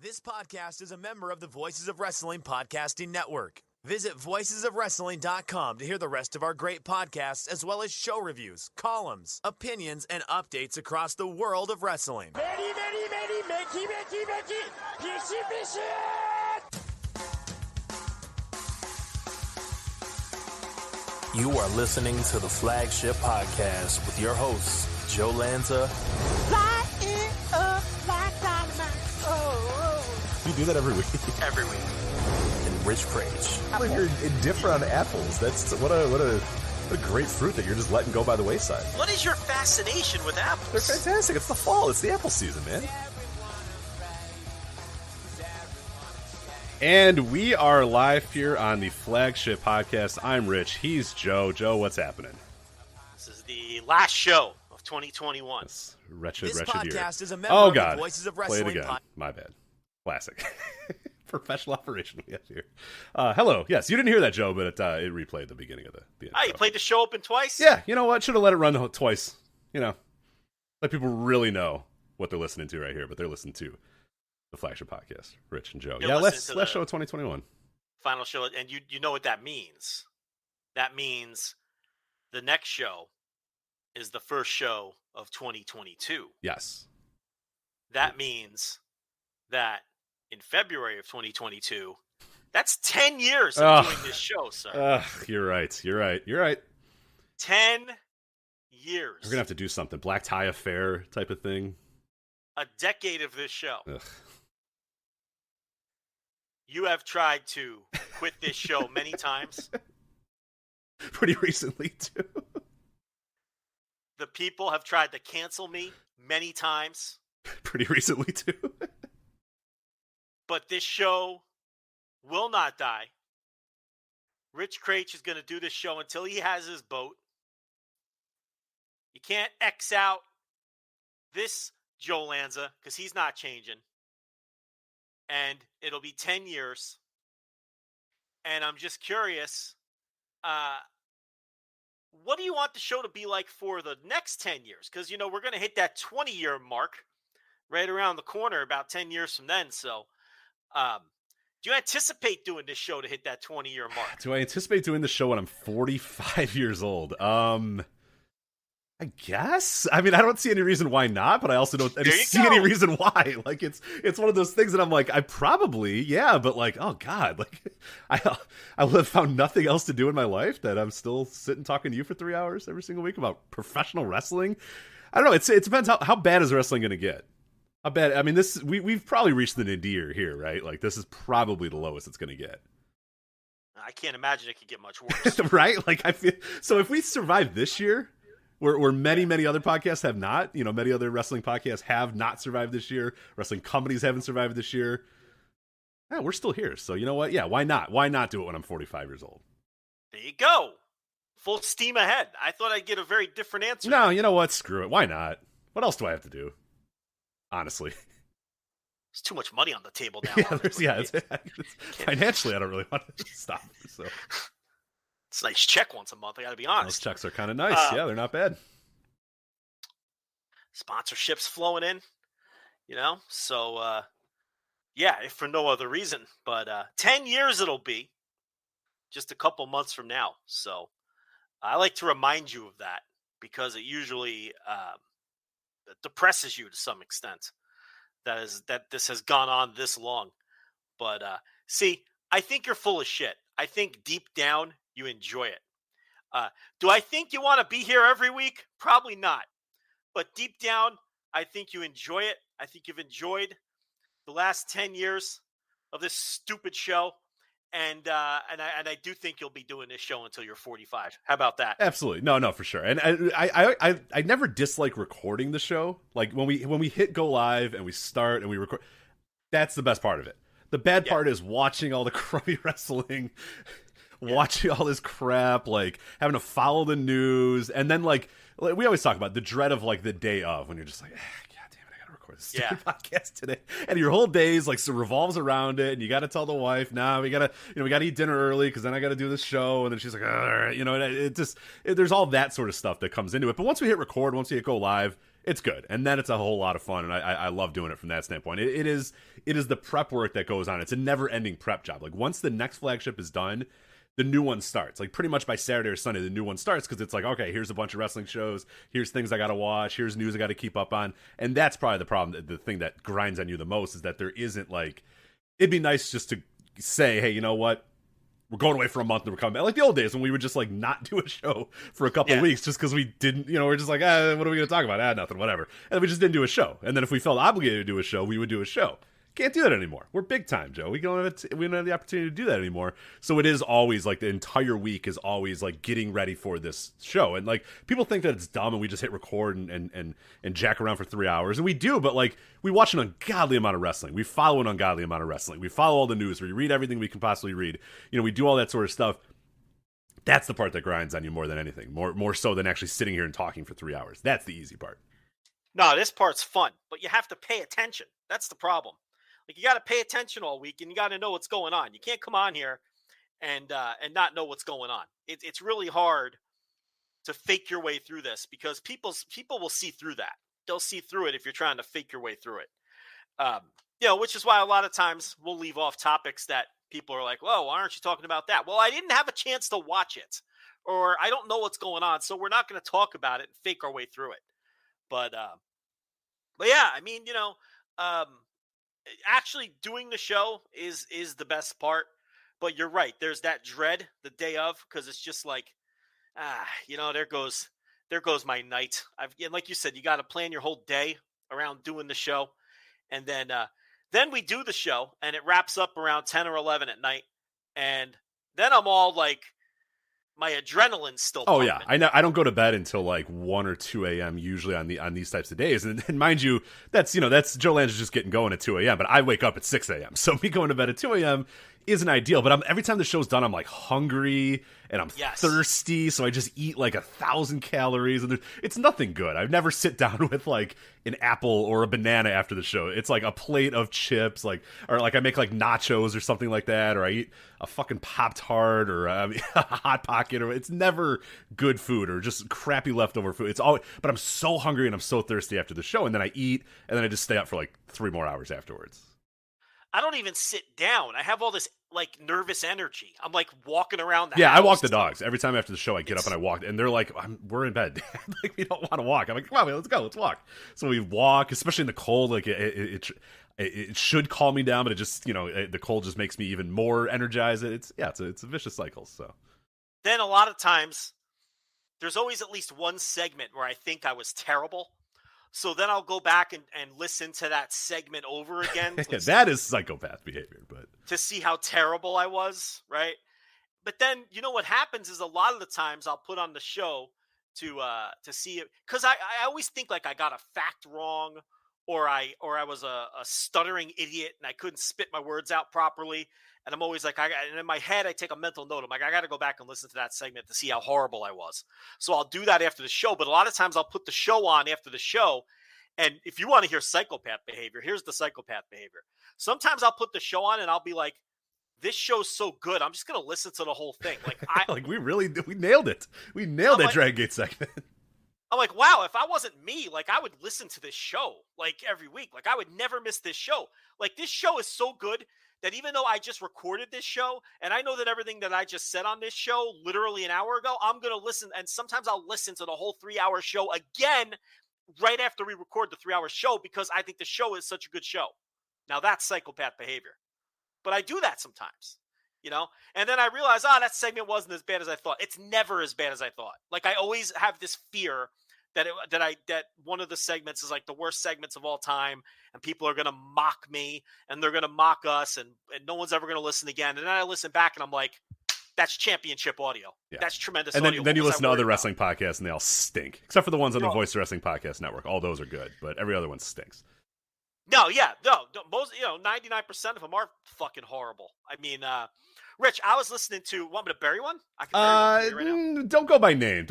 This podcast is a member of the Voices of Wrestling Podcasting Network. Visit voicesofwrestling.com to hear the rest of our great podcasts, as well as show reviews, columns, opinions, and updates across the world of wrestling. You are listening to the Flagship Podcast with your hosts, Joe Lanza. Lighting up like dynamite. You do that every week. Every week. And Rich Craich. How you're indifferent on apples. That's what a great fruit that you're just letting go by the wayside. What is your fascination with apples? They're fantastic. It's the fall. It's the apple season, man. And we are live here on the Flagship Podcast. I'm Rich. He's Joe. Joe, what's happening? This is the last show of 2021. This wretched This year. podcast is a member Oh, of God. the Voices of Play Wrestling it again. My bad. Classic. Professional operation we have here. Hello. Yes, you didn't hear that, Joe, but it replayed the beginning of the intro. Oh, you played the show open twice? Yeah, you know what? Should have let it run twice. You know, let people really know what they're listening to right here, but they're listening to the Flagship Podcast, Rich and Joe. You're Last listening to show of 2021. Final show, and you know what that means. That means the next show is the first show of 2022. Yes. That means that in February of 2022, that's 10 years of doing this show, sir. You're right. 10 years. We're going to have to do something. Black tie affair type of thing. A decade of this show. Ugh. You have tried to quit this show many times. Pretty recently, too. The people have tried to cancel me many times. Pretty recently, too. But this show will not die. Rich Craich is going to do this show until he has his boat. You can't X out this Joe Lanza because he's not changing. And it'll be 10 years. And I'm just curious, what do you want the show to be like for the next 10 years? Because, you know, we're going to hit that 20-year mark right around the corner about 10 years from then. So, do you anticipate doing this show to hit that 20-year mark? Do I anticipate doing the show when I'm 45 years old? I guess. I mean, I don't see any reason why not, but I also don't see any reason why. Like, it's one of those things that I'm like, I probably, yeah, but like, oh God, like, I have found nothing else to do in my life that I'm still sitting talking to you for 3 hours every single week about professional wrestling. I don't know. It depends how bad is wrestling going to get. How bad? I mean, we've probably reached the nadir here, right? Like, this is probably the lowest it's going to get. I can't imagine it could get much worse. Right? Like, I feel so. If we survive this year, where many other podcasts have not, you know, many other wrestling podcasts have not survived this year. Wrestling companies haven't survived this year. Yeah, we're still here. So you know what? Yeah, why not? Why not do it when I'm 45 years old? There you go. Full steam ahead. I thought I'd get a very different answer. No, you know what? Screw it. Why not? What else do I have to do? Honestly. There's too much money on the table now. it's financially, I don't really want to stop. So it's a nice check once a month. I got to be honest. Those checks are kind of nice. Yeah, they're not bad. Sponsorships flowing in, you know. So, yeah, if for no other reason. But 10 years it'll be, just a couple months from now. So I like to remind you of that because it usually depresses you to some extent. That this has gone on this long. But see, I think you're full of shit. I think deep down you enjoy it. Do I think you want to be here every week? Probably not. But deep down, I think you enjoy it. I think you've enjoyed the last 10 years of this stupid show. And I do think you'll be doing this show until you're 45. How about that? Absolutely. No, for sure. And I never dislike recording the show. Like when we hit go live and we start and we record, that's the best part of it. The bad part is watching all the crummy wrestling, watching all this crap, like having to follow the news, and then like we always talk about the dread of like the day of when you're just like, God damn it, I gotta record this stupid podcast today, and your whole day is like revolves around it, and you got to tell the wife, nah, we gotta eat dinner early because then I gotta do this show, and then she's like, all right, you know, there's all that sort of stuff that comes into it. But once we hit record, once we hit go live, it's good, and then it's a whole lot of fun, and I love doing it from that standpoint. It is the prep work that goes on. It's a never ending prep job. Like once the next flagship is done, the new one starts. Like pretty much by Saturday or Sunday, the new one starts because it's like, okay, here's a bunch of wrestling shows, here's things I got to watch, here's news I got to keep up on, and that's probably the problem. The thing that grinds on you the most is that there isn't like, it'd be nice just to say, hey, you know what? We're going away for a month and we're coming back. Like the old days when we would just like not do a show for a couple of weeks just because we didn't, we're just like, what are we going to talk about? Nothing, whatever. And we just didn't do a show. And then if we felt obligated to do a show, we would do a show. Can't do that anymore. We're big time, Joe. We don't have the opportunity to do that anymore. So it is always like the entire week is always like getting ready for this show. And like people think that it's dumb and we just hit record and jack around for 3 hours. And we do, but like we watch an ungodly amount of wrestling. We follow an ungodly amount of wrestling. We follow all the news. We read everything we can possibly read. We do all that sort of stuff. That's the part that grinds on you more than anything. More so than actually sitting here and talking for 3 hours. That's the easy part. No, this part's fun, but you have to pay attention. That's the problem. Like you got to pay attention all week, and you got to know what's going on. You can't come on here and not know what's going on. It's really hard to fake your way through this because people will see through that. They'll see through it if you're trying to fake your way through it. Which is why a lot of times we'll leave off topics that people are like, "Whoa, why aren't you talking about that?" Well, I didn't have a chance to watch it, or I don't know what's going on, so we're not going to talk about it and fake our way through it. But yeah, I mean, actually doing the show is the best part, but you're right. There's that dread the day of, because it's just like, there goes my night. And like you said, you got to plan your whole day around doing the show. And then we do the show and it wraps up around 10 or 11 at night. And then I'm all like, my adrenaline's still pumping. Yeah, I know. I don't go to bed until like 1 or 2 a.m. usually on these types of days, and mind you, that's Joe Lange is just getting going at 2 a.m. But I wake up at 6 a.m. So me going to bed at 2 a.m. isn't ideal. But every time the show's done, I'm like hungry and I'm thirsty, so I just eat like 1,000 calories, and it's nothing good. I never sit down with like an apple or a banana after the show. It's like a plate of chips, or I make like nachos or something like that, or I eat a fucking Pop-Tart or a Hot Pocket, or it's never good food or just crappy leftover food. It's always, but I'm so hungry and I'm so thirsty after the show, and then I eat, and then I just stay up for like 3 more hours afterwards. I don't even sit down. I have all this like nervous energy. I'm like walking around the house. Yeah, I walk the dogs. Every time after the show, I get up and I walk, and they're like, we're in bed. Like, we don't want to walk. I'm like, come on, let's go, let's walk. So we walk, especially in the cold. Like it should calm me down, but it just, the cold just makes me even more energized. It's a vicious cycle. So then a lot of times there's always at least one segment where I think I was terrible. So then I'll go back and listen to that segment over again. That is psychopath behavior, but to see how terrible I was, right? But then, what happens is a lot of the times I'll put on the show to see it, because I always think like I got a fact wrong, or I was a stuttering idiot and I couldn't spit my words out properly. And I'm always like, and in my head, I take a mental note. I'm like, I got to go back and listen to that segment to see how horrible I was. So I'll do that after the show. But a lot of times I'll put the show on after the show. And if you want to hear psychopath behavior, here's the psychopath behavior. Sometimes I'll put the show on and I'll be like, this show's so good, I'm just going to listen to the whole thing. Like we nailed it. We nailed that Dragon Gate segment. I'm like, wow, if I wasn't me, like I would listen to this show like every week. Like I would never miss this show. Like this show is so good that even though I just recorded this show and I know that everything that I just said on this show literally an hour ago, I'm going to listen. And sometimes I'll listen to the whole 3-hour show again right after we record the 3-hour show because I think the show is such a good show. Now that's psychopath behavior. But I do that sometimes, and then I realize, that segment wasn't as bad as I thought. It's never as bad as I thought. Like I always have this fear that one of the segments is like the worst segments of all time, and people are going to mock me and they're going to mock us, and no one's ever going to listen again. And then I listen back and I'm like, that's championship audio. Yeah. That's tremendous audio. And then you listen to other wrestling podcasts and they all stink, except for the ones on the Voice of Wrestling Podcast Network. All those are good, but every other one stinks. No, most 99% of them are fucking horrible. I mean, Rich, I was listening to. Want me to bury one? I can bury one right now. Don't go by name.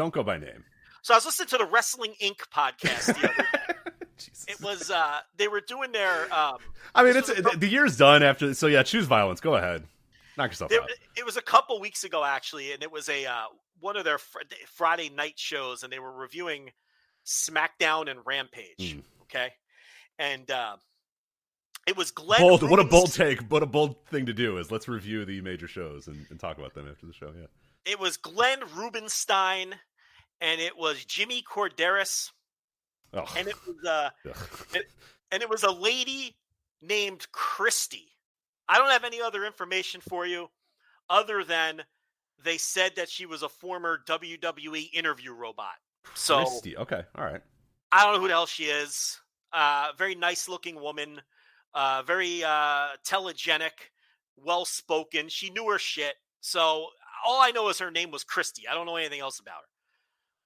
So I was listening to the Wrestling Inc. podcast the other day. Jesus. It was they were doing their. I mean, the year's done after. So yeah, choose violence. Go ahead, knock yourself out. It was a couple weeks ago actually, and it was one of their Friday night shows, and they were reviewing SmackDown and Rampage. Okay. And it was Glenn. What a bold take. What a bold thing to do is let's review the major shows and talk about them after the show. Yeah. It was Glenn Rubenstein and it was Jimmy Corderas. Oh. And it was and it was a lady named Christy. I don't have any other information for you other than they said that she was a former WWE interview robot. So Christy. Okay. All right. I don't know who the hell she is. Very nice looking woman. Very telegenic, well spoken. She knew her shit. So all I know is her name was Christy. I don't know anything else about her.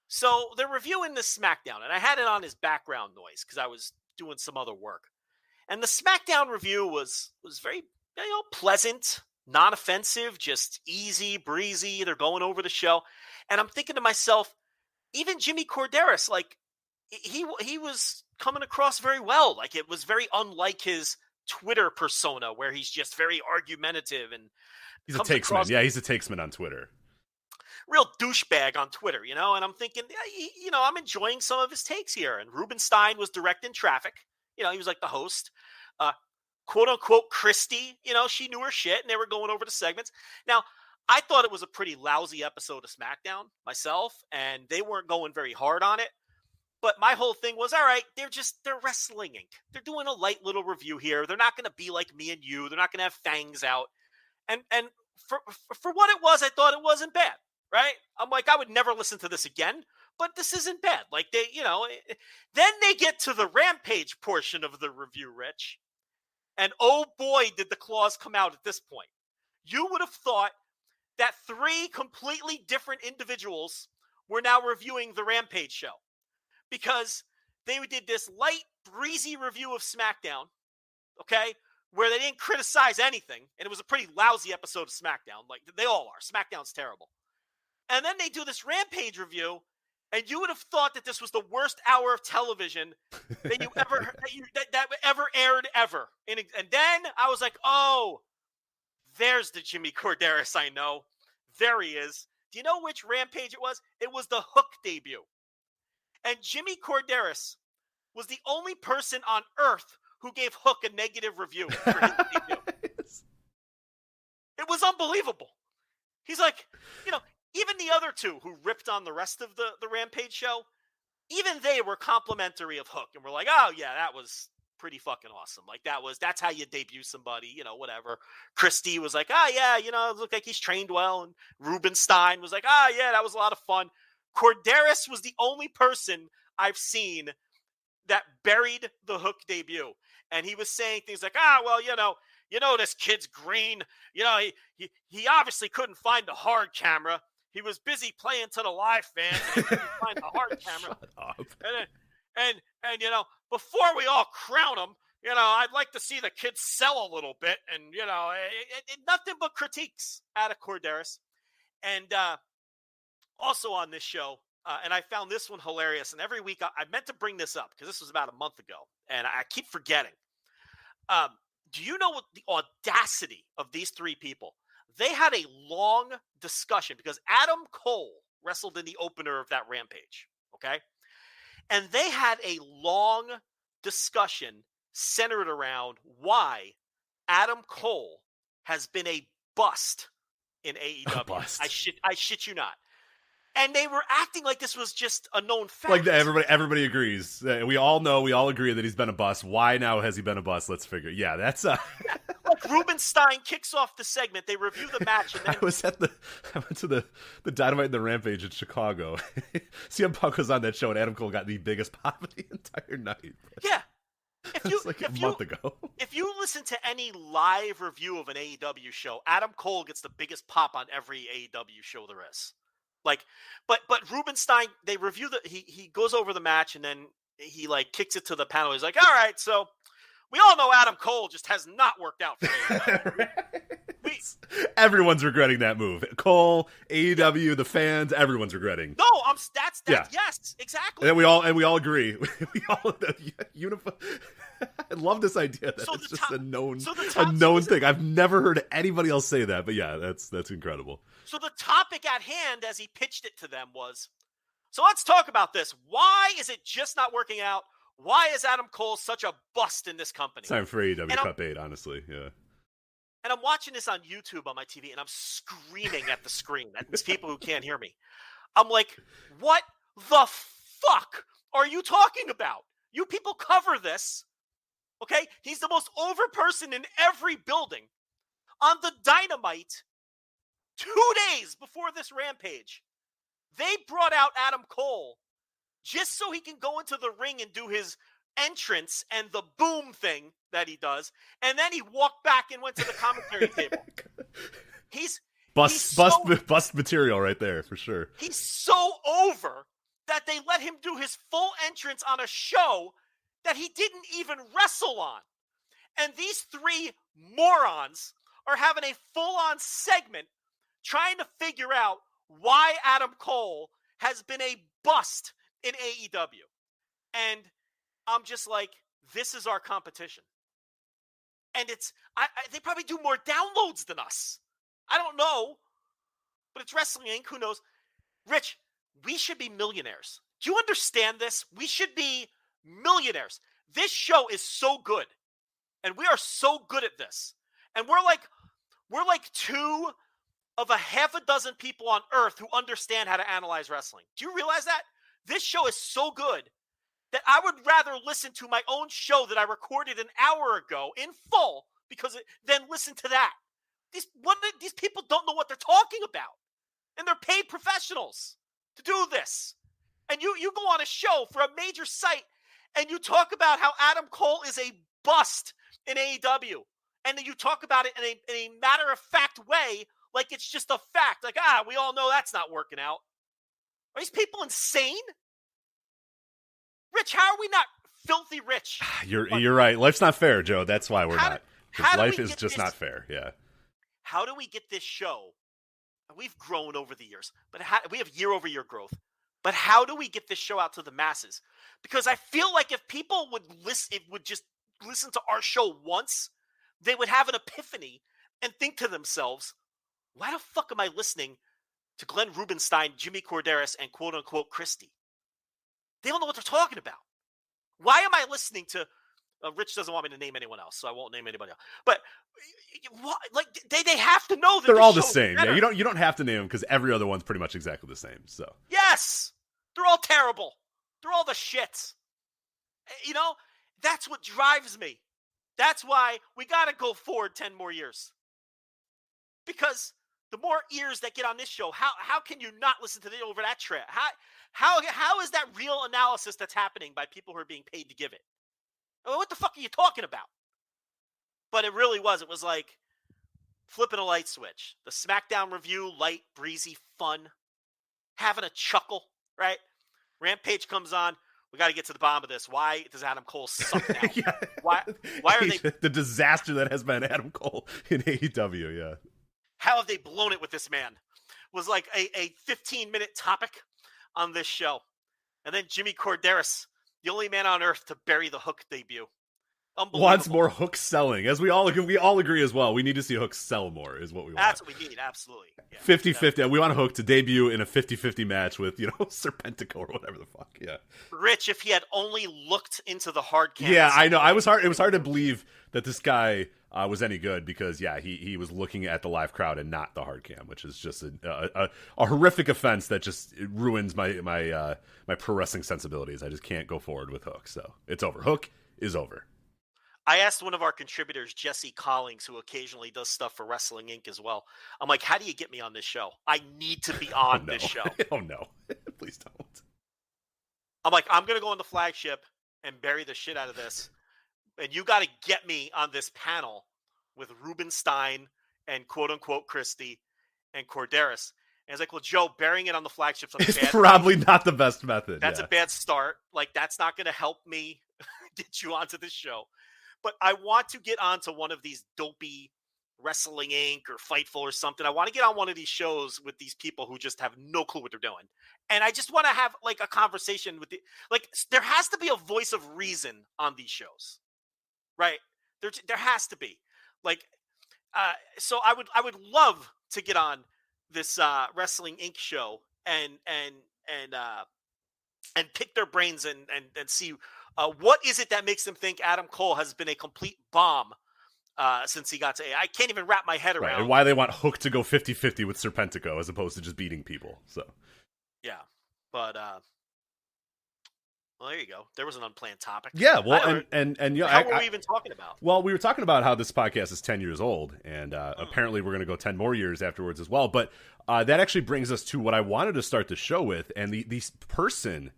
So they're reviewing the SmackDown, and I had it on as background noise because I was doing some other work. And the SmackDown review was very pleasant, non-offensive, just easy breezy. They're going over the show, and I'm thinking to myself, even Jimmy Corderas, like he was coming across very well. Like it was very unlike his Twitter persona, where he's just very argumentative and he's a takesman. Yeah, he's a takesman on Twitter. Real douchebag on Twitter, and I'm thinking, I'm enjoying some of his takes here. And Rubenstein was directing traffic. He was like the host. Quote unquote Christy, she knew her shit, and they were going over the segments. Now, I thought it was a pretty lousy episode of SmackDown myself, and they weren't going very hard on it. But my whole thing was, all right, they're Wrestling Inc. They're doing a light little review here. They're not going to be like me and you. They're not going to have fangs out. And for what it was, I thought it wasn't bad. Right? I'm like, I would never listen to this again, but this isn't bad. Like then they get to the Rampage portion of the review, Rich. And oh boy, did the claws come out at this point. You would have thought that 3 completely different individuals were now reviewing the Rampage show because they did this light, breezy review of SmackDown, okay, where they didn't criticize anything. And it was a pretty lousy episode of SmackDown. Like they all are. SmackDown's terrible. And then they do this Rampage review, and you would have thought that this was the worst hour of television that you ever that ever aired ever. And then I was like, oh, there's the Jimmy Corderas I know. There he is. Do you know which Rampage it was? It was the Hook debut. And Jimmy Corderas was the only person on earth who gave Hook a negative review for his debut. It was unbelievable. He's like, even the other 2 who ripped on the rest of the Rampage show, even they were complimentary of Hook and were like, oh yeah, that was pretty fucking awesome. Like that's how you debut somebody, whatever. Christy was like, oh yeah, it looked like he's trained well. And Rubenstein was like, oh yeah, that was a lot of fun. Corderas was the only person I've seen that buried the Hook debut. And he was saying things like, this kid's green. He obviously couldn't find the hard camera. He was busy playing to the live fans. And he couldn't find the hard camera. Shut up. And before we all crown him, I'd like to see the kid sell a little bit. And, nothing but critiques out of Corderas. And also on this show, and I found this one hilarious. And every week I meant to bring this up because this was about a month ago. And I keep forgetting. Do you know what the audacity of these 3 people? They had a long discussion because Adam Cole wrestled in the opener of that Rampage, okay? And they had a long discussion centered around why Adam Cole has been a bust in AEW. Bust. I shit you not. And they were acting like this was just a known fact. Like everybody agrees. We all know, we all agree that he's been a bust. Why now has he been a bust? Let's figure. Yeah, that's Like Rubenstein kicks off the segment. They review the match. And then I went to the Dynamite and the Rampage in Chicago. CM Punk was on that show, and Adam Cole got the biggest pop of the entire night. Yeah. A month ago. If you listen to any live review of an AEW show, Adam Cole gets the biggest pop on every AEW show there is. Like, but Rubenstein, they review he goes over the match and then he kicks it to the panel. He's like, all right, so we all know Adam Cole just has not worked out for AEW. Everyone's regretting that move. Cole, AEW, the fans, everyone's regretting. No, that's yeah. Yes, exactly. And we all agree. We all unify. I love this idea that it's just a known thing. I've never heard anybody else say that, but yeah, that's incredible. So the topic at hand, as he pitched it to them, was, So let's talk about this. Why is it just not working out? Why is Adam Cole such a bust in this company? It's time for AEW Cup 8, honestly. Yeah. And I'm watching this on YouTube on my TV, and I'm screaming at the screen at these people who can't hear me. I'm like, what the fuck are you talking about? You people cover this, okay? He's the most over person in every building. On the Dynamite, 2 days before this Rampage, they brought out Adam Cole just so he can go into the ring and do his entrance and the boom thing that he does. And then he walked back and went to the commentary table. He's bust material right there for sure. He's so over that they let him do his full entrance on a show that he didn't even wrestle on. And these three morons are having a full-on segment trying to figure out why Adam Cole has been a bust in AEW. And I'm just like, this is our competition. And they probably do more downloads than us. I don't know, but it's Wrestling Inc. Who knows? Rich, we should be millionaires. Do you understand this? We should be millionaires. This show is so good, and we are so good at this. And we're like two of a half a dozen people on earth who understand how to analyze wrestling. Do you realize that? This show is so good that I would rather listen to my own show that I recorded an hour ago in full than listen to that. These people don't know what they're talking about. And they're paid professionals to do this. And you go on a show for a major site and you talk about how Adam Cole is a bust in AEW. And then you talk about it in a matter-of-fact way, like it's just a fact. Like, we all know that's not working out. Are these people insane? Rich, how are we not filthy rich? You're right. Life's not fair, Joe. That's why we're not. Life is just not fair. Yeah. How do we get this show? We've grown over the years, but we have year-over-year growth. But how do we get this show out to the masses? Because I feel like if people would just listen to our show once, they would have an epiphany and think to themselves, why the fuck am I listening to Glenn Rubenstein, Jimmy Corderas, and quote-unquote Christie? They don't know what they're talking about. Why am I listening to Rich doesn't want me to name anyone else, so I won't name anybody else. But they have to know that they're all the same. Yeah, you don't have to name them because every other one's pretty much exactly the same. So yes, they're all terrible. They're all the shits. That's what drives me. That's why we got to go forward 10 more years. Because the more ears that get on this show, how can you not listen to over that track? How is that real analysis that's happening by people who are being paid to give it? What the fuck are you talking about? But it really was. It was like flipping a light switch. The SmackDown review, light, breezy, fun, having a chuckle, right? Rampage comes on. We got to get to the bottom of this. Why does Adam Cole suck now? Yeah. Why are they... The disaster that has been Adam Cole in AEW, yeah. How have they blown it with this man? Was like a 15-minute topic on this show. And then Jimmy Corderas, the only man on earth to bury the Hook debut. Wants more Hook selling. As we all agree as well. We need to see Hook sell more is what we want. That's what we need, absolutely. 50-50. We want Hook to debut in a 50-50 match with, Serpentico or whatever the fuck. Yeah. Rich, if he had only looked into the hard cam. Yeah, I know. It was hard to believe that this guy was any good because, yeah, he was looking at the live crowd and not the hard cam, which is just a horrific offense that just ruins my pro wrestling sensibilities. I just can't go forward with Hook. So it's over. Hook is over. I asked one of our contributors, Jesse Collings, who occasionally does stuff for Wrestling Inc. as well. I'm like, how do you get me on this show? I need to be on this show. Oh, no. Please don't. I'm like, I'm going to go on the Flagship and bury the shit out of this. And you got to get me on this panel with Rubenstein and quote-unquote Christie and Corderas. And it's like, well, Joe, burying it on the Flagship's it's probably not the best method. That's a bad start. Like, that's not going to help me get you onto this show. But I want to get onto one of these dopey Wrestling Inc. or Fightful or something. I want to get on one of these shows with these people who just have no clue what they're doing. And I just want to have like a conversation with there has to be a voice of reason on these shows, right? There has to be so I would love to get on this Wrestling Inc. show and and pick their brains and see what is it that makes them think Adam Cole has been a complete bomb since he got to I can't even wrap my head around. Right, and why they want Hook to go 50-50 with Serpentico as opposed to just beating people. So yeah, but well, there you go. There was an unplanned topic. Yeah, well, and you know, how were we even talking about? Well, we were talking about how this podcast is 10 years old, and apparently we're going to go 10 more years afterwards as well. But that actually brings us to what I wanted to start the show with, and the person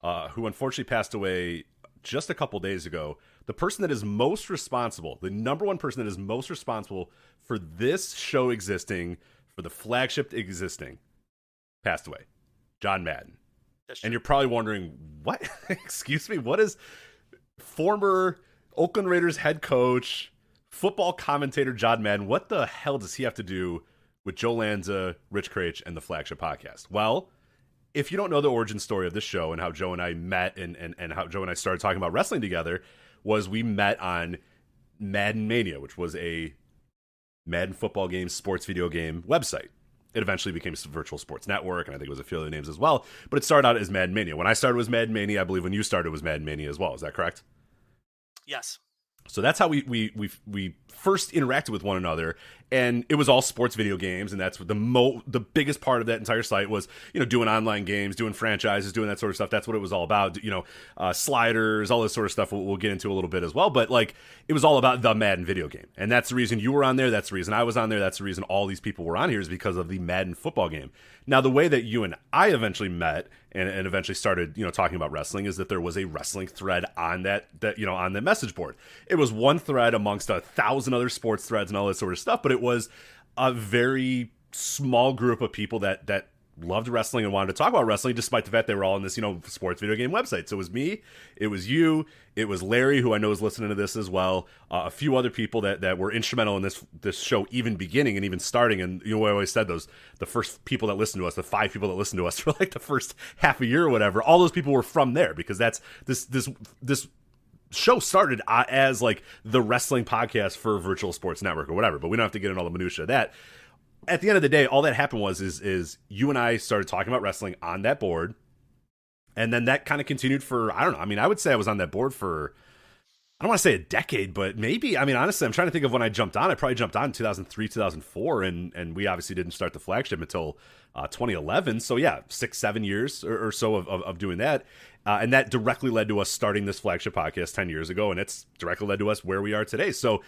who unfortunately passed away just a couple days ago, the person that is most responsible, the number one person that is most responsible for this show existing, for the flagship existing, passed away. John Madden. And you're probably wondering, what? Excuse me? What is former Oakland Raiders head coach, football commentator John Madden, what the hell does he have to do with Joe Lanza, Rich Kraetsch, and the Flagship Podcast? Well, if you don't know the origin story of this show and how Joe and I met and how Joe and I started talking about wrestling together, was we met on Madden Mania, which was a Madden football game, sports video game website. It eventually became Virtual Sports Network, and I think it was a few other names as well. But it started out as Madden Mania. When I started was Madden Mania. I believe when you started was Madden Mania as well. Is that correct? Yes. So that's how we first interacted with one another, and it was all sports video games, and that's the biggest part of that entire site was, you know, doing online games, doing franchises, doing that sort of stuff. That's what it was all about, you know, sliders, all this sort of stuff. We'll get into a little bit as well, but like it was all about the Madden video game, and that's the reason you were on there. That's the reason I was on there. That's the reason all these people were on here, is because of the Madden football game. Now, the way that you and I eventually met and eventually started, you know, talking about wrestling is that there was a wrestling thread on that you know, on the message board. It was one thread amongst 1,000 other sports threads and all that sort of stuff, but it was a very small group of people that loved wrestling and wanted to talk about wrestling, despite the fact they were all in this, you know, sports video game website. So it was me, it was you, it was Larry, who I know is listening to this as well, a few other people that were instrumental in this show even beginning and even starting. And you know, I always said the first people that listened to us, the 5 people that listened to us for like the first half a year or whatever, all those people were from there, because that's this show started as like the wrestling podcast for Virtual Sports Network or whatever, but we don't have to get into all the minutia of that. At the end of the day, all that happened is you and I started talking about wrestling on that board, and then that kind of continued for, I don't know, I mean, I would say I was on that board for, I don't want to say a decade, but maybe, I mean, honestly, I'm trying to think of when I jumped on. I probably jumped on in 2003, 2004, and we obviously didn't start the flagship until 2011. So yeah, 6-7 years or so of doing that. And that directly led to us starting this flagship podcast 10 years ago, and it's directly led to us where we are today. So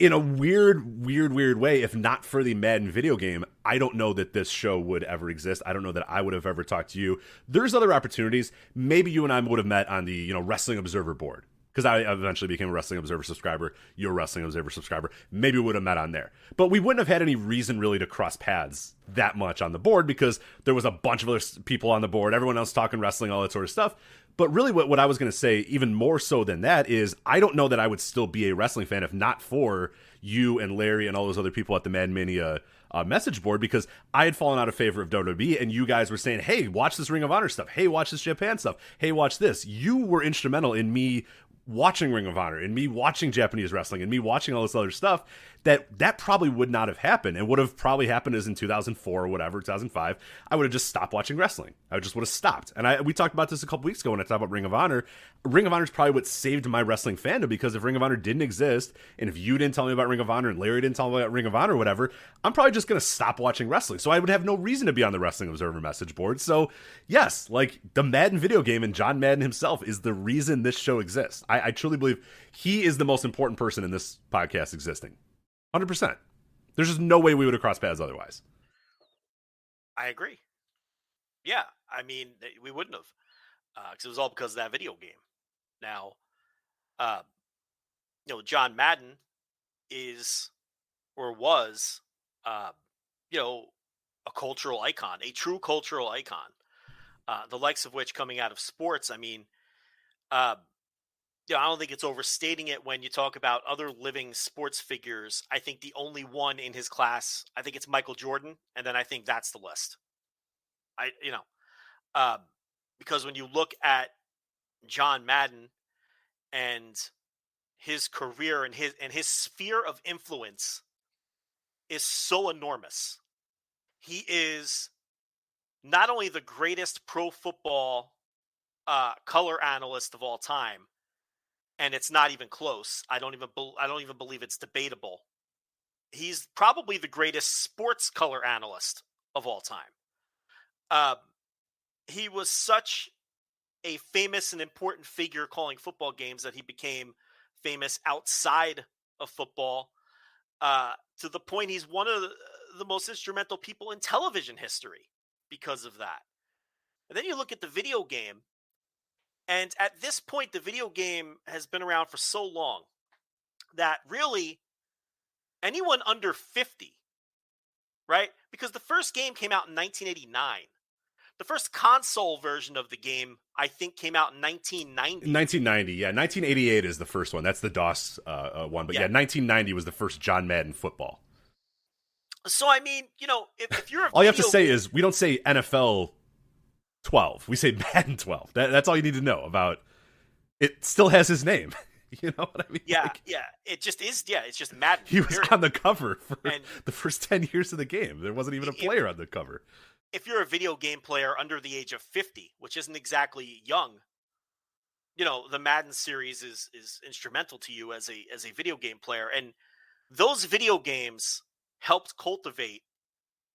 in a weird way, if not for the Madden video game, I don't know that this show would ever exist. I don't know that I would have ever talked to you. There's other opportunities. Maybe you and I would have met on the, you know, Wrestling Observer board, because I eventually became a Wrestling Observer subscriber. You're a Wrestling Observer subscriber. Maybe we would have met on there. But we wouldn't have had any reason really to cross paths that much on the board, because there was a bunch of other people on the board, everyone else talking wrestling, all that sort of stuff. But really what I was going to say, even more so than that, is I don't know that I would still be a wrestling fan if not for you and Larry and all those other people at the Madden Mania message board, because I had fallen out of favor of WWE, and you guys were saying, hey, watch this Ring of Honor stuff. Hey, watch this Japan stuff. Hey, watch this. You were instrumental in me watching Ring of Honor, and me watching Japanese wrestling, and me watching all this other stuff. That probably would not have happened. And what have probably happened is in 2004 or whatever, 2005, I would have just stopped watching wrestling. I just would have stopped. And we talked about this a couple weeks ago when I talked about Ring of Honor. Ring of Honor is probably what saved my wrestling fandom, because if Ring of Honor didn't exist, and if you didn't tell me about Ring of Honor and Larry didn't tell me about Ring of Honor or whatever, I'm probably just going to stop watching wrestling. So I would have no reason to be on the Wrestling Observer message board. So yes, like the Madden video game and John Madden himself is the reason this show exists. I truly believe he is the most important person in this podcast existing. 100%. There's just no way we would have crossed paths otherwise. I agree. Yeah, I mean, we wouldn't have, because it was all because of that video game. Now, you know, John Madden is, or was, you know, a cultural icon, a true cultural icon, the likes of which coming out of sports. I mean, you know, I don't think it's overstating it when you talk about other living sports figures. I think the only one in his class, I think it's Michael Jordan, and then I think that's the list. Because when you look at John Madden and his career and his sphere of influence is so enormous. He is not only the greatest pro football color analyst of all time, and it's not even close. I don't even believe it's debatable. He's probably the greatest sports color analyst of all time. He was such a famous and important figure calling football games that he became famous outside of football, to the point he's one of the most instrumental people in television history because of that. And then you look at the video game, and at this point, the video game has been around for so long that really anyone under 50, right? Because the first game came out in 1989. The first console version of the game, I think, came out in 1990. 1990, yeah. 1988 is the first one. That's the DOS one. But yeah, 1990 was the first John Madden football. So, I mean, if you're all you have to say is, we don't say NFL 12. We say Madden 12. That's all you need to know about. It still has his name. You know what I mean? Yeah, yeah. It just is. Yeah, it's just Madden. He was on the cover for the first 10 years of the game. There wasn't even a player on the cover. If you're a video game player under the age of 50, which isn't exactly young, the Madden series is instrumental to you as a video game player. And those video games helped cultivate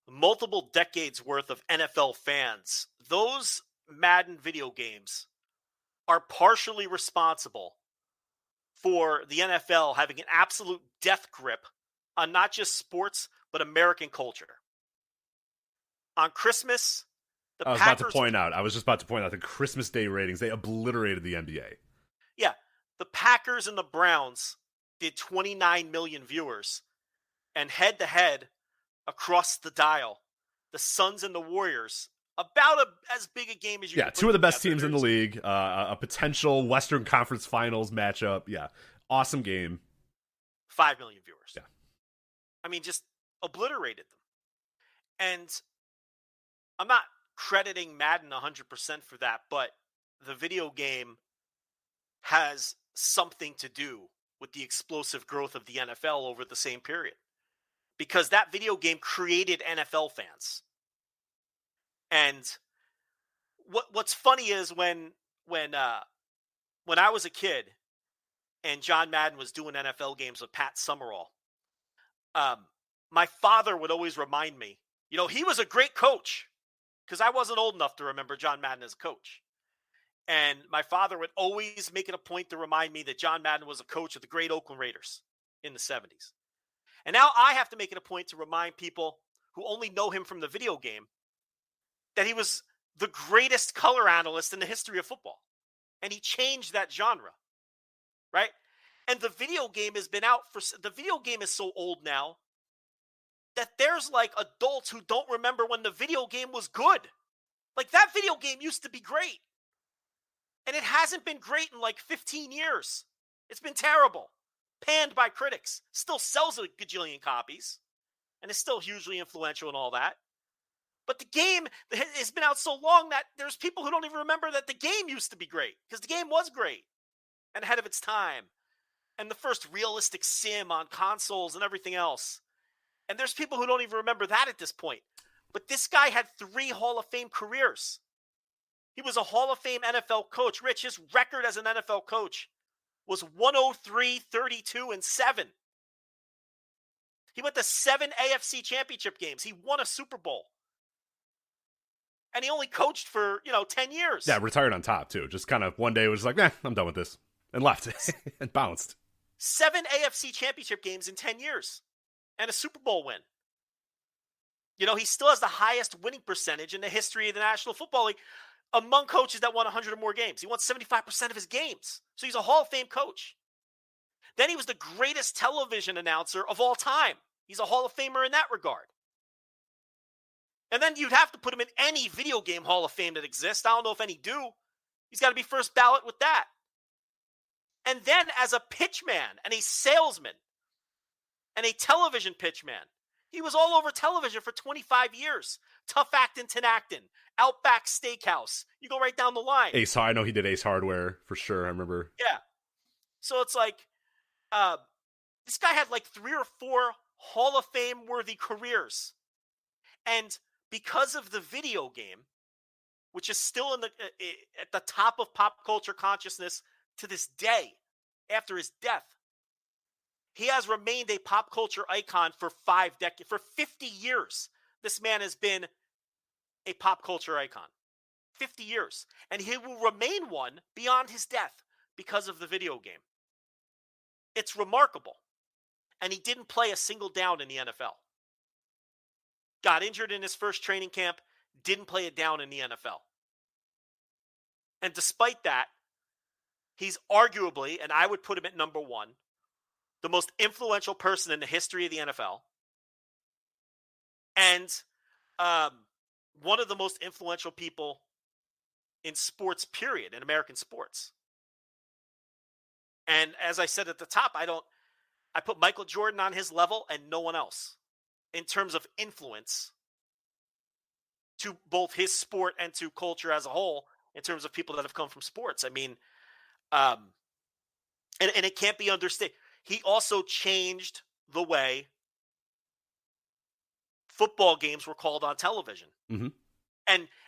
multiple decades worth of NFL fans. Those Madden video games are partially responsible for the NFL having an absolute death grip on not just sports, but American culture. On Christmas, I was just about to point out the Christmas Day ratings. They obliterated the NBA. Yeah. The Packers and the Browns did 29 million viewers. And head-to-head, across the dial, the Suns and the Warriors, about as big a game as you can. Two of the best teams in the league. A potential Western Conference Finals matchup. Yeah. Awesome game. 5 million viewers. Yeah. I mean, just obliterated them. And I'm not crediting Madden 100% for that, but the video game has something to do with the explosive growth of the NFL over the same period. Because that video game created NFL fans. And what's funny is when I was a kid and John Madden was doing NFL games with Pat Summerall, my father would always remind me, he was a great coach. Because I wasn't old enough to remember John Madden as a coach. And my father would always make it a point to remind me that John Madden was a coach of the great Oakland Raiders in the 70s. And now I have to make it a point to remind people who only know him from the video game that he was the greatest color analyst in the history of football. And he changed that genre, right? And the video game has been out the video game is so old now that there's like adults who don't remember when the video game was good. Like that video game used to be great. And it hasn't been great in like 15 years. It's been terrible. Panned by critics. Still sells a gajillion copies. And it's still hugely influential and all that. But the game has been out so long that there's people who don't even remember that the game used to be great. Because the game was great. And ahead of its time. And the first realistic sim on consoles and everything else. And there's people who don't even remember that at this point. But this guy had 3 Hall of Fame careers. He was a Hall of Fame NFL coach. Rich, his record as an NFL coach was 103, 32, and 7. He went to 7 AFC championship games. He won a Super Bowl. And he only coached for, 10 years. Yeah, retired on top, too. Just kind of one day was like, I'm done with this. And left. And bounced. 7 AFC championship games in 10 years. And a Super Bowl win. He still has the highest winning percentage in the history of the National Football League among coaches that won 100 or more games. He won 75% of his games. So he's a Hall of Fame coach. Then he was the greatest television announcer of all time. He's a Hall of Famer in that regard. And then you'd have to put him in any video game Hall of Fame that exists. I don't know if any do. He's got to be first ballot with that. And then as a pitchman and a salesman, and a television pitchman. He was all over television for 25 years. Tough Actin' Tinactin, Outback Steakhouse. You go right down the line. I know he did Ace Hardware for sure. I remember. Yeah. So it's like, this guy had like 3 or 4 Hall of Fame worthy careers. And because of the video game, which is still at the top of pop culture consciousness to this day after his death. He has remained a pop culture icon for 50 years. This man has been a pop culture icon. 50 years. And he will remain one beyond his death because of the video game. It's remarkable. And he didn't play a single down in the NFL. Got injured in his first training camp, didn't play a down in the NFL. And despite that, he's arguably, and I would put him at number one, the most influential person in the history of the NFL. And one of the most influential people in sports, period, in American sports. And as I said at the top, I put Michael Jordan on his level and no one else in terms of influence to both his sport and to culture as a whole, in terms of people that have come from sports. I mean, and it can't be understated. He also changed the way football games were called on television. Mm-hmm.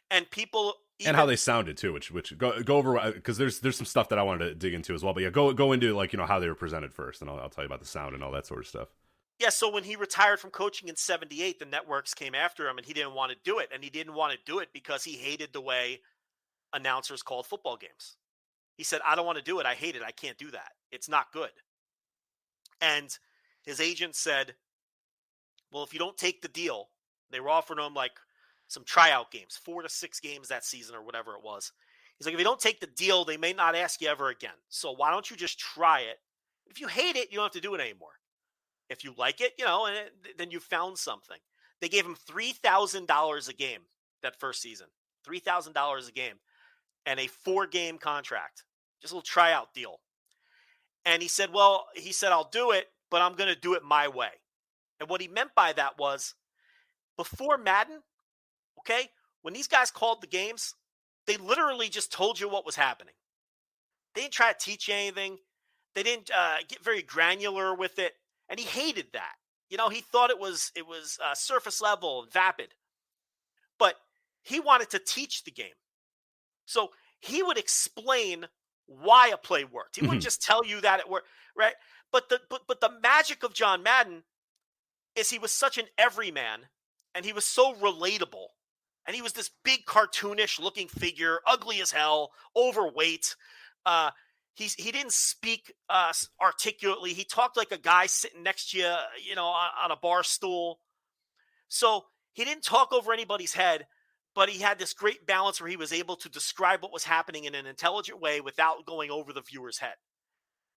And people and how they sounded too, which go over, because there's some stuff that I wanted to dig into as well. But yeah, go into like, how they were presented first, and I'll tell you about the sound and all that sort of stuff. Yeah, so when he retired from coaching in '78, the networks came after him, and he didn't want to do it. And he didn't want to do it because he hated the way announcers called football games. He said, I don't want to do it. I hate it. I can't do that. It's not good. And his agent said, well, if you don't take the deal, they were offering him like some tryout games, 4 to 6 games that season or whatever it was. He's like, if you don't take the deal, they may not ask you ever again. So why don't you just try it? If you hate it, you don't have to do it anymore. If you like it, then you found something. They gave him $3,000 a game that first season, $3,000 a game, and a 4-game contract, just a little tryout deal. And he said, I'll do it, but I'm going to do it my way. And what he meant by that was, before Madden, okay, when these guys called the games, they literally just told you what was happening. They didn't try to teach you anything. They didn't get very granular with it. And he hated that. He thought it was surface level and vapid. But he wanted to teach the game. So he would explain why a play worked. He wouldn't just tell you that it worked, right? But the magic of John Madden is he was such an everyman, and he was so relatable. And he was this big cartoonish looking figure, ugly as hell, overweight. He didn't speak articulately. He talked like a guy sitting next to you, on a bar stool. So he didn't talk over anybody's head, but he had this great balance where he was able to describe what was happening in an intelligent way without going over the viewer's head.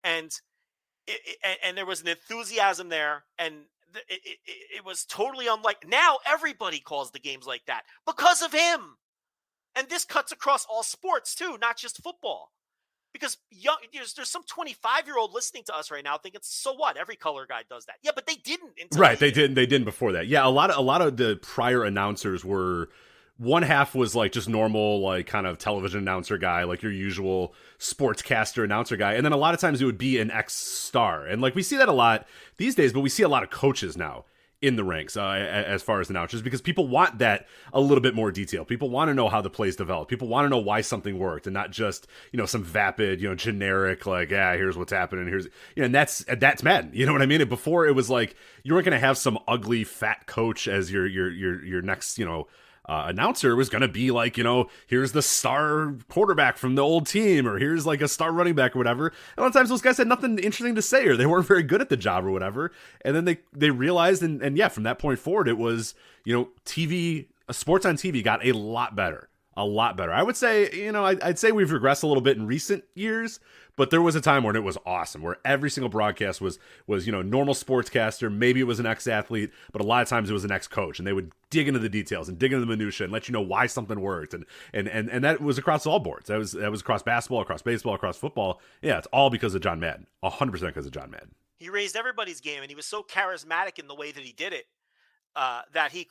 And there was an enthusiasm there, and it was totally unlike. Now everybody calls the games like that because of him. And this cuts across all sports too, not just football. Because there's some 25-year-old listening to us right now thinking, so what? Every color guy does that. Yeah, but they didn't. Right, they didn't before that. Yeah, a lot of the prior announcers were, one half was like just normal, like kind of television announcer guy, like your usual sportscaster announcer guy. And then a lot of times it would be an ex-star. And like we see that a lot these days, but we see a lot of coaches now in the ranks as far as announcers, because people want that a little bit more detail. People want to know how the plays develop. People want to know why something worked, and not just, some vapid, generic, like, here's what's happening. Here's, and that's Madden. You know what I mean? And before it was like, you weren't going to have some ugly fat coach as your next, announcer. Was going to be like, here's the star quarterback from the old team, or here's like a star running back or whatever. And a lot of times those guys had nothing interesting to say, or they weren't very good at the job or whatever. And then they realized, and yeah, from that point forward, it was, TV, sports on TV got a lot better. A lot better. I would say, I'd say we've regressed a little bit in recent years, but there was a time when it was awesome, where every single broadcast was normal sportscaster. Maybe it was an ex-athlete, but a lot of times it was an ex-coach, and they would dig into the details and dig into the minutia and let you know why something worked. And that was across all boards. That was across basketball, across baseball, across football. Yeah, it's all because of John Madden. 100% because of John Madden. He raised everybody's game, and he was so charismatic in the way that he did it, that they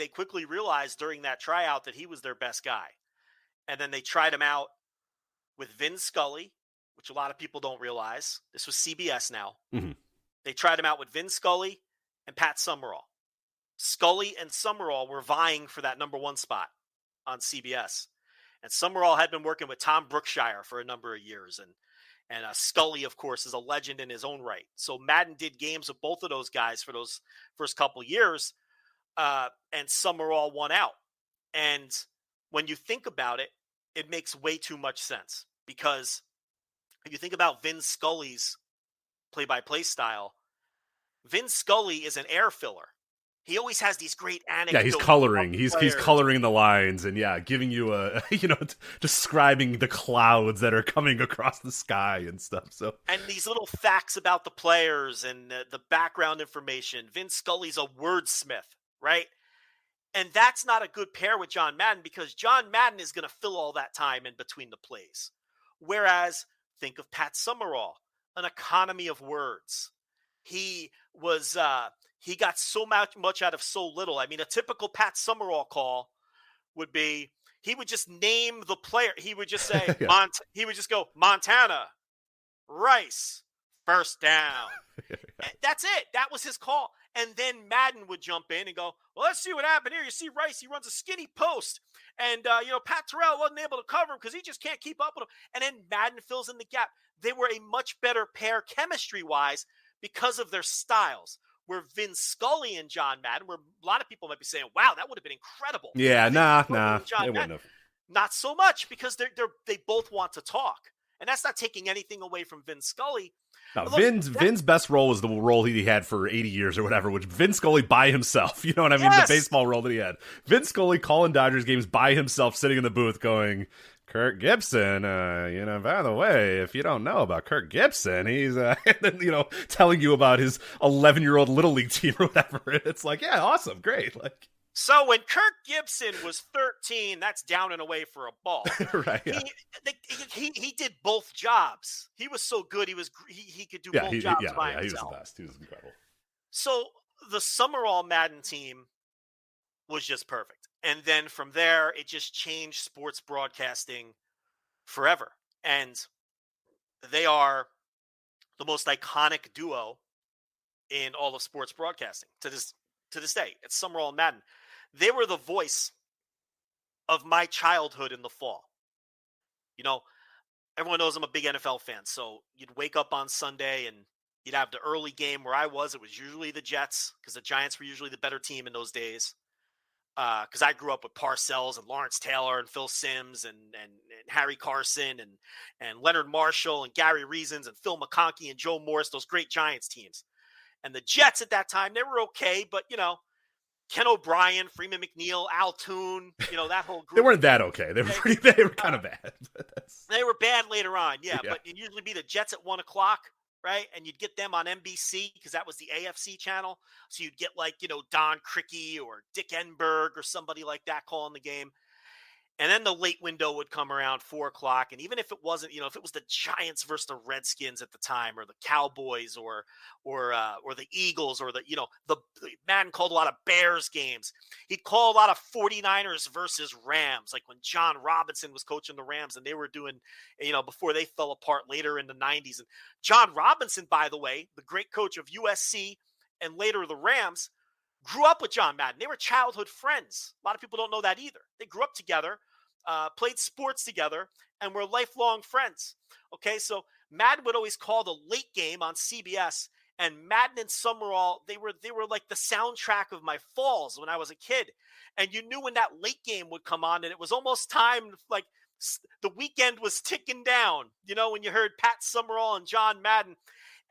quickly realized during that tryout that he was their best guy. And then they tried him out with Vin Scully, which a lot of people don't realize. This was CBS now. Mm-hmm. They tried him out with Vin Scully and Pat Summerall. Scully and Summerall were vying for that number 1 spot on CBS. And Summerall had been working with Tom Brookshire for a number of years. And Scully, of course, is a legend in his own right. So Madden did games with both of those guys for those first couple years, and Summerall won out. And when you think about it, it makes way too much sense, because if you think about Vin Scully's play-by-play style, Vin Scully is an air filler. He always has these great anecdotes. Yeah, he's coloring. He's coloring the lines and giving you a describing the clouds that are coming across the sky and stuff. So and these little facts about the players and the background information. Vin Scully's a wordsmith, right? And that's not a good pair with John Madden, because John Madden is going to fill all that time in between the plays. Whereas think of Pat Summerall, an economy of words. He was he got so much out of so little. I mean, a typical Pat Summerall call would be, he would just name the player. He would just say, he would just go, Montana, Rice, first down. That's it. That was his call. And then Madden would jump in and go, well, let's see what happened here. You see Rice, he runs a skinny post. And, Pat Terrell wasn't able to cover him because he just can't keep up with him. And then Madden fills in the gap. They were a much better pair chemistry-wise because of their styles. Where Vin Scully and John Madden, where a lot of people might be saying, wow, that would have been incredible. Yeah, nah, it wouldn't have. Not so much, because they both want to talk. And that's not taking anything away from Vin Scully. No, Vin's best role was the role he had for 80 years or whatever, which Vin Scully by himself. You know what I mean? Yes. The baseball role that he had. Vin Scully calling Dodgers games by himself, sitting in the booth going, Kirk Gibson, by the way, if you don't know about Kirk Gibson, he's, telling you about his 11-year-old Little League team or whatever. It's like, yeah, awesome, great. Like, so when Kirk Gibson was 13, that's down and away for a ball. Right. Yeah. He did both jobs. He was so good. He could do both jobs by himself. He was the best. He was incredible. So the Summerall Madden team was just perfect. And then from there, it just changed sports broadcasting forever. And they are the most iconic duo in all of sports broadcasting to this day. It's Summerall and Madden. They were the voice of my childhood in the fall. Everyone knows I'm a big NFL fan. So you'd wake up on Sunday and you'd have the early game where I was. It was usually the Jets, because the Giants were usually the better team in those days. Because I grew up with Parcells and Lawrence Taylor and Phil Simms and Harry Carson and Leonard Marshall and Gary Reasons and Phil McConkey and Joe Morris, those great Giants teams. And the Jets at that time, they were okay, but, Ken O'Brien, Freeman McNeil, Al Toon, that whole group. They weren't that okay. They were kind of bad. They were bad later on, yeah. But it'd usually be the Jets at 1 o'clock. Right. And you'd get them on NBC because that was the AFC channel. So you'd get Don Criqui or Dick Enberg or somebody like that calling the game. And then the late window would come around 4 o'clock. And even if it wasn't, if it was the Giants versus the Redskins at the time, or the Cowboys or the Eagles, or the Madden called a lot of Bears games. He'd call a lot of 49ers versus Rams, like when John Robinson was coaching the Rams and they were doing, before they fell apart later in the 90s. And John Robinson, by the way, the great coach of USC and later the Rams, grew up with John Madden. They were childhood friends. A lot of people don't know that either. They grew up together, played sports together, and were lifelong friends. Okay, so Madden would always call the late game on CBS, and Madden and Summerall, they were like the soundtrack of my falls when I was a kid. And you knew when that late game would come on, and it was almost time, like the weekend was ticking down, when you heard Pat Summerall and John Madden.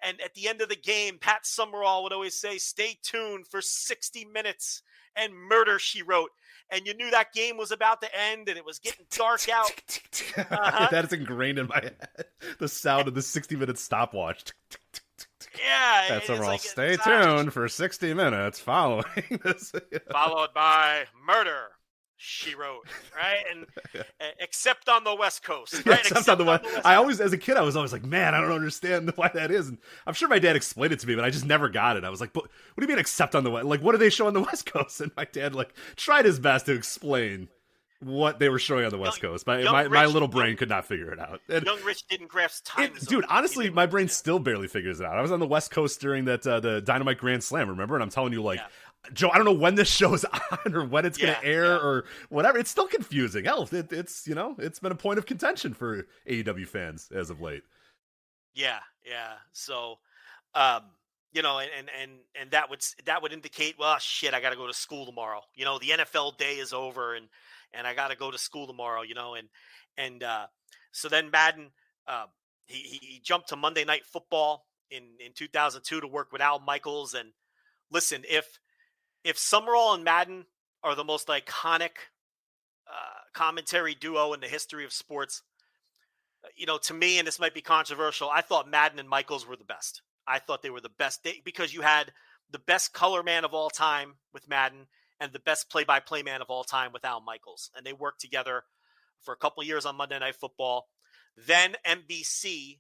And at the end of the game, Pat Summerall would always say, stay tuned for 60 minutes and Murder, She Wrote. And you knew that game was about to end and it was getting dark out. That's ingrained in my head. The sound of the 60-minute stopwatch. Yeah. Pat Summerall, stay tuned for 60 minutes following this. Followed by Murder, She Wrote, right? And except on the West Coast, right? Yeah, except on the West. I always, as a kid, I was always like, man, I don't understand why that is. And I'm sure my dad explained it to me, but I just never got it. I was like, but what do you mean except on the West? Like, what do they show on the West Coast? And my dad tried his best to explain what they were showing on the West Coast. My little brain could not figure it out. And young Rich didn't grasp time zone. Dude, honestly, my brain still barely figures it out. I was on the West Coast during that the Dynamite Grand Slam, remember? And I'm telling you, Joe, I don't know when this show's on or when it's going to air or whatever. It's still confusing. Hell, it's it's been a point of contention for AEW fans as of late. Yeah. So, and that would indicate, well, shit, I got to go to school tomorrow. The NFL day is over, and I got to go to school tomorrow. So then Madden, he jumped to Monday Night Football in 2002 to work with Al Michaels. And listen, if Summerall and Madden are the most iconic commentary duo in the history of sports, to me, and this might be controversial, I thought Madden and Michaels were the best. I thought they were the best because you had the best color man of all time with Madden and the best play-by-play man of all time with Al Michaels. And they worked together for a couple of years on Monday Night Football. Then NBC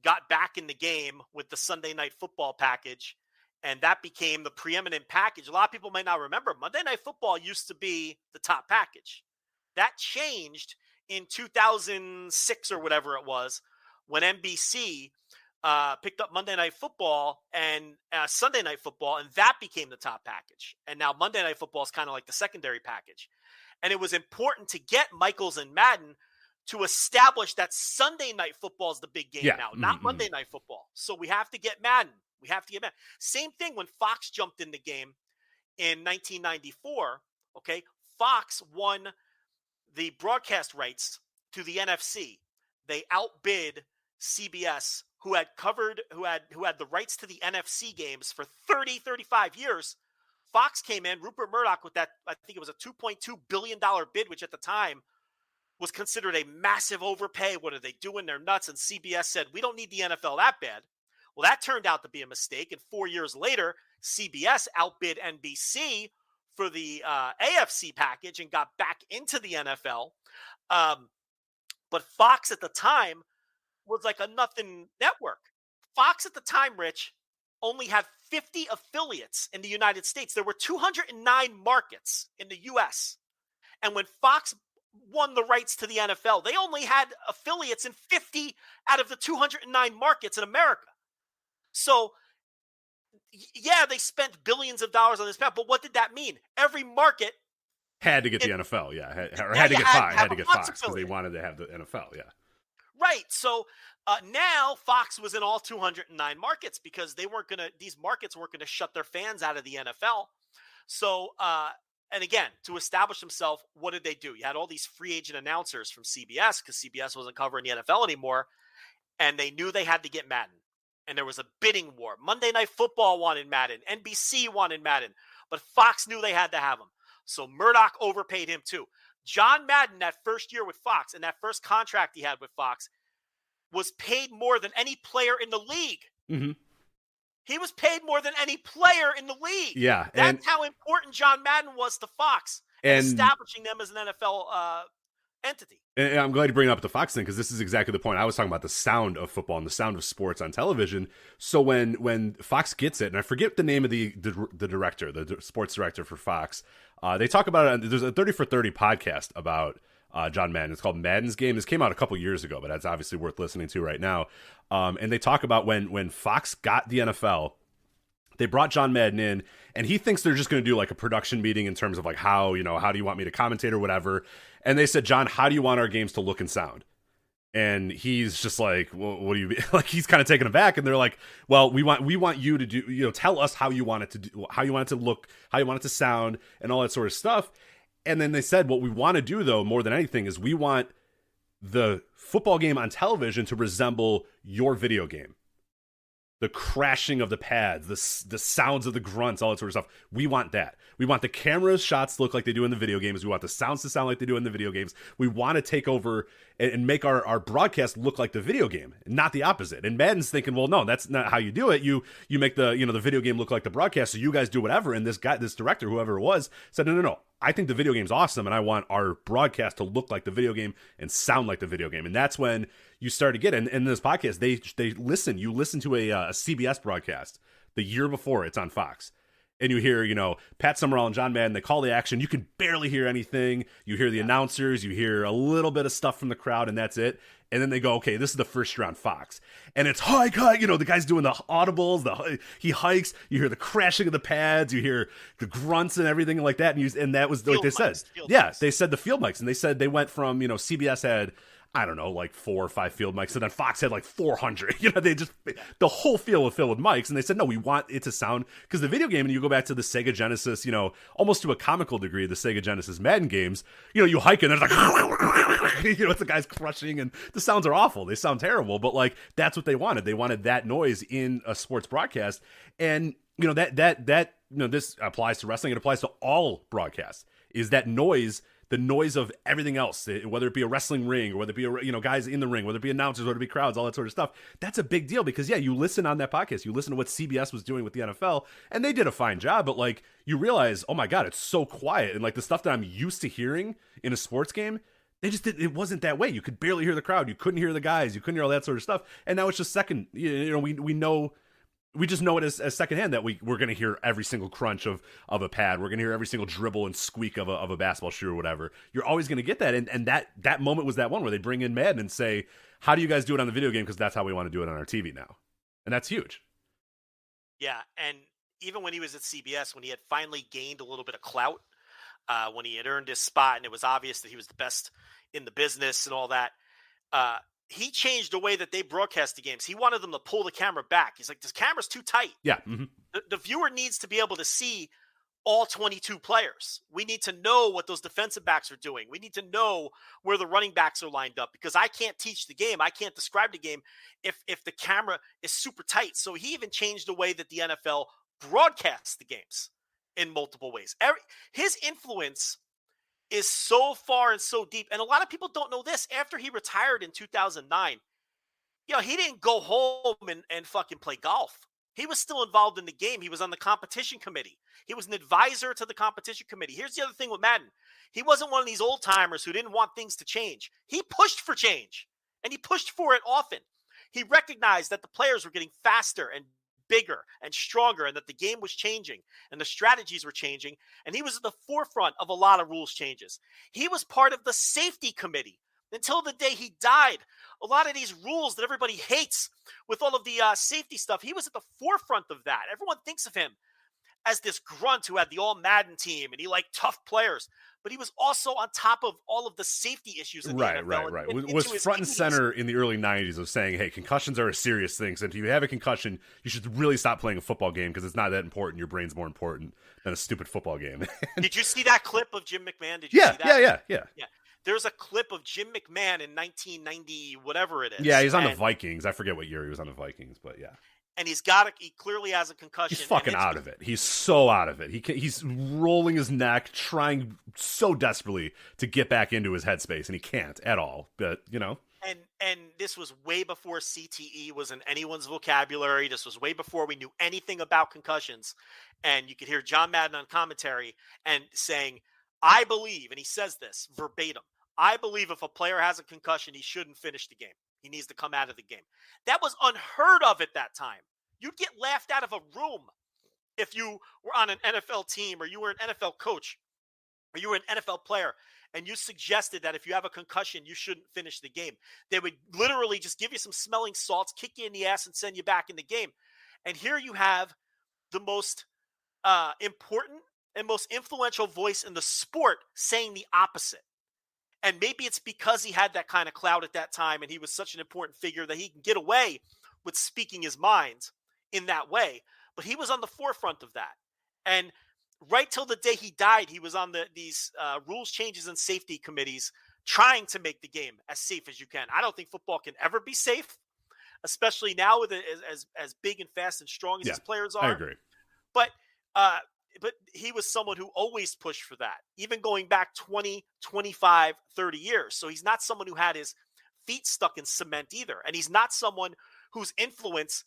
got back in the game with the Sunday Night Football package, and that became the preeminent package. A lot of people might not remember, Monday Night Football used to be the top package. That changed in 2006 or whatever it was when NBC picked up Monday Night Football and Sunday Night Football, and that became the top package. And now Monday Night Football is kind of like the secondary package. And it was important to get Michaels and Madden to establish that Sunday Night Football is the big game now, not Monday Night Football. So we have to get Madden. Same thing when Fox jumped in the game in 1994. Okay, Fox won the broadcast rights to the NFC. They outbid CBS, who had the rights to the NFC games for 35 years. Fox came in, Rupert Murdoch, with that, I think it was a $2.2 billion bid, which at the time was considered a massive overpay. What are they doing? They're nuts. And CBS said, we don't need the NFL that bad. Well, that turned out to be a mistake. And 4 years later, CBS outbid NBC for the AFC package and got back into the NFL. But Fox at the time was like a nothing network. Fox at the time, Rich, only had 50 affiliates in the United States. There were 209 markets in the U.S. And when Fox won the rights to the NFL, they only had affiliates in 50 out of the 209 markets in America. So, yeah, they spent billions of dollars on this pack, but what did that mean? Every market had to get the NFL, had to get Fox because they wanted to have the NFL, Right. So now Fox was in all 209 markets because these markets weren't going to shut their fans out of the NFL. So, and again, to establish themselves, what did they do? You had all these free agent announcers from CBS because CBS wasn't covering the NFL anymore, and they knew they had to get Madden. And there was a bidding war. Monday Night Football wanted Madden. NBC wanted Madden. But Fox knew they had to have him. So Murdoch overpaid him too. John Madden, that first year with Fox, and that first contract he had with Fox, was paid more than any player in the league. Mm-hmm. He was paid more than any player in the league. Yeah. That's how important John Madden was to Fox and establishing them as an NFL entity. And I'm glad you bring up the Fox thing because this is exactly the point. I was talking about the sound of football and the sound of sports on television. So when Fox gets it, and I forget the name of the director, the sports director for Fox, they talk about it. There's a 30 for 30 podcast about John Madden. It's called Madden's Game. This came out a couple years ago, but that's obviously worth listening to right now. And they talk about when Fox got the NFL, they brought John Madden in, and he thinks they're just going to do like a production meeting in terms of like how do you want me to commentate or whatever. And they said, John, how do you want our games to look and sound? And he's just like, well, what do you mean? Like, he's kind of taken aback. And they're like, well, we want you to do, tell us how you want it to do, how you want it to look, how you want it to sound, and all that sort of stuff. And then they said, what we want to do, though, more than anything, is we want the football game on television to resemble your video game. The crashing of the pads, the sounds of the grunts, all that sort of stuff. We want that. We want the camera shots to look like they do in the video games. We want the sounds to sound like they do in the video games. We want to take over and make our broadcast look like the video game, not the opposite. And Madden's thinking, well, no, that's not how you do it. You make the the video game look like the broadcast, so you guys do whatever. And this director, whoever it was, said, no. I think the video game's awesome, and I want our broadcast to look like the video game and sound like the video game. And that's when you start to get in this podcast. They listen. You listen to a CBS broadcast the year before it's on Fox, and you hear, Pat Summerall and John Madden, they call the action. You can barely hear anything. You hear the announcers. You hear a little bit of stuff from the crowd, and that's it. And then they go, okay, this is the first year on Fox. And it's hike. The guy's doing the audibles. He hikes. You hear the crashing of the pads. You hear the grunts and everything like that. And that was like they said. They said the field mics. And they said they went from, CBS had, I don't know, like 4 or 5 field mics. And then Fox had like 400. The whole field was filled with mics. And they said, no, we want it to sound, because the video game, and you go back to the Sega Genesis, almost to a comical degree, the Sega Genesis Madden games, you hike and there's like, it's the guy's crushing and the sounds are awful. They sound terrible, but like, that's what they wanted. They wanted that noise in a sports broadcast. And, this applies to wrestling. It applies to all broadcasts, is that noise, the noise of everything else, whether it be a wrestling ring or whether it be guys in the ring, whether it be announcers, whether it be crowds, all that sort of stuff. That's a big deal because you listen on that podcast, you listen to what CBS was doing with the NFL, and they did a fine job. But like, you realize, oh my god, it's so quiet, and like the stuff that I'm used to hearing in a sports game, it wasn't that way. You could barely hear the crowd, you couldn't hear the guys, you couldn't hear all that sort of stuff. And now it's just second. We just know it as secondhand that we're going to hear every single crunch of a pad. We're going to hear every single dribble and squeak of a basketball shoe or whatever. You're always going to get that. And that moment was that one where they bring in Madden and say, how do you guys do it on the video game? Because that's how we want to do it on our TV now. And that's huge. Yeah. And even when he was at CBS, when he had finally gained a little bit of clout, when he had earned his spot and it was obvious that he was the best in the business and all that, he changed the way that they broadcast the games. He wanted them to pull the camera back. He's like, this camera's too tight. Yeah. Mm-hmm. The viewer needs to be able to see all 22 players. We need to know what those defensive backs are doing. We need to know where the running backs are lined up, because I can't teach the game. I can't describe the game if the camera is super tight. So he even changed the way that the NFL broadcasts the games in multiple ways. His influence is so far and so deep. And a lot of people don't know this. After he retired in 2009, he didn't go home and fucking play golf. He was still involved in the game. He was on the competition committee. He was an advisor to the competition committee. Here's the other thing with Madden. He wasn't one of these old timers who didn't want things to change. He pushed for change, and he pushed for it often. He recognized that the players were getting faster and bigger and stronger, and that the game was changing and the strategies were changing. And he was at the forefront of a lot of rules changes. He was part of the safety committee until the day he died. A lot of these rules that everybody hates with all of the safety stuff, he was at the forefront of that. Everyone thinks of him as this grunt who had the all Madden team and he liked tough players, but he was also on top of all of the safety issues in the NFL. Right. Was front and center in the early 90s of saying, hey, concussions are a serious thing. So if you have a concussion, you should really stop playing a football game because it's not that important. Your brain's more important than a stupid football game. Did you see that clip of Jim McMahon? Did you see that? Yeah. There's a clip of Jim McMahon in 1990, whatever it is. Yeah, he's on the Vikings. I forget what year he was on the Vikings, but yeah. And he clearly has a concussion. He's fucking out of it. He's so out of it. He's rolling his neck, trying so desperately to get back into his headspace, and he can't at all. But, And this was way before CTE was in anyone's vocabulary. This was way before we knew anything about concussions. And you could hear John Madden on commentary and saying, I believe, and he says this verbatim, I believe if a player has a concussion, he shouldn't finish the game. He needs to come out of the game. That was unheard of at that time. You'd get laughed out of a room if you were on an NFL team or you were an NFL coach or you were an NFL player and you suggested that if you have a concussion, you shouldn't finish the game. They would literally just give you some smelling salts, kick you in the ass, and send you back in the game. And here you have the most important and most influential voice in the sport saying the opposite. And maybe it's because he had that kind of clout at that time and he was such an important figure that he can get away with speaking his mind in that way. But he was on the forefront of that. And right till the day he died, he was on these rules changes and safety committees trying to make the game as safe as you can. I don't think football can ever be safe, especially now with as big and fast and strong as his players are. I agree. But he was someone who always pushed for that, even going back 20, 25, 30 years. So he's not someone who had his feet stuck in cement either. And he's not someone whose influence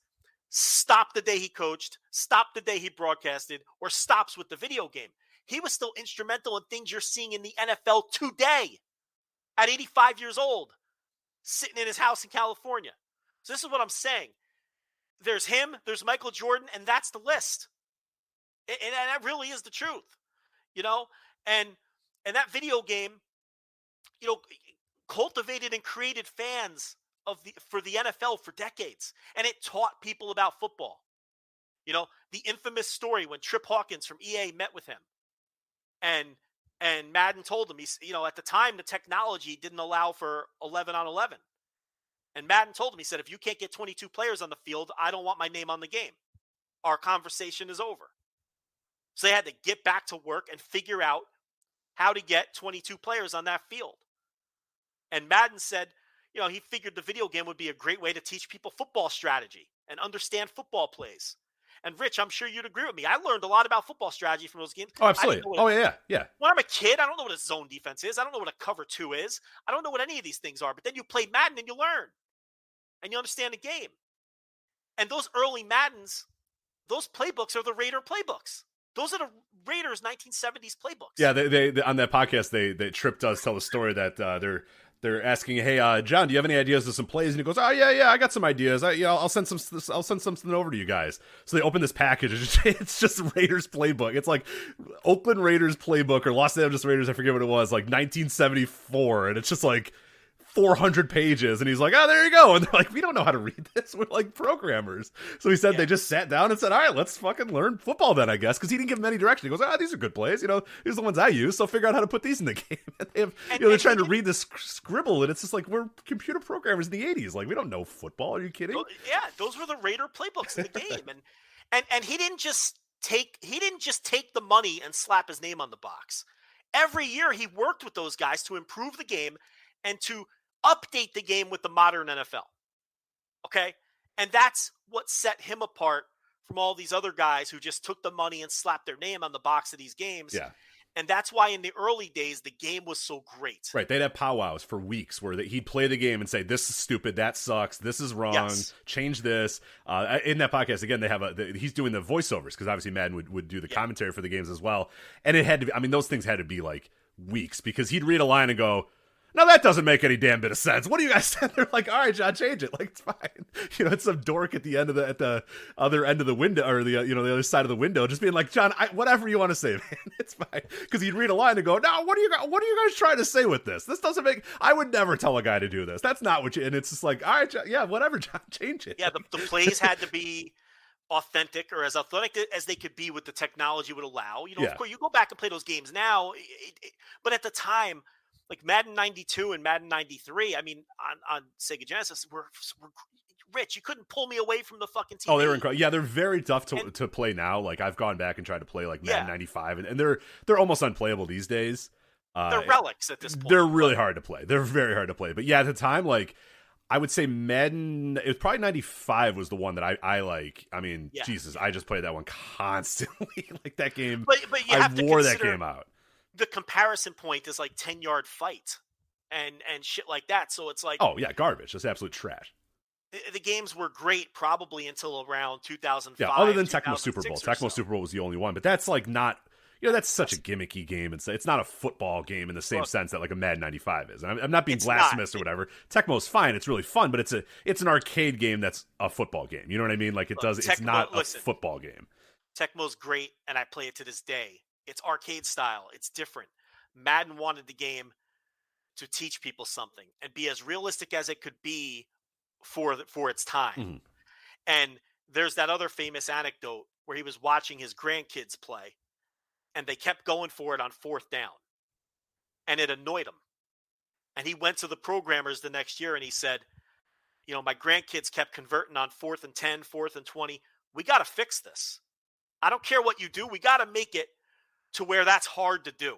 stopped the day he coached, stopped the day he broadcasted, or stops with the video game. He was still instrumental in things you're seeing in the NFL today at 85 years old, sitting in his house in California. So this is what I'm saying. There's him, there's Michael Jordan, and that's the list. And that really is the truth, you know? And that video game, you know, cultivated and created fans for the NFL for decades. And it taught people about football. You know, the infamous story when Trip Hawkins from EA met with him. And Madden told him, you know, at the time, the technology didn't allow for 11 on 11. And Madden told him, he said, if you can't get 22 players on the field, I don't want my name on the game. Our conversation is over. So they had to get back to work and figure out how to get 22 players on that field. And Madden said, you know, he figured the video game would be a great way to teach people football strategy and understand football plays. And Rich, I'm sure you'd agree with me. I learned a lot about football strategy from those games. Oh, absolutely. Yeah. When I'm a kid, I don't know what a zone defense is. I don't know what a cover 2 is. I don't know what any of these things are. But then you play Madden and you learn. And you understand the game. And those early Maddens, those playbooks are the Raider playbooks. Those are the Raiders 1970s playbooks. Yeah, they on that podcast, they Trip does tell the story that they're asking, hey, John, do you have any ideas of some plays? And he goes, oh yeah, I got some ideas. I'll send something over to you guys. So they open this package. It's just Raiders playbook. It's like Oakland Raiders playbook or Los Angeles Raiders. I forget what it was, like 1974, and it's just like 400 pages, and he's like, oh, there you go. And they're like, we don't know how to read this. We're like programmers. So he said they just sat down and said, all right, let's fucking learn football then, I guess, because he didn't give them any direction. He goes, these are good plays. You know, these are the ones I use, so figure out how to put these in the game. And they have, they're trying to read this scribble, and it's just like, we're computer programmers in the 80s. Like, we don't know football. Are you kidding? Yeah, those were the Raider playbooks in the game. And he didn't just take the money and slap his name on the box. Every year he worked with those guys to improve the game and to update the game with the modern NFL. Okay? And that's what set him apart from all these other guys who just took the money and slapped their name on the box of these games. Yeah. And that's why in the early days, the game was so great. Right. They'd have powwows for weeks where he'd play the game and say, this is stupid. That sucks. This is wrong. Yes. Change this. In that podcast, again, they have he's doing the voiceovers because obviously Madden would do the commentary for the games as well. And it had to be, I mean, those things had to be like weeks because he'd read a line and go, no, that doesn't make any damn bit of sense. What do you guys say? They're like, all right, John, change it. Like, it's fine. You know, it's some dork at the end of at the other end of the window, or the other side of the window, just being like, John, whatever you want to say, man, it's fine. Because he'd read a line and go, no, what are you guys trying to say with this? This doesn't make. I would never tell a guy to do this. That's not what you. And it's just like, all right, John, yeah, whatever, John, change it. Yeah, the plays had to be authentic or as authentic as they could be with the technology would allow. You know, of course, you go back and play those games now, but at the time. Like Madden 92 and Madden 93, I mean, on Sega Genesis, were Rich. You couldn't pull me away from the fucking TV. Oh, they were incredible. Yeah, they're very tough to play now. Like, I've gone back and tried to play, like, Madden 95, and they're almost unplayable these days. They're relics at this point. They're really hard to play. They're very hard to play. But, yeah, at the time, like, I would say Madden, it was probably 95 was the one that I like. I mean, Jesus, I just played that one constantly. Like, that game, but you have wore that game out. The comparison point is like 10-yard fight and shit like that. So it's like, oh yeah, garbage. That's absolute trash. The games were great probably until around 2005. Yeah, other than Tecmo Super Bowl. Tecmo Super Bowl was the only one, but that's like not, that's such a gimmicky game. It's not a football game in the same sense that like a Madden 95 is. And I'm not being blasphemous or whatever. Tecmo's fine. It's really fun, but it's an arcade game that's a football game. You know what I mean? Like it's not a football game. Tecmo's great, and I play it to this day. It's arcade style. It's different. Madden wanted the game to teach people something and be as realistic as it could be for its time. Mm-hmm. And there's that other famous anecdote where he was watching his grandkids play, and they kept going for it on 4th down, and it annoyed him. And he went to the programmers the next year and he said, my grandkids kept converting on 4th and 10, 4th and 20. We got to fix this. I don't care what you do. We got to make it to where that's hard to do.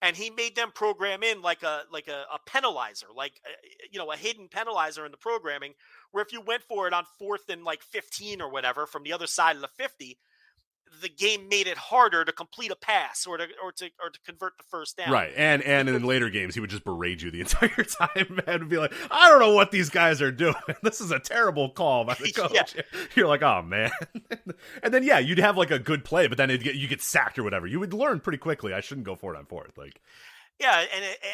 And he made them program in like a penalizer, like a hidden penalizer in the programming, where if you went for it on 4th and like 15 or whatever from the other side of the 50, the game made it harder to complete a pass or to convert the first down. Right. And in later games, he would just berate you the entire time and would be like, I don't know what these guys are doing. This is a terrible call by the coach. Yeah. You're like, oh, man. And then, you'd have like a good play, but then you get sacked or whatever. You would learn pretty quickly. I shouldn't go for it on 4th. Like, Yeah,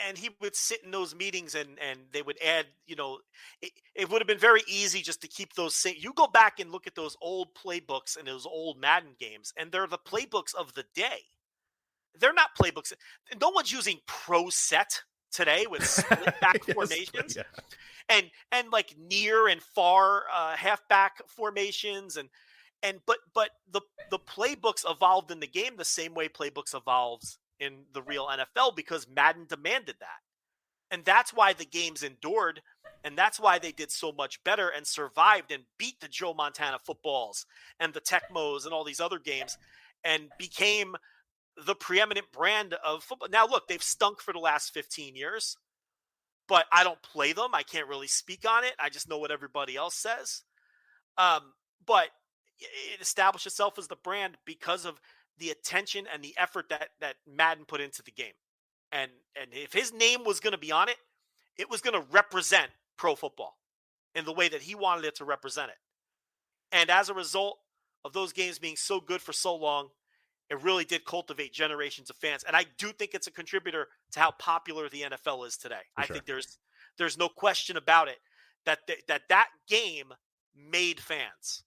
and he would sit in those meetings and they would add, it would have been very easy just to keep those same. You go back and look at those old playbooks and those old Madden games, and they're the playbooks of the day. They're not playbooks. No one's using Pro Set today with split back formations, yeah. and like near and far halfback formations, but the playbooks evolved in the game the same way playbooks evolves in the real NFL, because Madden demanded that. And that's why the games endured, and that's why they did so much better and survived and beat the Joe Montana footballs and the Tecmos and all these other games and became the preeminent brand of football. Now, look, they've stunk for the last 15 years, but I don't play them. I can't really speak on it. I just know what everybody else says. But it established itself as the brand because of the attention and the effort that Madden put into the game. And if his name was going to be on it, it was going to represent pro football in the way that he wanted it to represent it. And as a result of those games being so good for so long, it really did cultivate generations of fans. And I do think it's a contributor to how popular the NFL is today. I think there's no question about it that game made fans,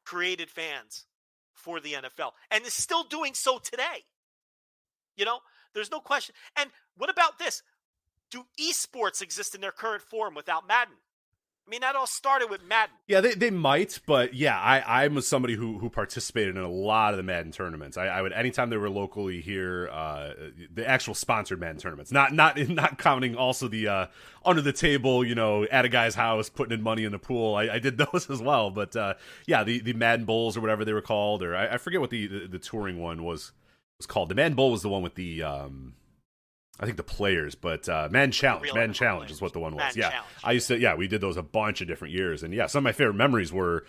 created fans for the NFL, and is still doing so today. There's no question. And what about this? Do esports exist in their current form without Madden? I mean, that all started with Madden. Yeah, they might, but yeah, I'm somebody who participated in a lot of the Madden tournaments. I would, anytime they were locally here, the actual sponsored Madden tournaments, not counting also the under the table, at a guy's house putting in money in the pool. I did those as well, but yeah, the Madden Bowls or whatever they were called, or I forget what the touring one was called. The Madden Bowl was the one with the I think the players, but Madden Challenge is what the one was. Madden yeah, Challenge. I used to. Yeah, we did those a bunch of different years, and yeah, some of my favorite memories were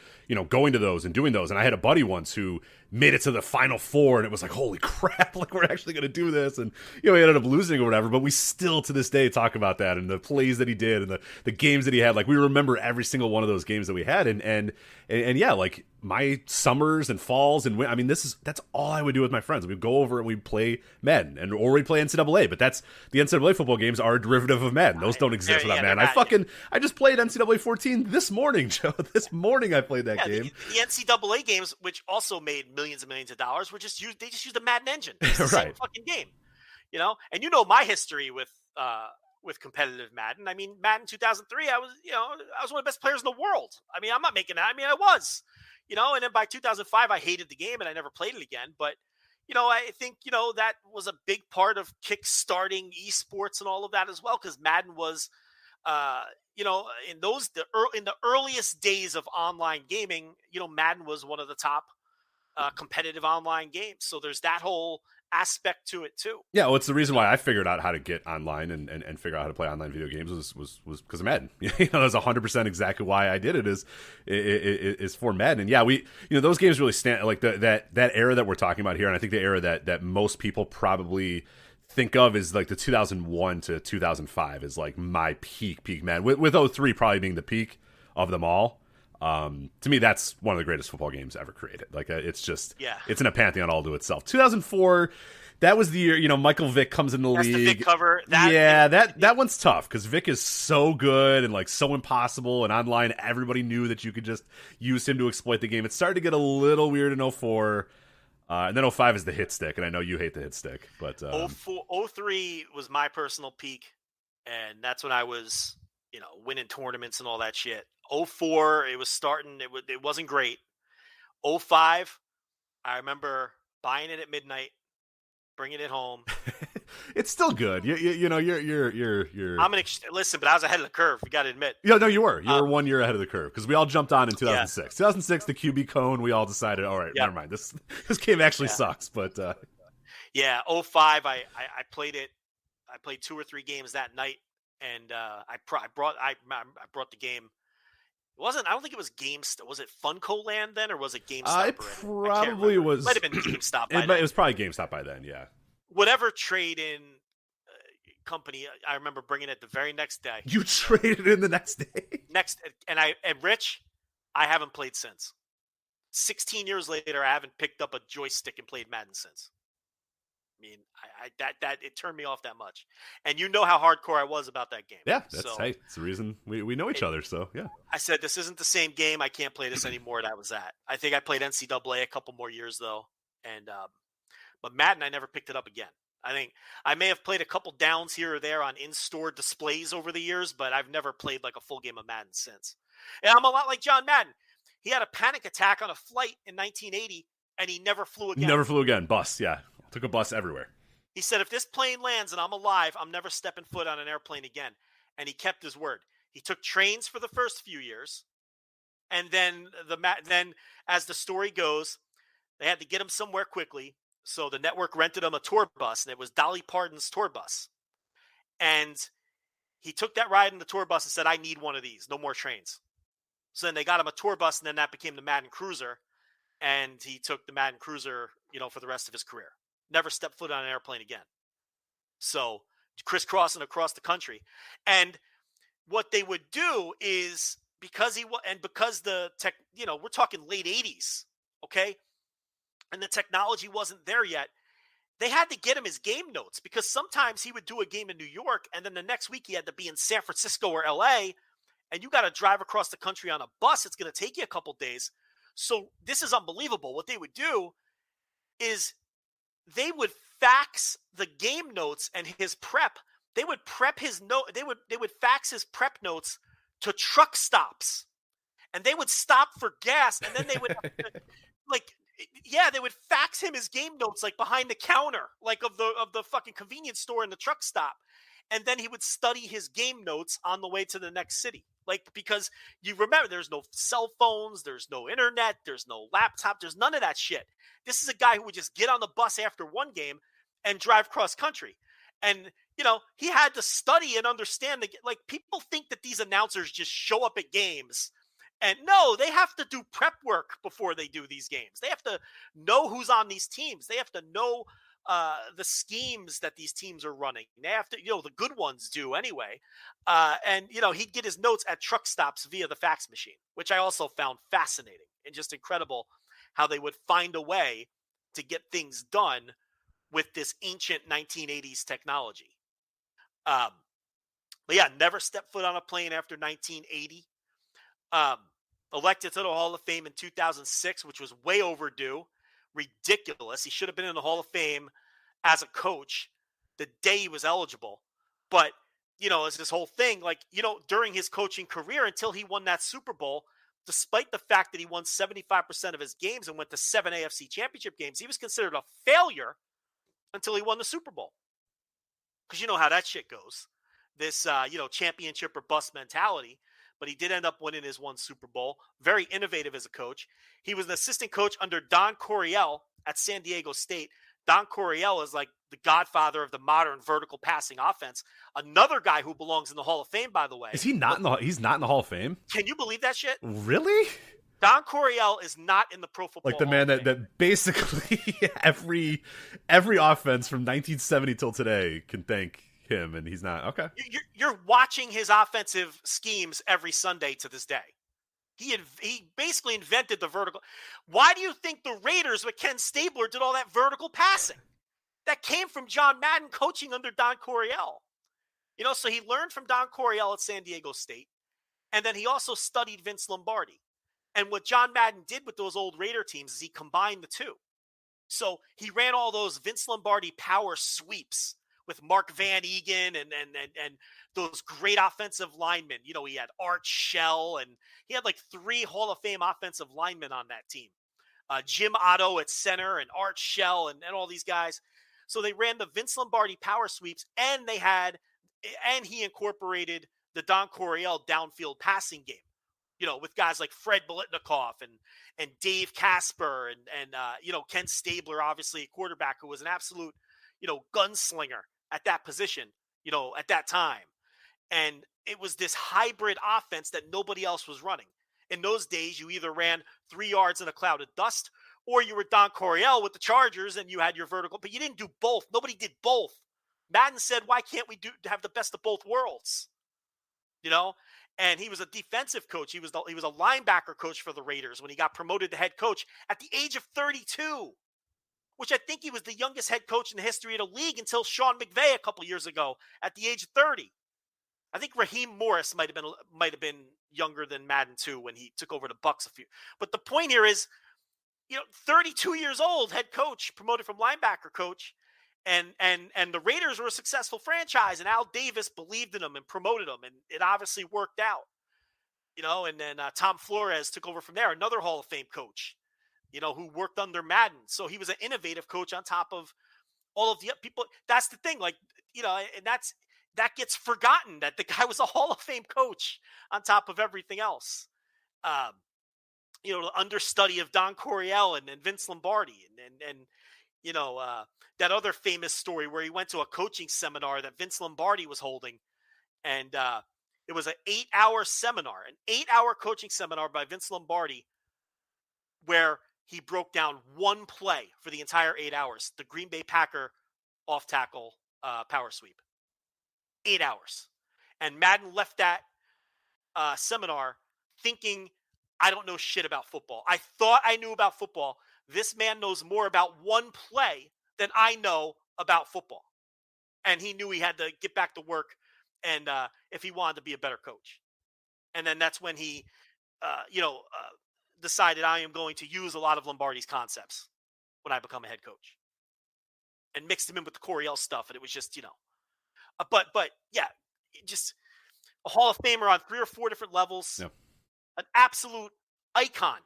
going to those and doing those. And I had a buddy once who made it to the Final Four, and it was like, holy crap, like we're actually going to do this, and he ended up losing or whatever. But we still to this day talk about that and the plays that he did and the games that he had. Like we remember every single one of those games that we had, and yeah, like my summers and falls and I mean that's all I would do with my friends. We'd go over and we'd play Madden or we'd play NCAA, but that's the NCAA football games are a derivative of Madden. Those don't exist without Madden. I just played NCAA 14 this morning, Joe. This morning I played that game. The NCAA games, which also made millions and millions of dollars, they just used the Madden engine. It's the same fucking game, And my history with competitive Madden. I mean, Madden 2003, I was one of the best players in the world. I mean, I'm not making that. I mean, I was. And then by 2005, I hated the game and I never played it again. But, I think, that was a big part of kickstarting esports and all of that as well, because Madden was, in the earliest days of online gaming, Madden was one of the top competitive online games. So there's that whole aspect to it too. Yeah, well, it's the reason why I figured out how to get online and figure out how to play online video games was because of Madden. That's 100% exactly why I did it is for Madden. And yeah, we those games really stand like that era that we're talking about here, and I think the era that most people probably think of is like the 2001 to 2005 is like my peak Madden, with 03 probably being the peak of them all. To me, that's one of the greatest football games ever created. Like, it's just, it's in a pantheon all to itself. 2004, that was the year, Michael Vick comes in the league. The Vick cover. That one's tough because Vick is so good and like so impossible, and online everybody knew that you could just use him to exploit the game. It started to get a little weird in 04. And then 05 is the hit stick, and I know you hate the hit stick, but 03 was my personal peak, and that's when I was, winning tournaments and all that shit. 04, it was starting. It wasn't great. 05, I remember buying it at midnight, bringing it home. It's still good. You're. Listen, but I was ahead of the curve. You got to admit. Yeah, no, you were. You were 1 year ahead of the curve because we all jumped on in 2006. 2006, the QB cone. We all decided, all right, never mind. This game actually sucks. But 05, I played it. I played 2 or 3 games that night, and I brought the game. It wasn't. I don't think it was GameStop. Was it Funko Land then, or was it GameStop? It probably was. Might have been GameStop. It was probably GameStop by then. Yeah. Whatever trade-in company, I remember bringing it the very next day. You traded in the next day? And Rich, I haven't played since. 16 years later, I haven't picked up a joystick and played Madden since. mean, that it turned me off that much. And you know how hardcore I was about that game. Yeah, it's the reason we know each other. So yeah, I said this isn't the same game. I can't play this anymore. That was that. I think I played NCAA a couple more years though, and but Madden I never picked it up again. I think I may have played a couple downs here or there on in-store displays over the years, but I've never played like a full game of Madden since. And I'm a lot like John Madden. He had a panic attack on a flight in 1980, and he never flew again. Never flew again. Bus, yeah. Took a bus everywhere. He said, if this plane lands and I'm alive, I'm never stepping foot on an airplane again. And he kept his word. He took trains for the first few years, and then as the story goes, they had to get him somewhere quickly. So the network rented him a tour bus, and it was Dolly Parton's tour bus. And he took that ride in the tour bus and said, I need one of these. No more trains. So then they got him a tour bus, and then that became the Madden Cruiser. And he took the Madden Cruiser, for the rest of his career. Never stepped foot on an airplane again. So crisscrossing across the country. And what they would do is because the tech, we're talking late 80s, okay? And the technology wasn't there yet. They had to get him his game notes because sometimes he would do a game in New York and then the next week he had to be in San Francisco or LA, and you got to drive across the country on a bus. It's going to take you a couple days. So this is unbelievable. What they would do is they would fax the game notes and his prep. They would prep his note. They would fax his prep notes to truck stops, and they would stop for gas. And then they would they would fax him his game notes like behind the counter, like of the fucking convenience store in the truck stop. And then he would study his game notes on the way to the next city. Like, because you remember, there's no cell phones, there's no internet, there's no laptop, there's none of that shit. This is a guy who would just get on the bus after one game and drive cross country. And, he had to study and understand. Like, people think that these announcers just show up at games. And no, they have to do prep work before they do these games. They have to know who's on these teams. They have to know the schemes that these teams are running. They have to, the good ones do anyway. And he'd get his notes at truck stops via the fax machine, which I also found fascinating and just incredible how they would find a way to get things done with this ancient 1980s technology. But yeah, never stepped foot on a plane after 1980. Elected to the Hall of Fame in 2006, which was way overdue. Ridiculous. He should have been in the Hall of Fame as a coach the day he was eligible. But, it's this whole thing, during his coaching career until he won that Super Bowl, despite the fact that he won 75% of his games and went to 7 AFC championship games, he was considered a failure until he won the Super Bowl. Because you know how that shit goes. This, championship or bust mentality. But he did end up winning his one Super Bowl. Very innovative as a coach. He was an assistant coach under Don Coryell at San Diego State. Don Coryell is like the godfather of the modern vertical passing offense. Another guy who belongs in the Hall of Fame, by the way. Is he not he's not in the Hall of Fame? Can you believe that shit? Really? Don Coryell is not in the Pro Football Like the man that basically every offense from 1970 till today can thank him, and he's not. Okay. You're watching his offensive schemes every Sunday to this day. He basically invented the vertical. Why do you think the Raiders with Ken Stabler did all that vertical passing? That came from John Madden coaching under Don Coryell. So he learned from Don Coryell at San Diego State, and then he also studied Vince Lombardi. And what John Madden did with those old Raider teams is he combined the two. So he ran all those Vince Lombardi power sweeps with Mark Van Egan and those great offensive linemen. He had Art Shell, and he had like 3 Hall of Fame offensive linemen on that team. Jim Otto at center and Art Shell and all these guys. So they ran the Vince Lombardi power sweeps, and he incorporated the Don Coryell downfield passing game, with guys like Fred Biletnikoff and Dave Casper and Ken Stabler, obviously a quarterback who was an absolute, gunslinger at that position, at that time. And it was this hybrid offense that nobody else was running. In those days, you either ran 3 yards in a cloud of dust, or you were Don Coryell with the Chargers and you had your vertical, but you didn't do both. Nobody did both. Madden said, why can't we have the best of both worlds? And he was a defensive coach. He was a linebacker coach for the Raiders when he got promoted to head coach at the age of 32. which I think he was the youngest head coach in the history of the league until Sean McVay a couple years ago at the age of 30. I think Raheem Morris might have been younger than Madden too when he took over the Bucks a few. But the point here is, 32 years old, head coach, promoted from linebacker coach, and the Raiders were a successful franchise, and Al Davis believed in him and promoted him, and it obviously worked out. And then Tom Flores took over from there, another Hall of Fame coach, who worked under Madden. So he was an innovative coach on top of all of the people. That's the thing, and that gets forgotten that the guy was a Hall of Fame coach on top of everything else. The understudy of Don Coryell and Vince Lombardi and that other famous story where he went to a coaching seminar that Vince Lombardi was holding. And it was an 8-hour seminar, an 8-hour coaching seminar by Vince Lombardi, where he broke down one play for the entire 8 hours, the Green Bay Packer off tackle power sweep. 8 hours. And Madden left that seminar thinking, I don't know shit about football. I thought I knew about football. This man knows more about one play than I know about football. And he knew he had to get back to work and if he wanted to be a better coach. And then that's when he, decided I am going to use a lot of Lombardi's concepts when I become a head coach. And mixed him in with the Coryell stuff. And it was just, but yeah, just a Hall of Famer on 3 or 4 different levels. Yep. An absolute icon,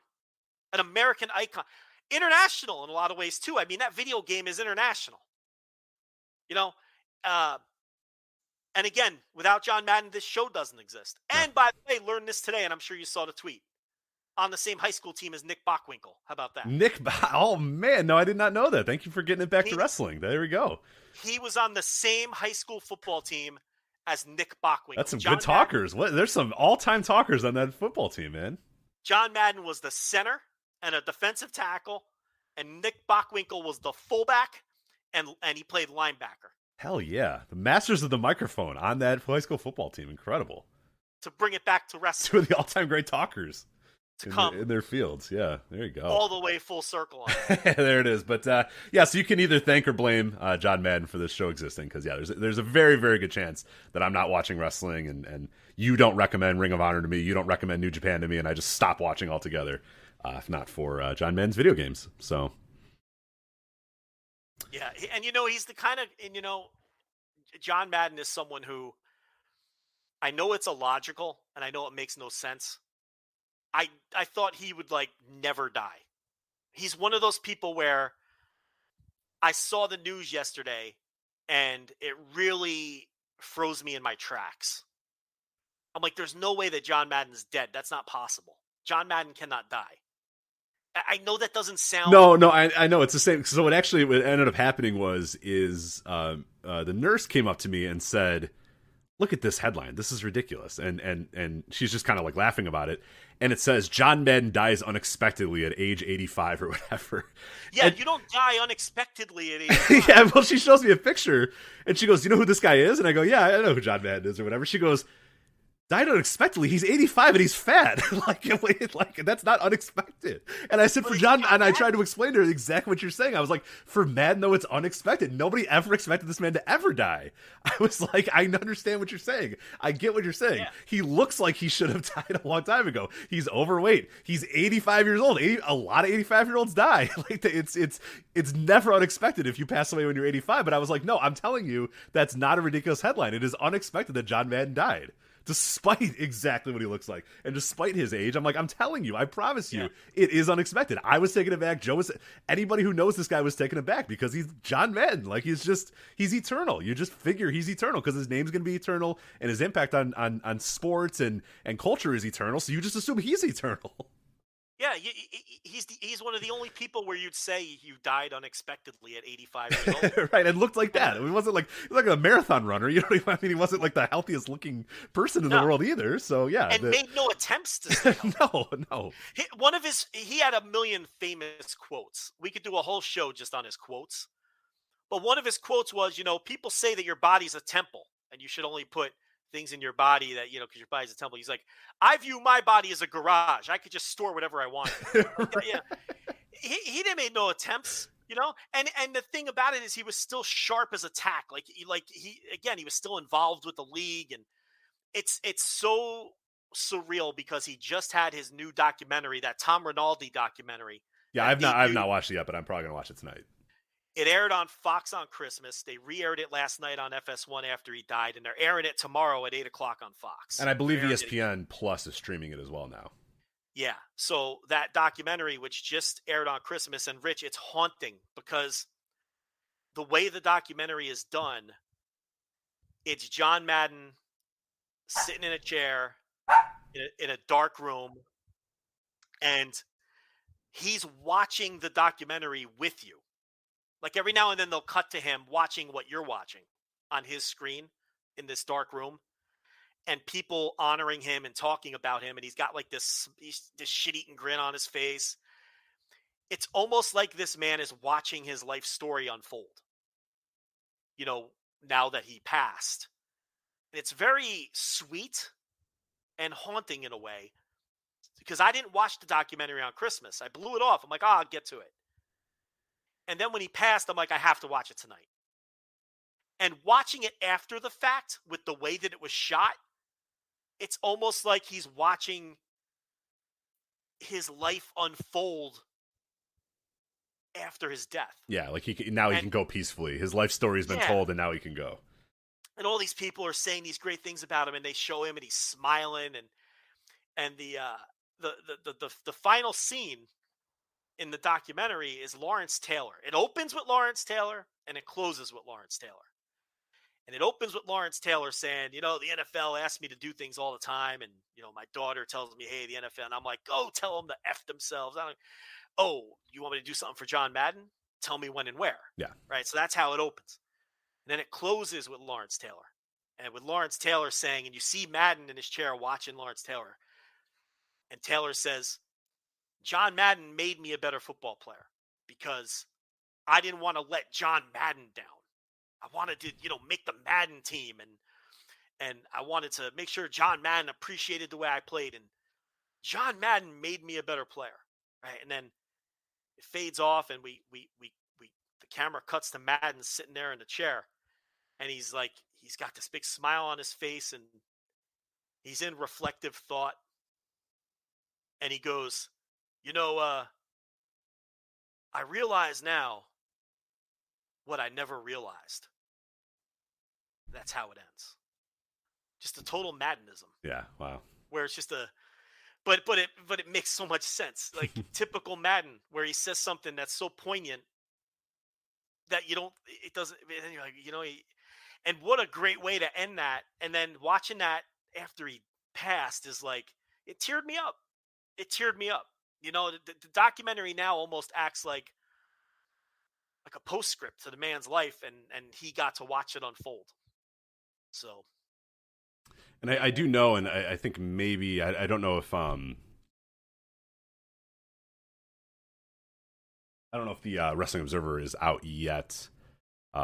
an American icon, international in a lot of ways too. I mean, that video game is international, and again, without John Madden, this show doesn't exist. And by the way, learned this today, and I'm sure you saw the tweet, on the same high school team as Nick Bockwinkel. How about that? Oh man, no, I did not know that. Thank you for getting it back to wrestling. There we go. He was on the same high school football team as Nick Bockwinkel. That's some good talkers. There's some all-time talkers on that football team, man. John Madden was the center and a defensive tackle, and Nick Bockwinkel was the fullback, and he played linebacker. Hell yeah. The masters of the microphone on that high school football team. Incredible. To bring it back to wrestling. Two of the all-time great talkers. To come in their fields. Yeah, there you go. All the way full circle on it. There it is. But so you can either thank or blame John Madden for this show existing, because there's a very, very good chance that I'm not watching wrestling, and you don't recommend Ring of Honor to me, you don't recommend New Japan to me, and I just stop watching altogether, if not for John Madden's video games. So yeah, and he's the kind of, John Madden is someone who, I know it's illogical and I know it makes no sense. I thought he would never die. He's one of those people where I saw the news yesterday and it really froze me in my tracks. I'm like, there's no way that John Madden's dead. That's not possible. John Madden cannot die. I know that doesn't sound... No, I know it's the same. So what ended up happening was the nurse came up to me and said, look at this headline. This is ridiculous. And she's just kind of laughing about it. And it says, John Madden dies unexpectedly at age 85 or whatever. Yeah, you don't die unexpectedly at 85. Yeah, well, she shows me a picture, and she goes, you know who this guy is? And I go, yeah, I know who John Madden is or whatever. She goes, died unexpectedly. He's 85 and he's fat. That's not unexpected. And I said, for John, and I tried to explain to her exactly what you're saying. I was like, for Madden, though, it's unexpected. Nobody ever expected this man to ever die. I was like, I understand what you're saying. I get what you're saying. Yeah. He looks like he should have died a long time ago. He's overweight. He's 85 years old. A lot of 85-year-olds die. It's never unexpected if you pass away when you're 85. But I was like, no, I'm telling you, that's not a ridiculous headline. It is unexpected that John Madden died. Despite exactly what he looks like, and despite his age, I'm telling you, I promise you, It is unexpected. I was taken aback. Joe was, anybody who knows this guy was taken aback because he's John Madden. He's eternal. You just figure he's eternal because his name's going to be eternal, and his impact on sports and culture is eternal. So you just assume he's eternal. Yeah, he's one of the only people where you'd say you died unexpectedly at 85 years old. Right, and looked like that. It wasn't like a marathon runner. You know what I mean? He wasn't like the healthiest looking person in the world either. So yeah, and made no attempts to stay healthy. No. He had a million famous quotes. We could do a whole show just on his quotes. But one of his quotes was, people say that your body's a temple and you should only put things in your body that, because your body's a temple. He's like, I view my body as a garage. I could just store whatever I want. Yeah. He didn't make no attempts And the thing about it is he was still sharp as a tack. He was still involved with the league, and it's so surreal because he just had his new documentary, that Tom Rinaldi documentary. Yeah, I've not watched it yet, but I'm probably gonna watch it tonight. It aired on Fox on Christmas. They re-aired it last night on FS1 after he died, and they're airing it tomorrow at 8:00 on Fox. And I believe ESPN Plus is streaming it as well now. Yeah, so that documentary, which just aired on Christmas, and Rich, it's haunting because the way the documentary is done, it's John Madden sitting in a chair in a dark room, and he's watching the documentary with you. Like every now and then they'll cut to him watching what you're watching on his screen in this dark room, and people honoring him and talking about him. And he's got like this shit-eating grin on his face. It's almost like this man is watching his life story unfold, now that he passed. And it's very sweet and haunting in a way, because I didn't watch the documentary on Christmas. I blew it off. I'm like, I'll get to it. And then when he passed, I'm like, I have to watch it tonight. And watching it after the fact with the way that it was shot, it's almost like he's watching his life unfold after his death. Yeah, like he can go peacefully. His life story has been told, and now he can go. And all these people are saying these great things about him, and they show him, and he's smiling, and the final scene in the documentary is Lawrence Taylor. It opens with Lawrence Taylor, and it closes with Lawrence Taylor. And it opens with Lawrence Taylor saying, the NFL asks me to do things all the time, and my daughter tells me, hey, the NFL, and I'm like, go tell them to F themselves. You want me to do something for John Madden? Tell me when and where. Yeah. Right. So that's how it opens. And then it closes with Lawrence Taylor. And with Lawrence Taylor saying, and you see Madden in his chair watching Lawrence Taylor. And Taylor says, John Madden made me a better football player because I didn't want to let John Madden down. I wanted to, make the Madden team, and I wanted to make sure John Madden appreciated the way I played. And John Madden made me a better player. Right. And then it fades off, and the camera cuts to Madden sitting there in the chair. And he's got this big smile on his face, and he's in reflective thought. And he goes, I realize now what I never realized. That's how it ends. Just a total Maddenism. Yeah. Wow. Where it's just but it makes so much sense. Like typical Madden, where he says something that's so poignant that it doesn't, and you're like, and what a great way to end that. And then watching that after he passed is like, it teared me up. It teared me up. The documentary now almost acts like a postscript to the man's life, and he got to watch it unfold. So. And I do know, and I think maybe, I don't know if, I don't know if the Wrestling Observer is out yet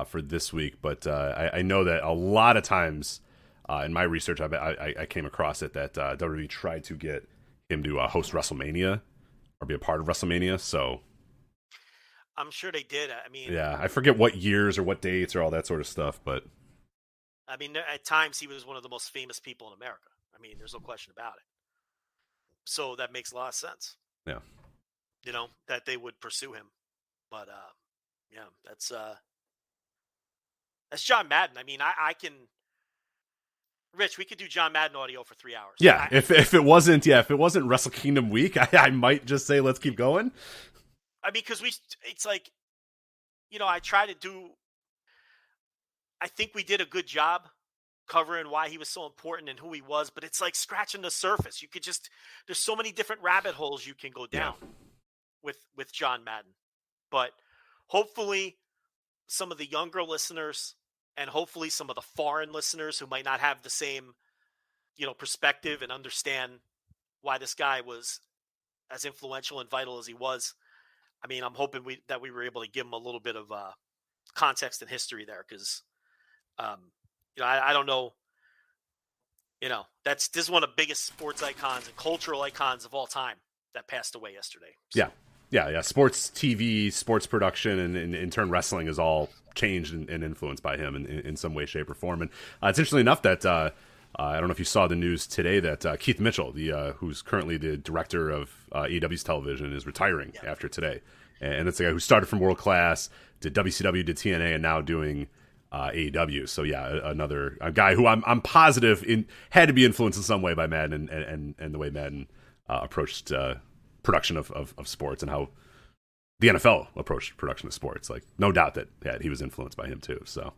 for this week, but I know that a lot of times in my research, I came across it that WWE tried to get him to host WrestleMania or be a part of WrestleMania. So I'm sure they did. I mean, yeah, I forget what years or what dates or all that sort of stuff, but I mean, at times he was one of the most famous people in America. I mean, there's no question about it. So that makes a lot of sense. Yeah. That they would pursue him. But yeah, that's John Madden. I mean, I can, Rich, we could do John Madden audio for 3 hours. Yeah, if it wasn't Wrestle Kingdom week, I might just say let's keep going. I mean, because it's like, I try to do. I think we did a good job covering why he was so important and who he was, but it's like scratching the surface. You could there's so many different rabbit holes you can go down with John Madden. But hopefully some of the younger listeners and hopefully some of the foreign listeners who might not have the same, perspective and understand why this guy was as influential and vital as he was. I mean, I'm hoping that we were able to give him a little bit of context and history there, because I don't know. This is one of the biggest sports icons and cultural icons of all time that passed away yesterday. So. Yeah. Yeah. Sports TV, sports production, and in turn wrestling is all changed and influenced by him in some way, shape, or form. And it's interesting enough that I don't know if you saw the news today that Keith Mitchell, who's currently the director of AEW's television, is retiring after today. And it's a guy who started from World Class, did WCW, did TNA, and now doing AEW. So another guy who I'm positive had to be influenced in some way by Madden and the way Madden approached production of sports and how the NFL approached production of sports. Like, no doubt that he was influenced by him too. So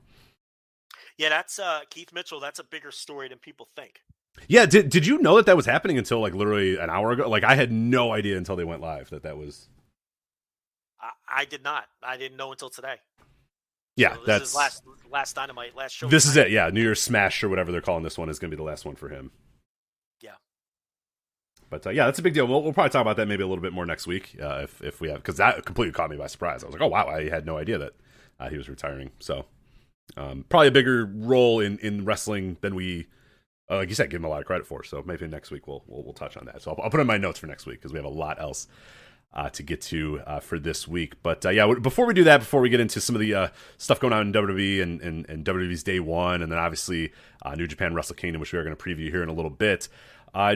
yeah, that's Keith Mitchell. That's a bigger story than people think. Yeah, did you know that was happening until like literally an hour ago? Like, I had no idea until they went live that was. I did not. I didn't know until today. Yeah, so that's is last Dynamite, last show. This is it. Yeah, New Year's Smash or whatever they're calling this one is going to be the last one for him. Yeah. But that's a big deal. We'll probably talk about that maybe a little bit more next week if we have, because that completely caught me by surprise. I was like, oh wow, I had no idea that he was retiring. So probably a bigger role in wrestling than we, like you said, give him a lot of credit for. So maybe next week we'll touch on that. So I'll put in my notes for next week because we have a lot else to get to for this week. But before we do that, before we get into some of the stuff going on in WWE and WWE's Day 1, and then obviously New Japan Wrestle Kingdom, which we are going to preview here in a little bit,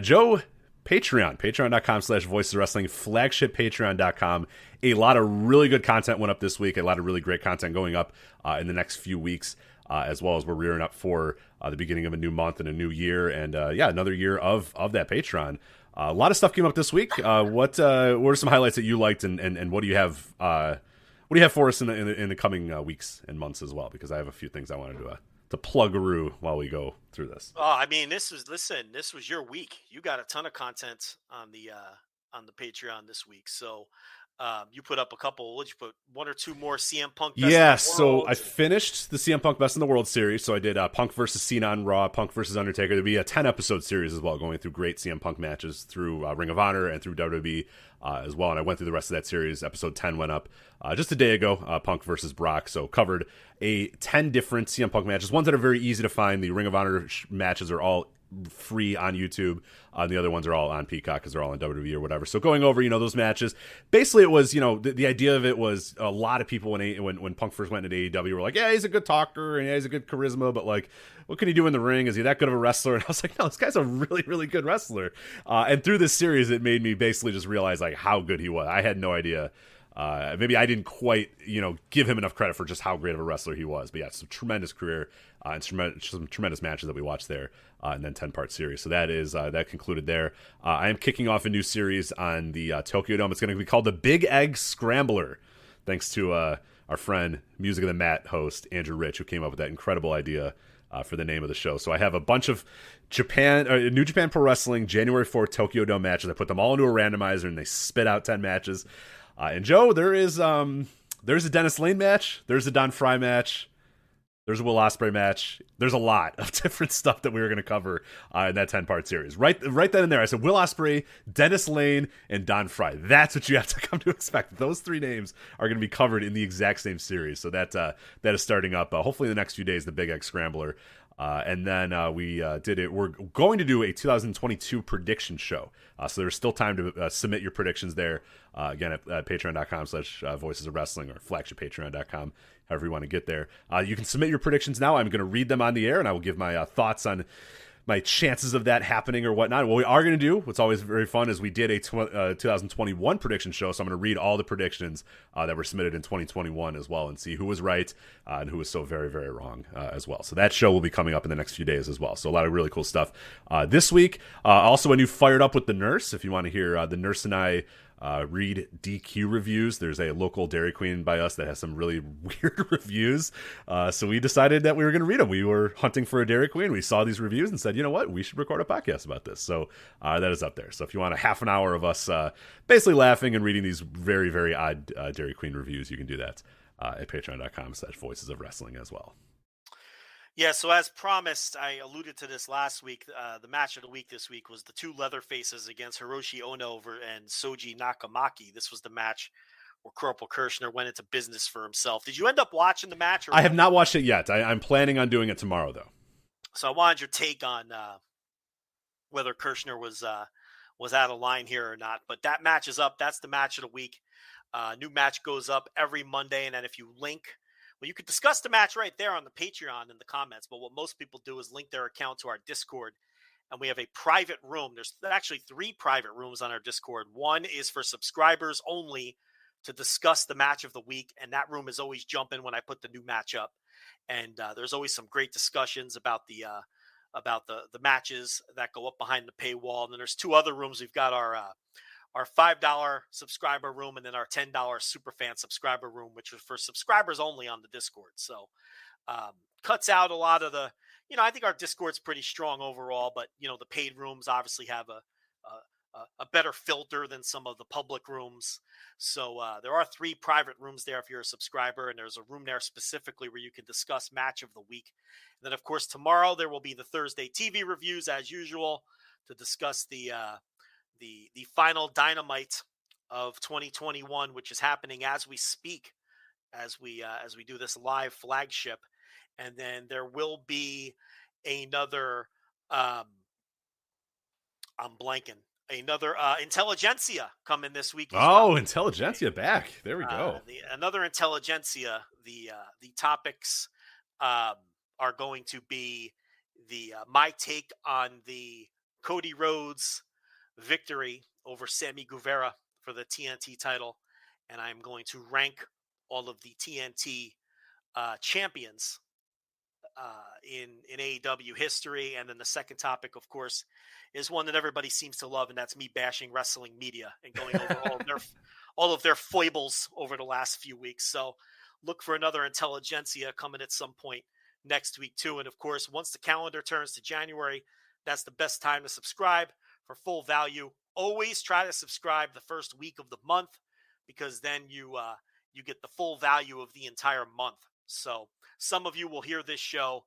Joe, patreon.com/Voices of Wrestling, flagshippatreon.com. A lot of really good content went up this week, a lot of really great content going up in the next few weeks, as well as we're rearing up for the beginning of a new month and a new year, and another year of that Patreon. A lot of stuff came up this week. What are some highlights that you liked, and what do you have? What do you have for us in the coming weeks and months as well? Because I have a few things I wanted to plug-a-roo while we go through this. Oh, I mean, this was your week. You got a ton of content on the Patreon this week. So you put up a couple. What'd you put? One or two more CM Punk? So I finished the CM Punk Best in the World series. So I did Punk versus Cena on Raw, Punk versus Undertaker. There'd be a 10-episode series as well, going through great CM Punk matches through Ring of Honor and through WWE as well. And I went through the rest of that series. Episode 10 went up just a day ago, Punk versus Brock. So covered 10 different CM Punk matches, ones that are very easy to find. The Ring of Honor matches are all free on YouTube. The other ones are all on Peacock because they're all on WWE or whatever. So going over, those matches, basically it was, the idea of it was a lot of people when Punk first went into AEW were like, yeah, he's a good talker and yeah, he's a good charisma, but like, what can he do in the ring? Is he that good of a wrestler? And I was like, no, this guy's a really, really good wrestler. And through this series, it made me basically just realize like how good he was. I had no idea. Maybe I didn't quite, give him enough credit for just how great of a wrestler he was. But yeah, some tremendous career and some tremendous matches that we watched there, and then 10-part series. So that is that concluded there. I am kicking off a new series on the Tokyo Dome. It's going to be called the Big Egg Scrambler, thanks to our friend, Music of the Mat host Andrew Rich, who came up with that incredible idea for the name of the show. So I have a bunch of New Japan Pro Wrestling January 4th Tokyo Dome matches. I put them all into a randomizer, and they spit out 10 matches. And Joe, there's a Dennis Lane match, there's a Don Fry match, there's a Will Ospreay match. There's a lot of different stuff that we were going to cover in that 10-part series. Right then and there, I said Will Ospreay, Dennis Lane, and Don Fry. That's what you have to come to expect. Those three names are going to be covered in the exact same series. So that is starting up hopefully in the next few days. The Big Egg Scrambler. And then we did it. We're going to do a 2022 prediction show. So there's still time to submit your predictions there. Again, at patreon.com/Voices of Wrestling or flagshippatreon.com, however you want to get there. You can submit your predictions now. I'm going to read them on the air, and I will give my thoughts on my chances of that happening or whatnot. What we are going to do, what's always very fun, is we did a 2021 prediction show, so I'm going to read all the predictions that were submitted in 2021 as well and see who was right and who was so very, very wrong as well. So that show will be coming up in the next few days as well. So a lot of really cool stuff this week. Also, a new Fired Up with the Nurse, if you want to hear the Nurse and I read DQ reviews. There's a local Dairy Queen by us that has some really weird reviews. So we decided that we were going to read them. We were hunting for a Dairy Queen. We saw these reviews and said, you know what? We should record a podcast about this. So that is up there. So if you want a half an hour of us basically laughing and reading these very, very odd Dairy Queen reviews, you can do that at patreon.com/Voices of Wrestling as well. Yeah, so as promised, I alluded to this last week. The match of the week this week was the two Leatherfaces against Hiroshi Ono and Soji Nakamaki. This was the match where Corporal Kirshner went into business for himself. Did you end up watching the match? I have not watched it yet. I'm planning on doing it tomorrow, though. So I wanted your take on whether Kirshner was was out of line here or not. But that match is up. That's the match of the week. New match goes up every Monday. And then if you link, well, you could discuss the match right there on the Patreon in the comments. But what most people do is link their account to our Discord. And we have a private room. There's actually 3 private rooms on our Discord. One is for subscribers only to discuss the match of the week. And that room is always jumping when I put the new match up. And there's always some great discussions about the matches that go up behind the paywall. And then there's 2 other rooms. We've got our $5 subscriber room and then our $10 superfan subscriber room, which is for subscribers only on the Discord. So cuts out a lot of the, I think our Discord's pretty strong overall, but the paid rooms obviously have a better filter than some of the public rooms. So there are 3 private rooms there if you're a subscriber, and there's a room there specifically where you can discuss match of the week. And then, of course, tomorrow there will be the Thursday TV reviews as usual to discuss the final Dynamite of 2021, which is happening as we speak, as we do this live Flagship. And then there will be another. I'm blanking. Another Intelligentsia coming this week. Oh, Intelligentsia back. There we go. Another Intelligentsia. The topics are going to be my take on the Cody Rhodes victory over Sammy Guevara for the TNT title, and I'm going to rank all of the TNT champions in AEW history. And then the second topic, of course, is one that everybody seems to love, and that's me bashing wrestling media and going over all of their foibles over the last few weeks. So look for another Intelligentsia coming at some point next week too. And of course, once the calendar turns to January, that's the best time to subscribe for full value. Always try to subscribe the first week of the month, because then you get the full value of the entire month. So some of you will hear this show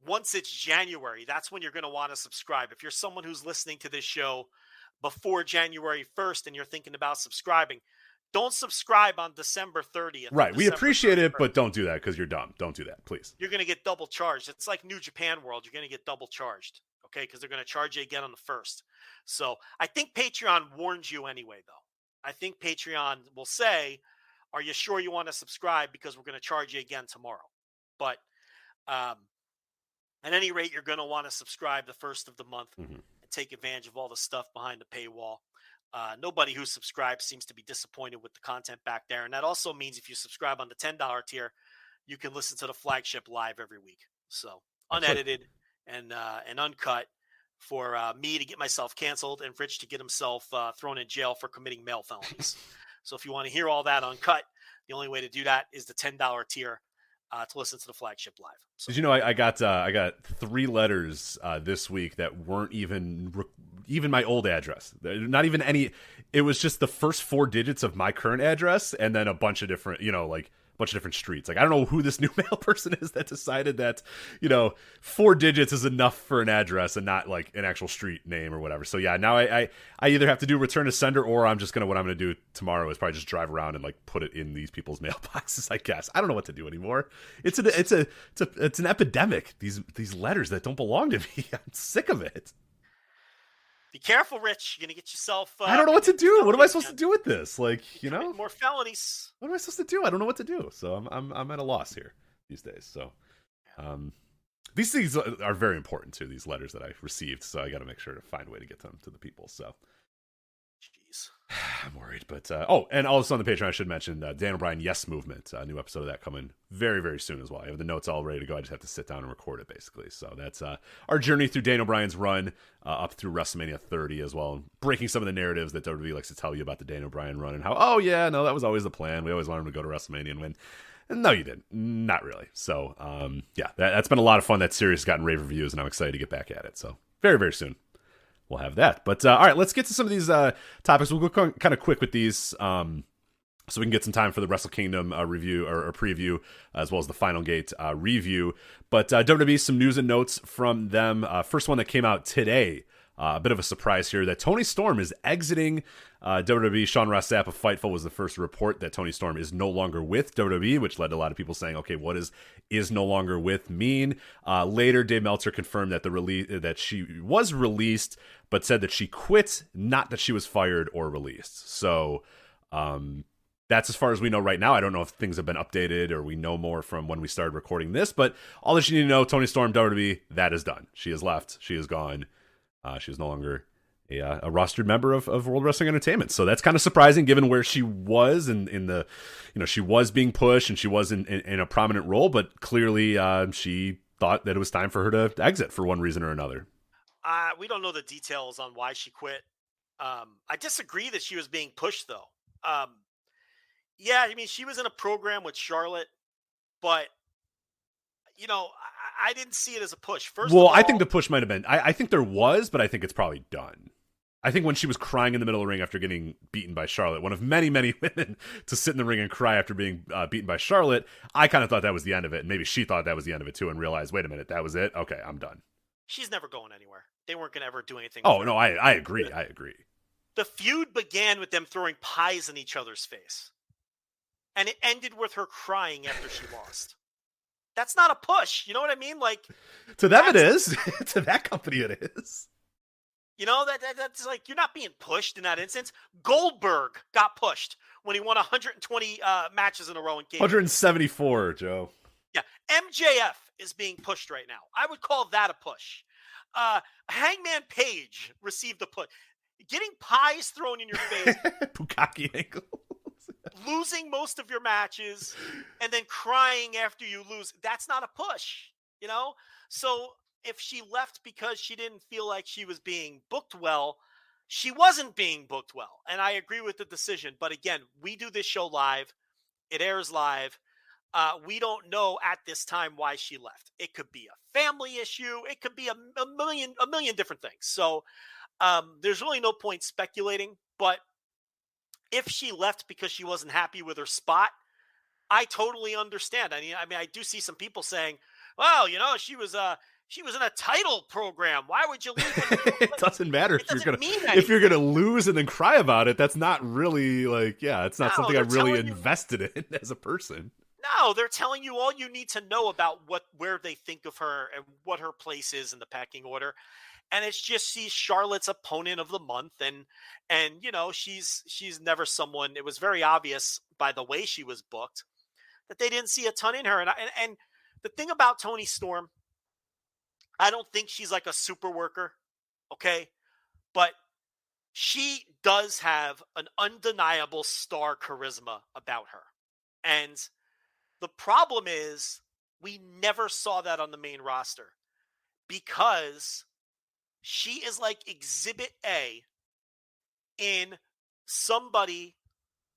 once it's January. That's when you're going to want to subscribe. If you're someone who's listening to this show before January 1st and you're thinking about subscribing, don't subscribe on December 30th. Right. We appreciate it, but don't do that because you're dumb. Don't do that, please. You're going to get double charged. It's like New Japan World. You're going to get double charged, okay, because they're going to charge you again on the 1st. So I think Patreon warns you anyway, though. I think Patreon will say, are you sure you want to subscribe, because we're going to charge you again tomorrow. But at any rate, you're going to want to subscribe the first of the month and take advantage of all the stuff behind the paywall. Nobody who subscribes seems to be disappointed with the content back there. And that also means if you subscribe on the $10 tier, you can listen to the Flagship live every week. So unedited and uncut for me to get myself canceled and Rich to get himself thrown in jail for committing mail felonies. So if you want to hear all that uncut, the only way to do that is the $10 tier to listen to the Flagship live. So, did you know I got 3 letters this week that weren't even my old address. Not even any. It was just the first 4 digits of my current address, and then a bunch of different, different streets. Like, I don't know who this new mail person is that decided that, 4 digits is enough for an address and not like an actual street name or whatever. So yeah, now I either have to do return to sender, or I'm just what I'm gonna do tomorrow is probably just drive around and like put it in these people's mailboxes. I guess I don't know what to do anymore. It's an epidemic. These letters that don't belong to me. I'm sick of it. Be careful, Rich. You're going to get yourself... I don't know what to do. What am I supposed to do with this? Like, more felonies. What am I supposed to do? I don't know what to do. So I'm at a loss here these days. So these things are very important too, these letters that I received. So I got to make sure to find a way to get them to the people. So jeez. I'm worried. But, and also on the Patreon, I should mention Dan O'Brien Yes Movement, a new episode of that coming very, very soon as well. I have the notes all ready to go. I just have to sit down and record it, basically. So that's our journey through Dan O'Brien's run up through WrestleMania 30 as well, breaking some of the narratives that WWE likes to tell you about the Dan O'Brien run and how, oh, yeah, no, that was always the plan. We always wanted him to go to WrestleMania and win. And no, you didn't. Not really. So, yeah, that's been a lot of fun. That series has gotten rave reviews, and I'm excited to get back at it. So very, very soon we'll have that. But all right, let's get to some of these topics. We'll go kind of quick with these so we can get some time for the Wrestle Kingdom review or preview, as well as the Final Gate review. But WWE, some news and notes from them. First one that came out today A bit of a surprise here that Toni Storm is exiting WWE. Sean Ross Sapp of Fightful was the first to report that Toni Storm is no longer with WWE, which led to a lot of people saying, okay, what is no longer with mean? Later, Dave Meltzer confirmed that that she was released, but said that she quit, not that she was fired or released. So that's as far as we know right now. I don't know if things have been updated or we know more from when we started recording this, but all that you need to know, Toni Storm, WWE, that is done. She has left. She is gone. She is no longer a rostered member of World Wrestling Entertainment. So that's kind of surprising given where she was in the, she was being pushed and she was in a prominent role, but clearly she thought that it was time for her to exit for one reason or another. We don't know the details on why she quit. I disagree that she was being pushed though. Yeah, I mean, she was in a program with Charlotte, but I didn't see it as a push. First of all, I think the push might have been. I think there was, but I think it's probably done. I think when she was crying in the middle of the ring after getting beaten by Charlotte, one of many, many women to sit in the ring and cry after being beaten by Charlotte, I kind of thought that was the end of it. And maybe she thought that was the end of it too and realized, wait a minute, that was it? Okay, I'm done. She's never going anywhere. They weren't going to ever do anything. Oh, no, I agree. I agree. The feud began with them throwing pies in each other's face. And it ended with her crying after she lost. That's not a push. You know what I mean? Like, to them it is. To that company it is. That's like, you're not being pushed in that instance. Goldberg got pushed when he won 120 matches in a row in Cage. 174, Joe. Yeah. MJF is being pushed right now. I would call that a push. Hangman Page received the push. Getting pies thrown in your face. Bukkake ankle. Losing most of your matches and then crying after you lose. That's not a push, So if she left because she didn't feel like she was being booked well, she wasn't being booked well. And I agree with the decision. But again, we do this show live. It airs live. We don't know at this time why she left. It could be a family issue. It could be a million different things. So there's really no point speculating. But if she left because she wasn't happy with her spot, I totally understand. I mean, I do see some people saying, well, she was in a title program. Why would you leave? It doesn't matter if you're gonna lose and then cry about it. That's not really it's not something I'm really invested in as a person. No, they're telling you all you need to know about where they think of her and what her place is in the pecking order. And it's just she's Charlotte's opponent of the month, and she's never someone. It was very obvious by the way she was booked that they didn't see a ton in her. And the thing about Toni Storm, I don't think she's like a super worker, okay, but she does have an undeniable star charisma about her, and the problem is we never saw that on the main roster because she is like Exhibit A in somebody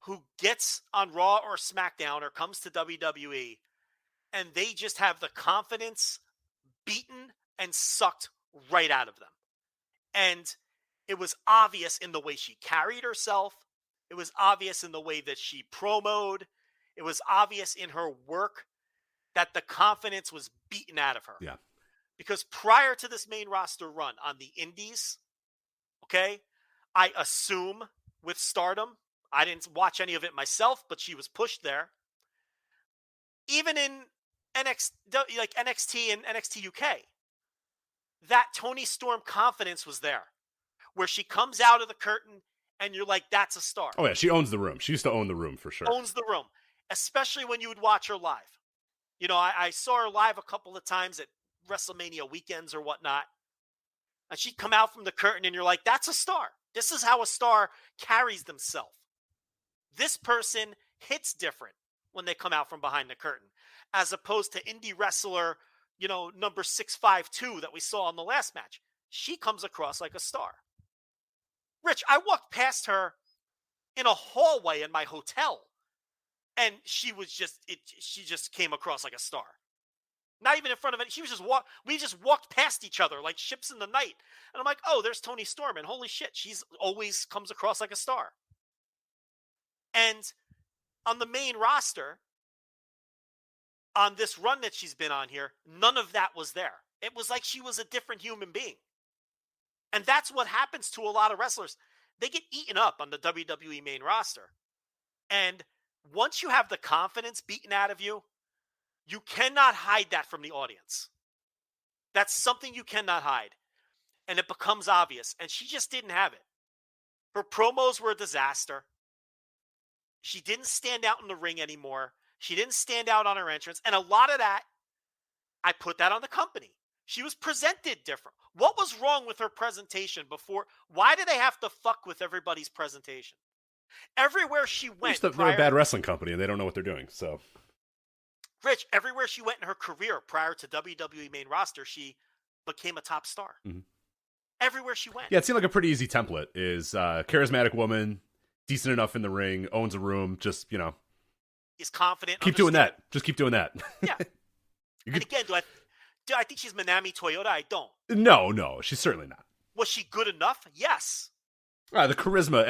who gets on Raw or SmackDown or comes to WWE and they just have the confidence beaten and sucked right out of them. And it was obvious in the way she carried herself. It was obvious in the way that she promoted. It was obvious in her work that the confidence was beaten out of her. Yeah. Because prior to this main roster run on the indies, okay, I assume with Stardom, I didn't watch any of it myself, but she was pushed there. Even in NXT and NXT UK, that Toni Storm confidence was there, where she comes out of the curtain and you're like, that's a star. Oh yeah, she owns the room. She used to own the room for sure. Owns the room, especially when you would watch her live. I saw her live a couple of times at WrestleMania weekends or whatnot. And she'd come out from the curtain and you're like, that's a star. This is how a star carries themselves. This person hits different when they come out from behind the curtain, as opposed to indie wrestler, number 652 that we saw on the last match. She comes across like a star. Rich, I walked past her in a hallway in my hotel, and she just came across like a star. Not even in front of it. We just walked past each other like ships in the night. And I'm like, oh, there's Toni Storm. And holy shit, she's always comes across like a star. And on the main roster, on this run that she's been on here, none of that was there. It was like she was a different human being. And that's what happens to a lot of wrestlers. They get eaten up on the WWE main roster. And once you have the confidence beaten out of you, you cannot hide that from the audience. That's something you cannot hide. And it becomes obvious. And she just didn't have it. Her promos were a disaster. She didn't stand out in the ring anymore. She didn't stand out on her entrance. And a lot of that, I put that on the company. She was presented different. What was wrong with her presentation before? Why did they have to fuck with everybody's presentation? Everywhere she went. They're a bad wrestling company and they don't know what they're doing. So, Rich, everywhere she went in her career prior to WWE main roster, she became a top star. Mm-hmm. Everywhere she went. Yeah, it seemed like a pretty easy template. Is charismatic woman, decent enough in the ring, owns a room, just, is confident. Keep doing that. Just keep doing that. Yeah. And again, do I think she's Manami Toyota? I don't. No, she's certainly not. Was she good enough? Yes. The charisma,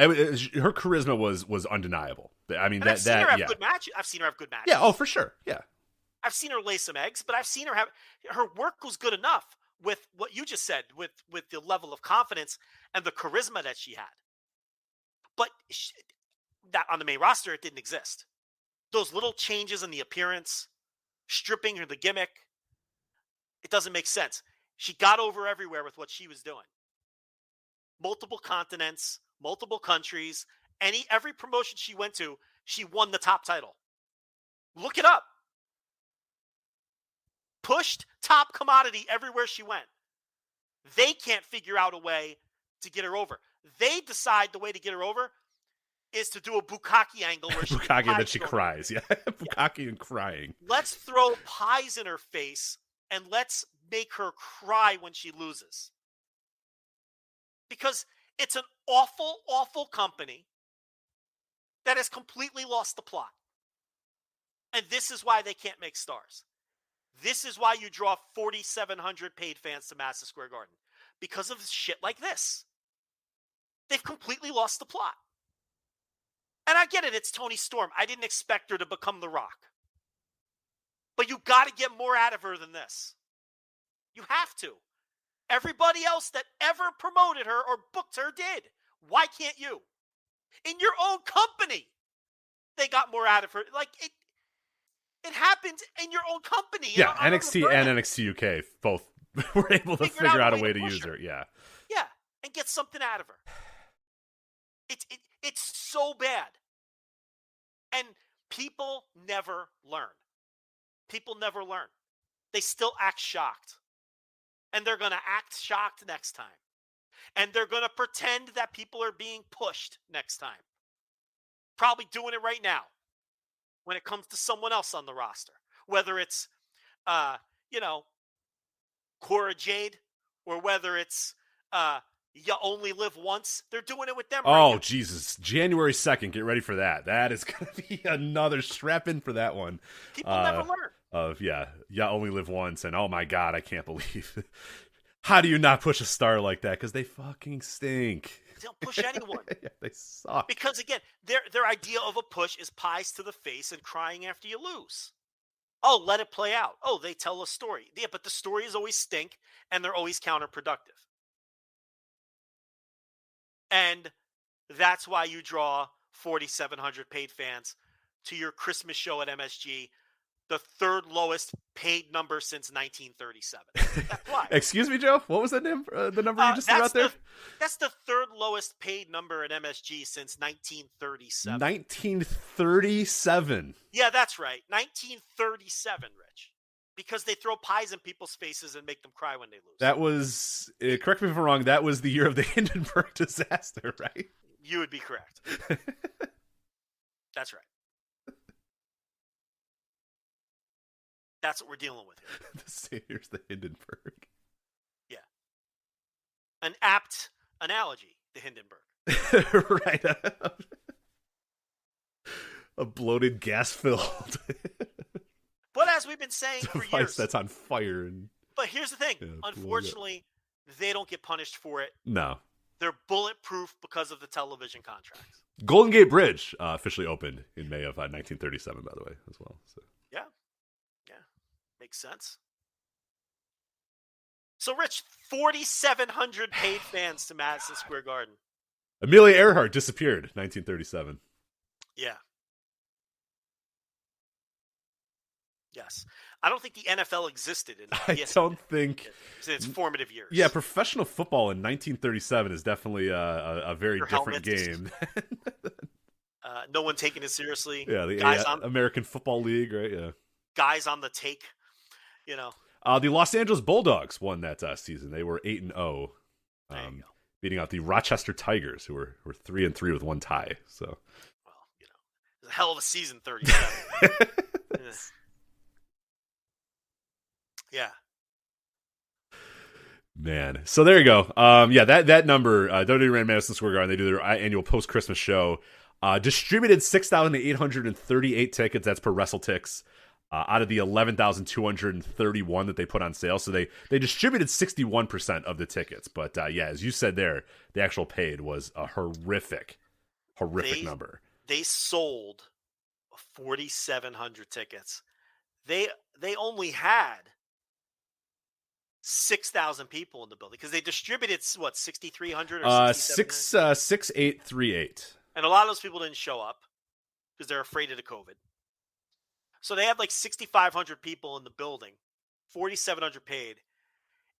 her charisma was undeniable. I mean, I've seen her have good matches. Yeah, oh, for sure. Yeah. I've seen her lay some eggs, but I've seen her have her work was good enough with what you just said, with the level of confidence and the charisma that she had. But that on the main roster, it didn't exist. Those little changes in the appearance, stripping her the gimmick, it doesn't make sense. She got over everywhere with what she was doing. Multiple continents, multiple countries, every promotion she went to, she won the top title. Look it up. Pushed top commodity everywhere she went. They can't figure out a way to get her over. They decide the way to get her over is to do a bukkake angle where bukkake that she cries. Yeah, bukkake and crying. Let's throw pies in her face and let's make her cry when she loses. Because it's an awful, awful company that has completely lost the plot. And this is why they can't make stars. This is why you draw 4,700 paid fans to Madison Square Garden. Because of shit like this. They've completely lost the plot. And I get it, it's Toni Storm. I didn't expect her to become The Rock. But you got to get more out of her than this. You have to. Everybody else that ever promoted her or booked her did. Why can't you? In your own company, they got more out of her. Like, it happened in your own company. Yeah, NXT and NXT UK both were able to figure out a way to use her. Yeah. Yeah, and get something out of her. It's so bad. And people never learn. People never learn. They still act shocked. And they're going to act shocked next time. And they're going to pretend that people are being pushed next time. Probably doing it right now when it comes to someone else on the roster. Whether it's, Cora Jade or whether it's You Only Live Once. They're doing it with them right now. Jesus. January 2nd. Get ready for that. That is going to be another strap in for that one. People never learn. You Only Live Once. And oh my God, I can't believe. How do you not push a star like that? Because they fucking stink. They don't push anyone. Yeah, they suck. Because again, their idea of a push is pies to the face and crying after you lose. Oh, let it play out. Oh, they tell a story. Yeah, but the stories always stink and they're always counterproductive. And that's why you draw 4,700 paid fans to your Christmas show at MSG, the third lowest paid number since 1937. That's why. Excuse me, Joe? What was the number you just threw out there? That's the third lowest paid number at MSG since 1937. 1937. Yeah, that's right. 1937, Rich. Because they throw pies in people's faces and make them cry when they lose. That was, correct me if I'm wrong, that was the year of the Hindenburg disaster, right? You would be correct. That's right. That's what we're dealing with here. The Savior's the Hindenburg. Yeah. An apt analogy, the Hindenburg. Right. A bloated, gas-filled... But as we've been saying for years, that's on fire. But here's the thing. Unfortunately, they don't get punished for it. No. They're bulletproof because of the television contracts. Golden Gate Bridge officially opened in May of 1937, by the way, as well. So. Yeah. Makes sense. So, Rich, 4,700 paid fans to Madison Square Garden. Amelia Earhart disappeared, 1937. Yeah. Yes. I don't think the NFL existed in I don't think in its formative years. Yeah, professional football in 1937 is definitely a very different game. No one taking it seriously. Yeah, the American Football League, right? Yeah. Guys on the take, you know. The Los Angeles Bulldogs won that season. They were 8-0, beating out the Rochester Tigers, who were 3-3 with one tie. So, well, you know, it was a hell of a season, 37. Yeah. Man, so there you go. Yeah, that number, WWE ran Madison Square Garden. They do their annual post-Christmas show. Distributed 6,838 tickets. That's per WrestleTix. Out of the 11,231 that they put on sale. So they distributed 61% of the tickets. But yeah, as you said there, the actual paid was a horrific number. They sold 4,700 tickets. They only had 6,000 people in the building because they distributed, what, 6,300 or 6,838. And a lot of those people didn't show up because they're afraid of the COVID. So they had like 6,500 people in the building, 4,700 paid.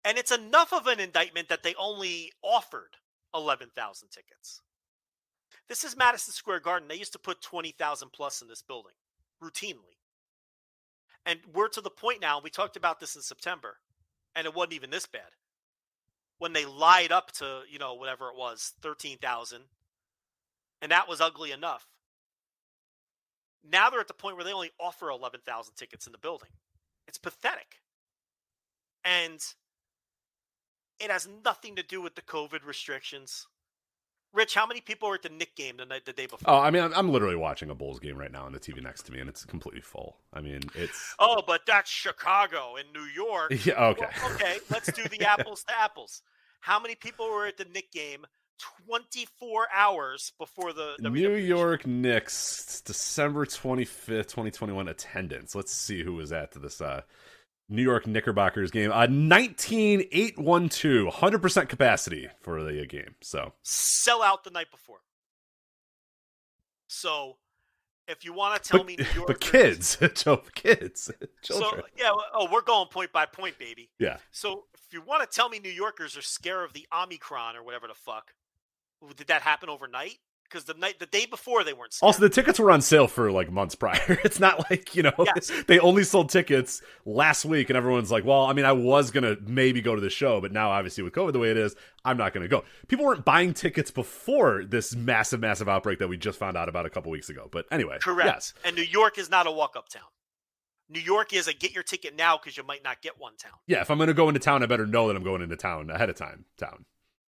And it's enough of an indictment that they only offered 11,000 tickets. This is Madison Square Garden. They used to put 20,000 plus in this building routinely. And we're to the point now, we talked about this in September, and it wasn't even this bad. When they lied up to, whatever it was, 13,000, and that was ugly enough. Now they're at the point where they only offer 11,000 tickets in the building. It's pathetic. And it has nothing to do with the COVID restrictions. Rich, how many people were at the Knick game the day before? Oh, I mean, I'm literally watching a Bulls game right now on the TV next to me, and it's completely full. I mean, it's... Oh, but that's Chicago and New York. Yeah, okay. Well, okay, let's do the apples to apples. How many people were at the Knick game 24 hours before the New York Knicks, December 25th, 2021 attendance? Let's see who was at this New York Knickerbockers game. 19,812, 100% capacity for the game. So sell out the night before. So if you want to tell me New York, but kids, kids, children. So yeah, we're going point by point, baby. Yeah. So if you want to tell me New Yorkers are scared of the Omicron or whatever the fuck, did that happen overnight? Because the day before they weren't scared. Also, the tickets were on sale for like months prior. It's not like, yes. They only sold tickets last week and everyone's like, well, I mean, I was going to maybe go to the show, but now obviously with COVID the way it is, I'm not going to go. People weren't buying tickets before this massive, massive outbreak that we just found out about a couple weeks ago. But anyway. Correct. Yes. And New York is not a walk-up town. New York is a get your ticket now because you might not get one town. Yeah, if I'm going to go into town, I better know that I'm going into town ahead of time.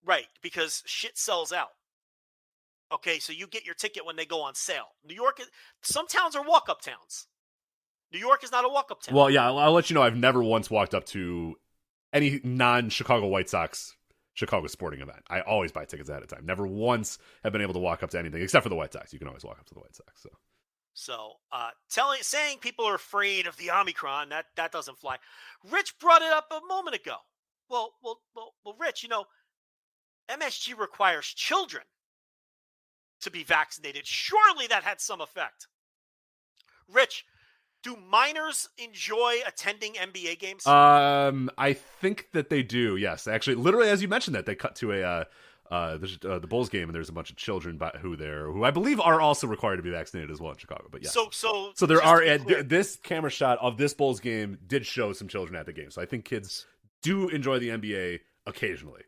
Right, because shit sells out. Okay, so you get your ticket when they go on sale. New York, some towns are walk-up towns. New York is not a walk-up town. Well, yeah, I'll let you know I've never once walked up to any non-Chicago White Sox Chicago sporting event. I always buy tickets ahead of time. Never once have been able to walk up to anything, except for the White Sox. You can always walk up to the White Sox. So saying people are afraid of the Omicron, that doesn't fly. Rich brought it up a moment ago. Well, Rich, MSG requires children to be vaccinated. Surely that had some effect. Rich, do minors enjoy attending NBA games? I think that they do. Yes, actually, literally as you mentioned that, they cut to the Bulls game and there's a bunch of children who I believe are also required to be vaccinated as well in Chicago. But yeah, so there are this camera shot of this Bulls game did show some children at the game. So I think kids do enjoy the NBA occasionally.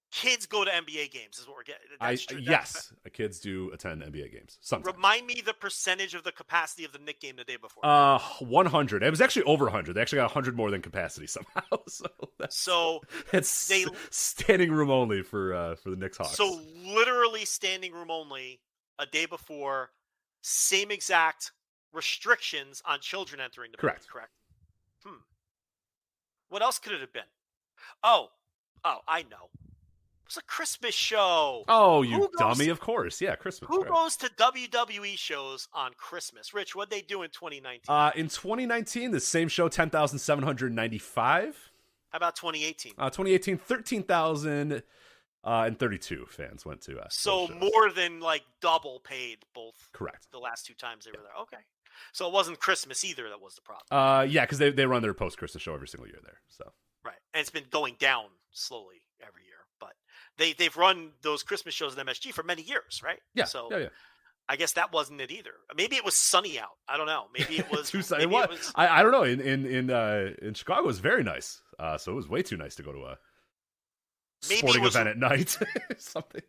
Kids go to NBA games is what we're getting. Yes, kids do attend NBA games. Sometimes. Remind me the percentage of the capacity of the Knick game the day before. 100. It was actually over 100. They actually got 100 more than capacity somehow. It's standing room only for the Knicks Hawks. So literally standing room only a day before, same exact restrictions on children entering the building. Correct. What else could it have been? Oh, I know. It was a Christmas show. Oh, you dummy, of course. Yeah, Christmas. Who goes to WWE shows on Christmas? Rich, what'd they do in 2019? In 2019, the same show, 10,795. How about 2018? 2018, 13,032 fans went to us. So more than like double paid both. Correct. The last 2 times they were there. Okay. So it wasn't Christmas either that was the problem. Yeah, because they run their post-Christmas show every single year there. So right. And it's been going down slowly every year. But they've run those Christmas shows at MSG for many years, right? Yeah. So yeah. I guess that wasn't it either. Maybe it was sunny out. I don't know. Maybe it was. It was. I don't know. In Chicago, it was very nice. So it was way too nice to go to a sporting event at night. Something.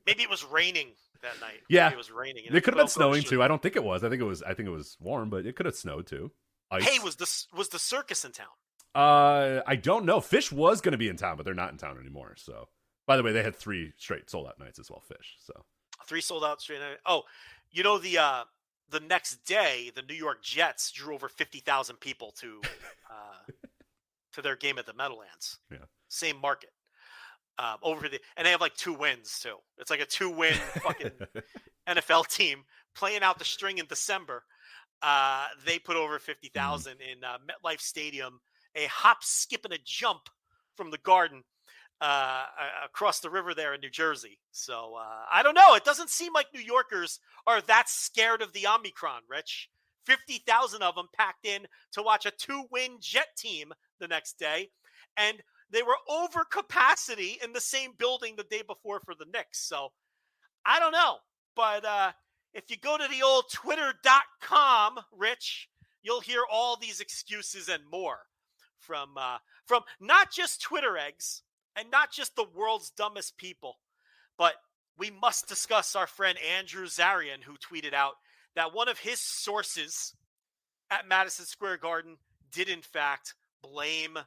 Maybe it was raining that night. Yeah, maybe it was raining. It could have been snowing too. I don't think it was. I think it was warm, but it could have snowed too. Ice. Hey, was the circus in town? I don't know. Fish was going to be in town, but they're not in town anymore. So, by the way, they had 3 straight sold out nights as well. Fish. So 3 sold out straight nights. Oh, you know the next day, the New York Jets drew over 50,000 people to their game at the Meadowlands. Yeah, same market. And they have like 2 wins too. It's like a 2-win fucking NFL team playing out the string in December. They put over 50,000 in MetLife Stadium, a hop, skip, and a jump from the Garden across the river there in New Jersey. So I don't know. It doesn't seem like New Yorkers are that scared of the Omicron, Rich. 50,000 of them packed in to watch a 2-win Jet team the next day. And they were over capacity in the same building the day before for the Knicks. So I don't know. But if you go to the old twitter.com, Rich, you'll hear all these excuses and more from not just Twitter eggs and not just the world's dumbest people, but we must discuss our friend Andrew Zarian, who tweeted out that one of his sources at Madison Square Garden did in fact blame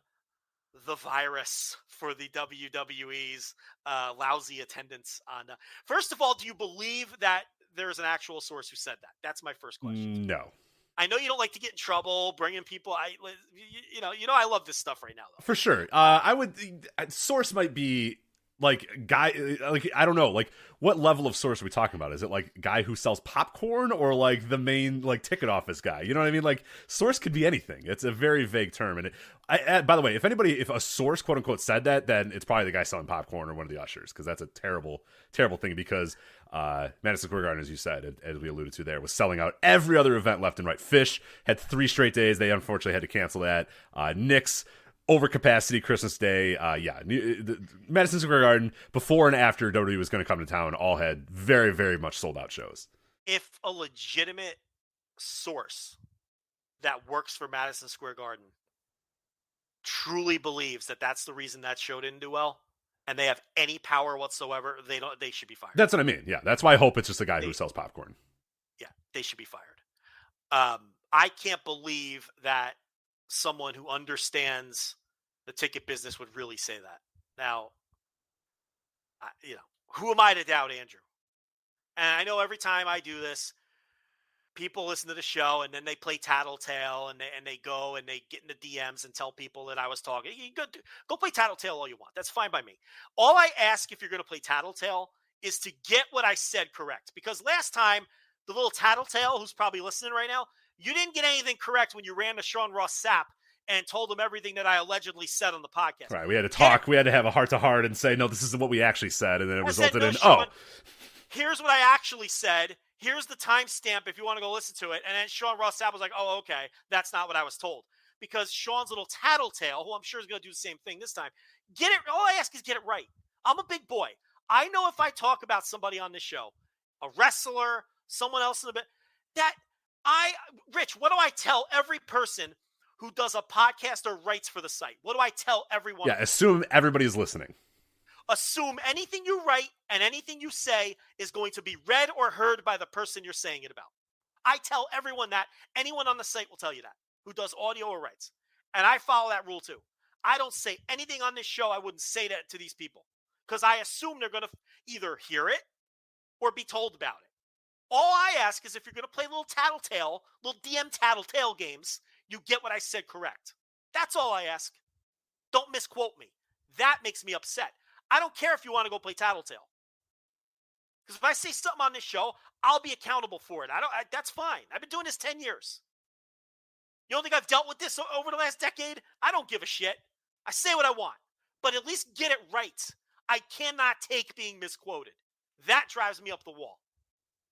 the virus for the WWE's lousy attendance on. First of all, do you believe that there's an actual source who said that? That's my first question. No. I know you don't like to get in trouble bringing people. I love this stuff right now, though. For sure. I would. Source might be like guy. Like I don't know. Like what level of source are we talking about? Is it like guy who sells popcorn or like the main like ticket office guy? You know what I mean? Like source could be anything. It's a very vague term. And by the way, if a source quote unquote said that, then it's probably the guy selling popcorn or one of the ushers, because that's a terrible, terrible thing. Because Madison Square Garden, as you said, as we alluded to there, was selling out every other event left and right. Fish had 3 straight days. They unfortunately had to cancel that. Knicks, overcapacity Christmas Day. Madison Square Garden, before and after WWE was going to come to town, all had very, very much sold out shows. If a legitimate source that works for Madison Square Garden truly believes that that's the reason that show didn't do well, and they have any power whatsoever, they should be fired. That's what I mean. Yeah, that's why I hope it's just a guy who sells popcorn. Yeah, they should be fired. I can't believe that someone who understands the ticket business would really say that. Now, who am I to doubt Andrew? And I know every time I do this, people listen to the show and then they play tattletale and they go and they get in the DMs and tell people that I was talking. You go play tattletale all you want. That's fine by me. All I ask if you're going to play tattletale is to get what I said correct. Because last time, the little tattletale who's probably listening right now, you didn't get anything correct when you ran to Sean Ross Sapp and told him everything that I allegedly said on the podcast. Right. We had to talk. We had to have a heart-to-heart and say, no, this isn't what we actually said. And then it resulted in, Sean, here's what I actually said. Here's the timestamp if you want to go listen to it. And then Sean Ross Sapp was like, oh, okay, that's not what I was told. Because Sean's little tattletale, who I'm sure is going to do the same thing this time, all I ask is get it right. I'm a big boy. I know if I talk about somebody on this show, a wrestler, someone else in the bit, Rich, what do I tell every person who does a podcast or writes for the site? What do I tell everyone? Yeah, assume everybody's listening. Assume anything you write and anything you say is going to be read or heard by the person you're saying it about. I tell everyone that. Anyone on the site will tell you that, who does audio or writes. And I follow that rule too. I don't say anything on this show I wouldn't say that to these people, because I assume they're going to either hear it or be told about it. All I ask is if you're going to play little tattletale, little DM tattletale games, you get what I said correct. That's all I ask. Don't misquote me. That makes me upset. I don't care if you want to go play tattletale. Because if I say something on this show, I'll be accountable for it. That's fine. I've been doing this 10 years. You don't think I've dealt with this over the last decade? I don't give a shit. I say what I want, but at least get it right. I cannot take being misquoted. That drives me up the wall.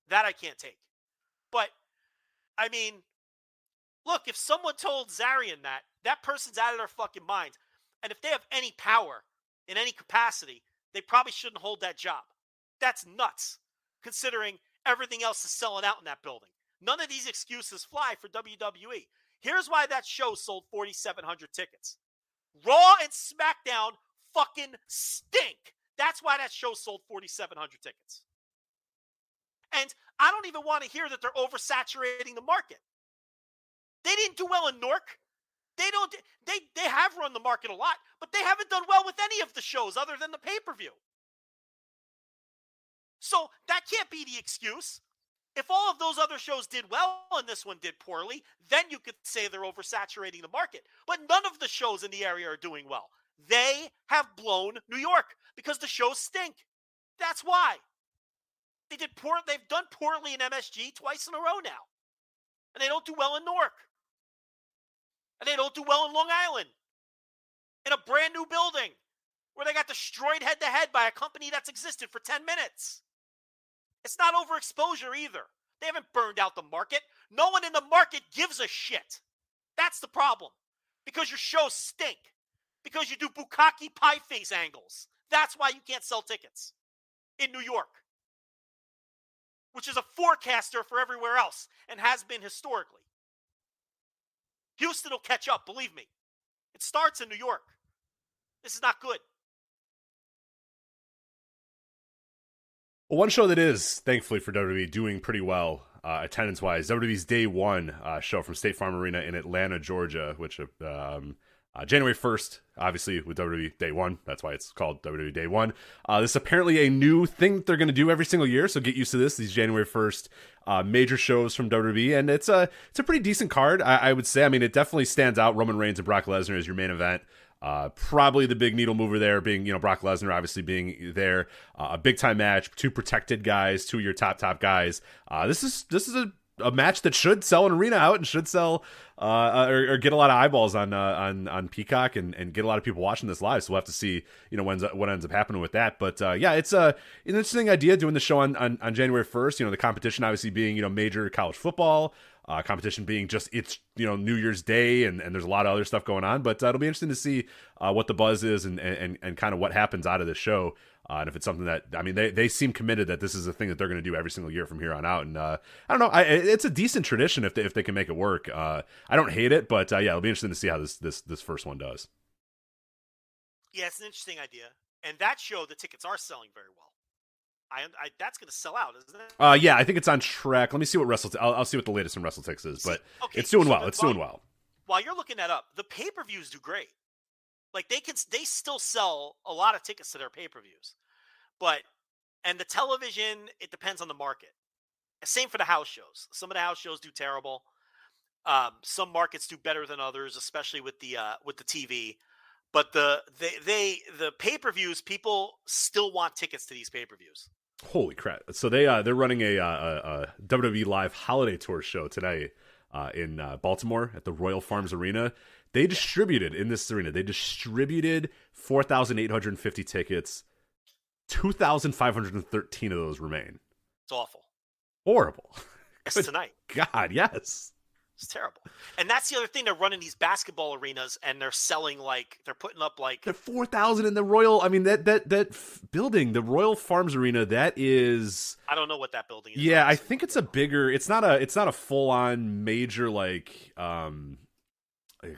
That I can't take. But, I mean, look, if someone told Zarian that person's out of their fucking mind. And if they have any power in any capacity, they probably shouldn't hold that job. That's nuts, considering everything else is selling out in that building. None of these excuses fly for WWE. Here's why that show sold 4,700 tickets. Raw and SmackDown fucking stink. That's why that show sold 4,700 tickets. And I don't even want to hear that they're oversaturating the market. They didn't do well in Newark. They have run the market a lot, but they haven't done well with any of the shows other than the pay-per-view. So that can't be the excuse. If all of those other shows did well and this one did poorly, then you could say they're oversaturating the market. But none of the shows in the area are doing well. They have blown New York because the shows stink. That's why. They've done poorly in MSG twice in a row now. And they don't do well in Newark. And they don't do well in Long Island. In a brand new building where they got destroyed head-to-head by a company that's existed for 10 minutes. It's not overexposure either. They haven't burned out the market. No one in the market gives a shit. That's the problem. Because your shows stink. Because you do bukkake pie face angles. That's why you can't sell tickets in New York. Which is a forecaster for everywhere else and has been historically. Houston will catch up, believe me. It starts in New York. This is not good. Well, one show that is, thankfully for WWE, doing pretty well attendance-wise, WWE's Day One show from State Farm Arena in Atlanta, Georgia, which January 1st, obviously, with WWE Day One. That's why it's called WWE Day One. This is apparently a new thing that they're going to do every single year, so get used to this. These January 1st major shows from WWE, and it's a pretty decent card, I would say. I mean, it definitely stands out. Roman Reigns and Brock Lesnar as your main event. Probably the big needle mover there being, Brock Lesnar obviously being there. A big time match, two protected guys, two of your top guys. This is a match that should sell an arena out and should sell or get a lot of eyeballs on Peacock and get a lot of people watching this live. So we'll have to see, what ends up happening with that. But yeah, it's an interesting idea doing the show on January 1st. The competition obviously being, major college football. Competition being just it's New Year's Day and there's a lot of other stuff going on, but it'll be interesting to see what the buzz is and kind of what happens out of the show, and if it's something that they seem committed that this is a thing that they're going to do every single year from here on out. And I don't know, it's a decent tradition if they can make it work. I don't hate it, but yeah, it'll be interesting to see how this first one does. Yeah, it's an interesting idea, and that show the tickets are selling very well. That's going to sell out, isn't it? Yeah, I think it's on track. Let me see what I'll see what the latest in WrestleTix is, but okay, it's doing well. It's doing well. While you're looking that up, the pay-per-views do great. Like they still sell a lot of tickets to their pay-per-views, and the television, it depends on the market. Same for the house shows. Some of the house shows do terrible. Some markets do better than others, especially with the TV. But the pay-per-views, people still want tickets to these pay-per-views. Holy crap! So they're running a WWE Live Holiday Tour show today in Baltimore at the Royal Farms Arena. They distributed in this arena. They distributed 4,850 tickets. 2,513 of those remain. It's awful. Horrible. It's tonight. God, yes. It's terrible. And that's the other thing. They're running these basketball arenas, and they're selling they're putting up they're 4,000 in the Royal. I mean that building, the Royal Farms Arena. That is. I don't know what that building is. Yeah, honestly. I think it's a bigger. It's not a full on major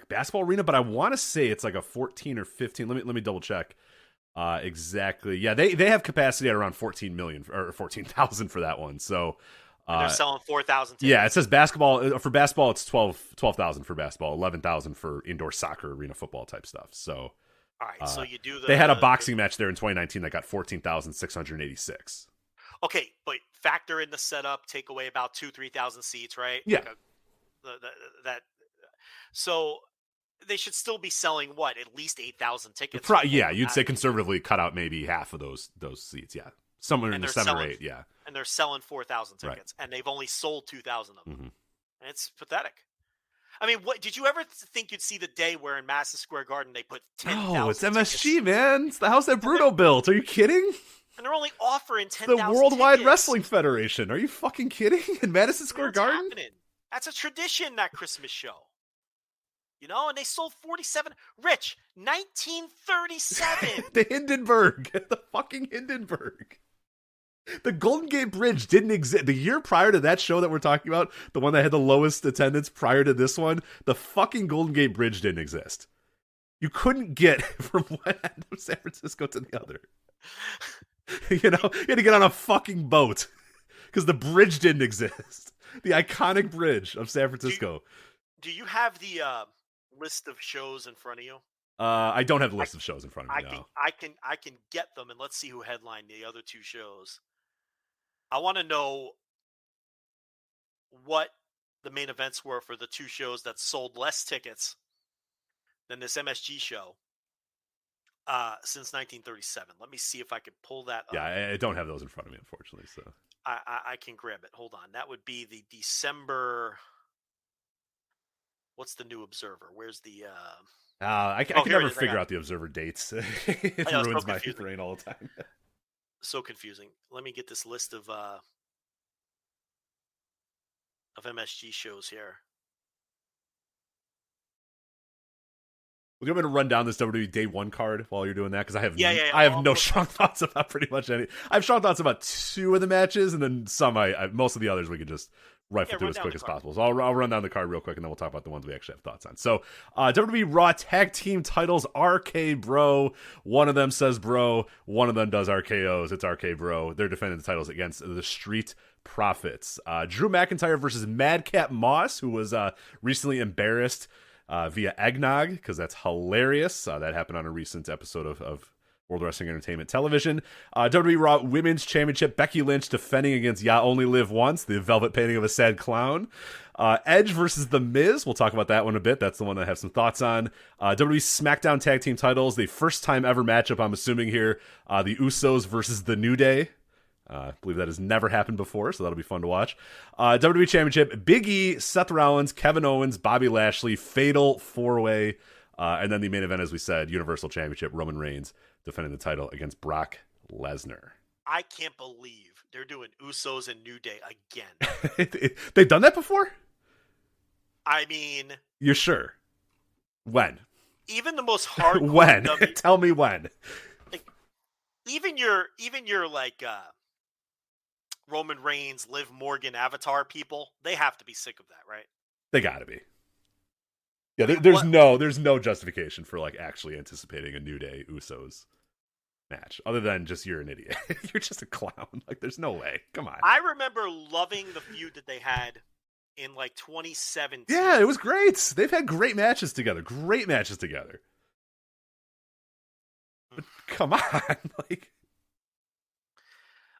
basketball arena, but I want to say it's like a 14 or 15. Let me double check. Exactly. Yeah, they have capacity at around 14 million or 14,000 for that one. So. And they're selling 4,000 tickets. Yeah, it says basketball. For basketball, it's 12,000 for basketball, 11,000 for indoor soccer, arena football type stuff. So, all right. So you do they had a boxing match there in 2019 that got 14,686. Okay, but factor in the setup, take away about 2,000-3,000 seats, right? Yeah. So they should still be selling at least 8,000 tickets. Yeah, you'd say conservatively cut out maybe half of those seats. Yeah, somewhere in the 7 or 8. Yeah. And they're selling 4,000 tickets, right. And they've only sold 2,000 of them. Mm-hmm. And it's pathetic. I mean, what did you ever think you'd see the day where in Madison Square Garden they put 10,000? Oh, it's MSG, tickets, man. It's the house that Bruno built. Are you kidding? and they're only offering 10,000. The Worldwide tickets. Wrestling Federation. Are you fucking kidding? In Madison Square What's Garden? happening? That's a tradition, that Christmas show. You know, and they sold 47. Rich, 1937. The Hindenburg. The fucking Hindenburg. The Golden Gate Bridge didn't exist. The year prior to that show that we're talking about, the one that had the lowest attendance prior to this one, the fucking Golden Gate Bridge didn't exist. You couldn't get from one end of San Francisco to the other. You know, you had to get on a fucking boat because the bridge didn't exist. The iconic bridge of San Francisco. Do you have the list of shows in front of you? I don't have the list of shows in front of me now. I can get them, and let's see who headlined the other two shows. I want to know what the main events were for the two shows that sold less tickets than this MSG show since 1937. Let me see if I could pull that up. Yeah, I don't have those in front of me, unfortunately. So I can grab it. Hold on. That would be the December. What's the new Observer? Where's the? I can never figure out the Observer dates. It ruins my brain all the time. So confusing. Let me get this list of MSG shows here. Would you want me to run down this WWE Day 1 card while you're doing that? Because I have Yeah. no strong thoughts about pretty much any. I have strong thoughts about 2 of the matches, and then some. Most of the others we could just rifle through as quick as possible. So I'll run down the card real quick, and then we'll talk about the ones we actually have thoughts on. So WWE Raw Tag Team Titles, RK Bro. One of them says Bro. One of them does RKOs. It's RK Bro. They're defending the titles against the Street Profits. Drew McIntyre versus Madcap Moss, who was recently embarrassed via eggnog, because that's hilarious. That happened on a recent episode of World Wrestling Entertainment Television. WWE Raw Women's Championship, Becky Lynch defending against Ya Only Live Once, the velvet painting of a sad clown. Edge versus The Miz. We'll talk about that one a bit. That's the one I have some thoughts on. WWE SmackDown Tag Team Titles, the first time ever matchup, I'm assuming here. The Usos versus The New Day. I believe that has never happened before, so that'll be fun to watch. WWE Championship, Big E, Seth Rollins, Kevin Owens, Bobby Lashley, Fatal 4-Way. And then the main event, as we said, Universal Championship, Roman Reigns defending the title against Brock Lesnar. I can't believe they're doing Usos and New Day again. They've done that before? I mean... You're sure? When? Even the most hardcore... When? Tell me when. Like, even your like... Roman Reigns, Liv Morgan, Avatar people, they have to be sick of that, right? They gotta be. Yeah, there's no justification for like actually anticipating a New Day Usos match, other than just you're an idiot. You're just a clown. Like, there's no way. Come on. I remember loving the feud that they had in like 2017. Yeah, it was great. They've had great matches together. But come on, like.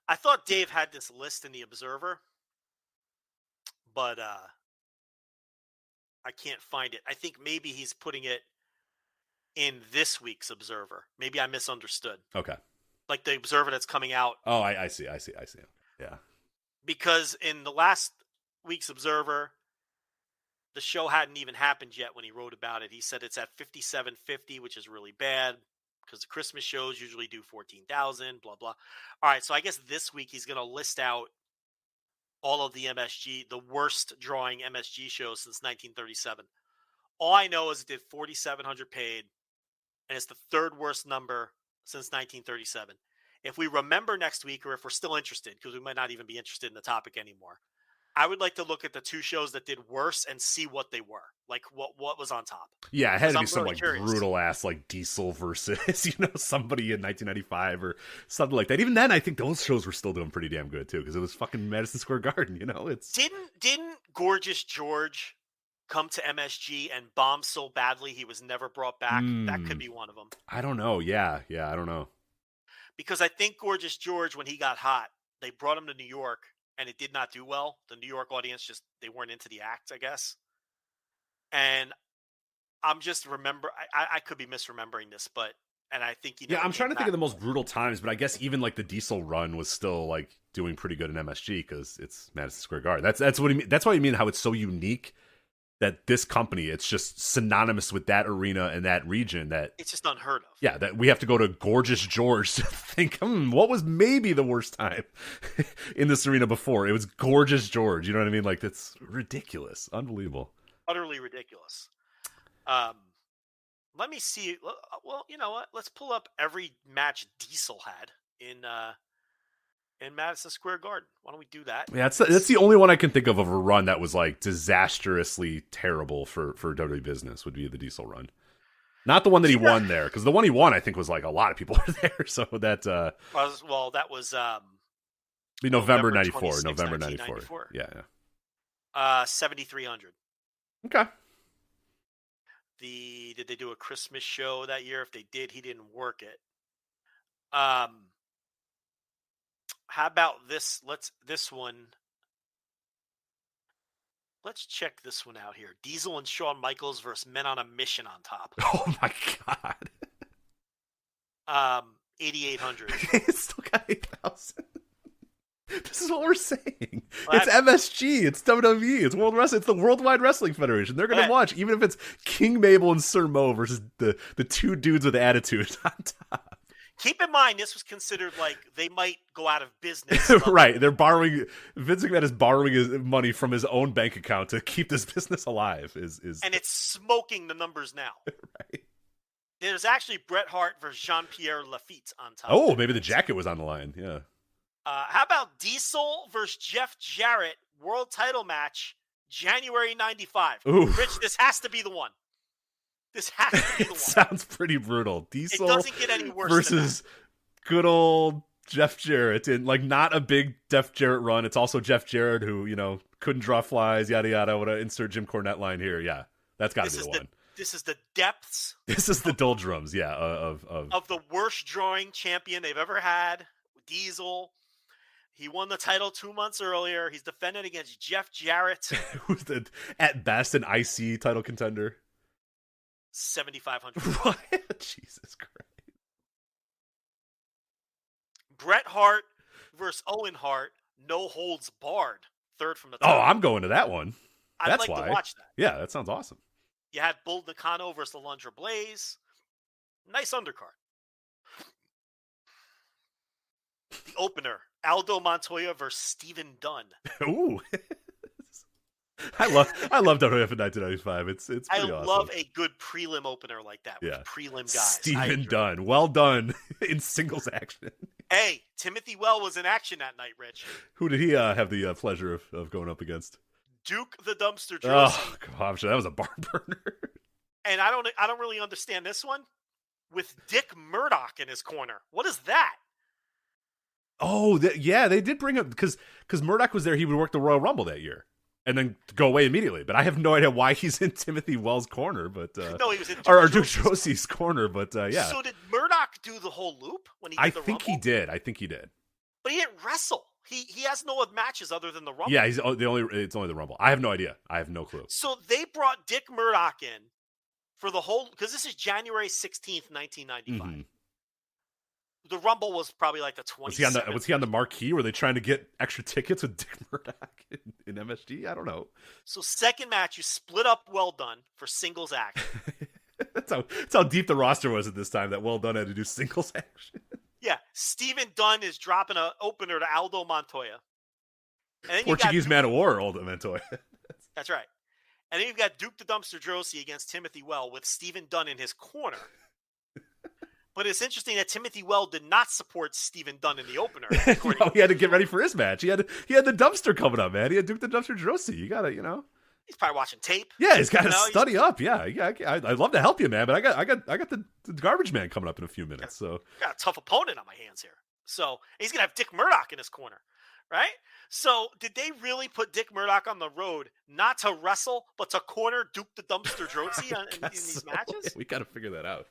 I thought Dave had this list in the Observer, but I can't find it. I think maybe he's putting it in this week's Observer. Maybe I misunderstood. Okay. Like the Observer that's coming out. Oh, I see. Yeah. Because in the last week's Observer, the show hadn't even happened yet when he wrote about it. He said it's at 5,750, which is really bad, because the Christmas shows usually do 14,000, blah, blah. All right, so I guess this week he's going to list out all of the MSG, the worst drawing MSG shows since 1937. All I know is it did 4,700 paid, and it's the third worst number since 1937. If we remember next week, or if we're still interested, because we might not even be interested in the topic anymore, I would like to look at the two shows that did worse and see what they were. Like, what was on top. Yeah, it had to be some, really like, curious. brutal-ass, like, Diesel versus, somebody in 1995 or something like that. Even then, I think those shows were still doing pretty damn good, too, because it was fucking Madison Square Garden, It's Didn't Gorgeous George come to MSG and bomb so badly he was never brought back? That could be one of them. I don't know. Yeah, I don't know. Because I think Gorgeous George, when he got hot, they brought him to New York, and it did not do well. The New York audience they weren't into the act, I guess. And I'm just I could be misremembering this, and I think I'm trying to think of the most brutal times, but I guess even like the Diesel run was still like doing pretty good in MSG because it's Madison Square Garden. That's what he mean. That's what I mean. How it's so unique that this company, it's just synonymous with that arena and that region that it's just unheard of. Yeah, that we have to go to Gorgeous George to think, what was maybe the worst time in this arena before? It was Gorgeous George. You know what I mean? Like, that's ridiculous. Unbelievable. Utterly ridiculous. Let me see. Well, you know what? Let's pull up every match Diesel had in Madison Square Garden. Why don't we do that? Yeah, that's the only one I can think of a run that was like disastrously terrible for WWE business would be the Diesel run. Not the one that he won there, because the one he won, I think, was like a lot of people were there. So that that was November '94. November '94. Yeah. 7,300. Okay. Did they do a Christmas show that year? If they did, he didn't work it. How about this? This one. Let's check this one out here. Diesel and Shawn Michaels versus Men on a Mission on top. Oh my God. 8,800. It's still got 8,000. This is what we're saying. Well, it's MSG. It's WWE. It's World Wrestling. It's the Worldwide Wrestling Federation. They're going to watch, even if it's King Mabel and Sir Mo versus the two dudes with attitude on top. Keep in mind, this was considered like they might go out of business. Right. They're borrowing. Vince McMahon is borrowing his money from his own bank account to keep this business alive. And it's smoking the numbers now. Right. There's actually Bret Hart versus Jean-Pierre Lafitte on top. Oh, maybe the jacket was on the line. Yeah. How about Diesel versus Jeff Jarrett world title match, January '95? Ooh. Rich, this has to be the one. This has to be the one. Sounds pretty brutal. Diesel it doesn't get any worse versus good old Jeff Jarrett in like not a big Jeff Jarrett run. It's also Jeff Jarrett who, couldn't draw flies, yada yada. I want to insert Jim Cornette line here. Yeah. That's got to be the one. This is the depths. This is the doldrums, yeah, of the worst drawing champion they've ever had, Diesel. He won the title 2 months earlier. He's defending against Jeff Jarrett, who's at best an IC title contender. 7,500. What? Jesus Christ. Bret Hart versus Owen Hart, no holds barred. Third from the top. Oh, I'm going to that one. I'd like to watch that. Yeah, that sounds awesome. You had Bull Nakano versus Alundra Blaze. Nice undercard. The opener, Aldo Montoya versus Steven Dunn. Ooh. I love WWF in 1995. It's pretty awesome. I love a good prelim opener like that with prelim guys. Steven Dunn. Well done in singles action. Hey, Timothy Well was in action that night, Rich. Who did he have the pleasure of going up against? Duke the Dumpster Droese. Oh gosh, that was a barn burner. And I don't really understand this one with Dick Murdoch in his corner. What is that? Oh, they did bring up because Murdoch was there. He would work the Royal Rumble that year and then go away immediately. But I have no idea why he's in Timothy Wells' corner. But no, he was in Duke Drosey's corner. But yeah. So did Murdoch do the whole loop when he did the Rumble? I think he did. But he didn't wrestle. He has no other matches other than the Rumble. Yeah, it's only the Rumble. I have no idea. I have no clue. So they brought Dick Murdoch in for the whole, because this is January 16th, 1995. Mm-hmm. The Rumble was probably like the 27th. Was he on the marquee? Were they trying to get extra tickets with Dick Murdoch in MSG? I don't know. So second match, you split up Well Done for singles action. That's how deep the roster was at this time that Well Done had to do singles action. Yeah, Steven Dunn is dropping an opener to Aldo Montoya. And then Portuguese Man of War, Aldo Montoya. That's right. And then you've got Duke the Dumpster Droese against Timothy Well with Steven Dunn in his corner. But it's interesting that Timothy Well did not support Steven Dunn in the opener. No, he had to get ready for his match. He had the dumpster coming up, man. He had Duke the Dumpster Droese. You gotta, He's probably watching tape. Yeah, he's got to study up. Yeah, I'd love to help you, man, but I got the garbage man coming up in a few minutes. So got a tough opponent on my hands here. So he's gonna have Dick Murdoch in his corner, right? So did they really put Dick Murdoch on the road not to wrestle but to corner Duke the Dumpster Droese in these matches? Yeah, we got to figure that out.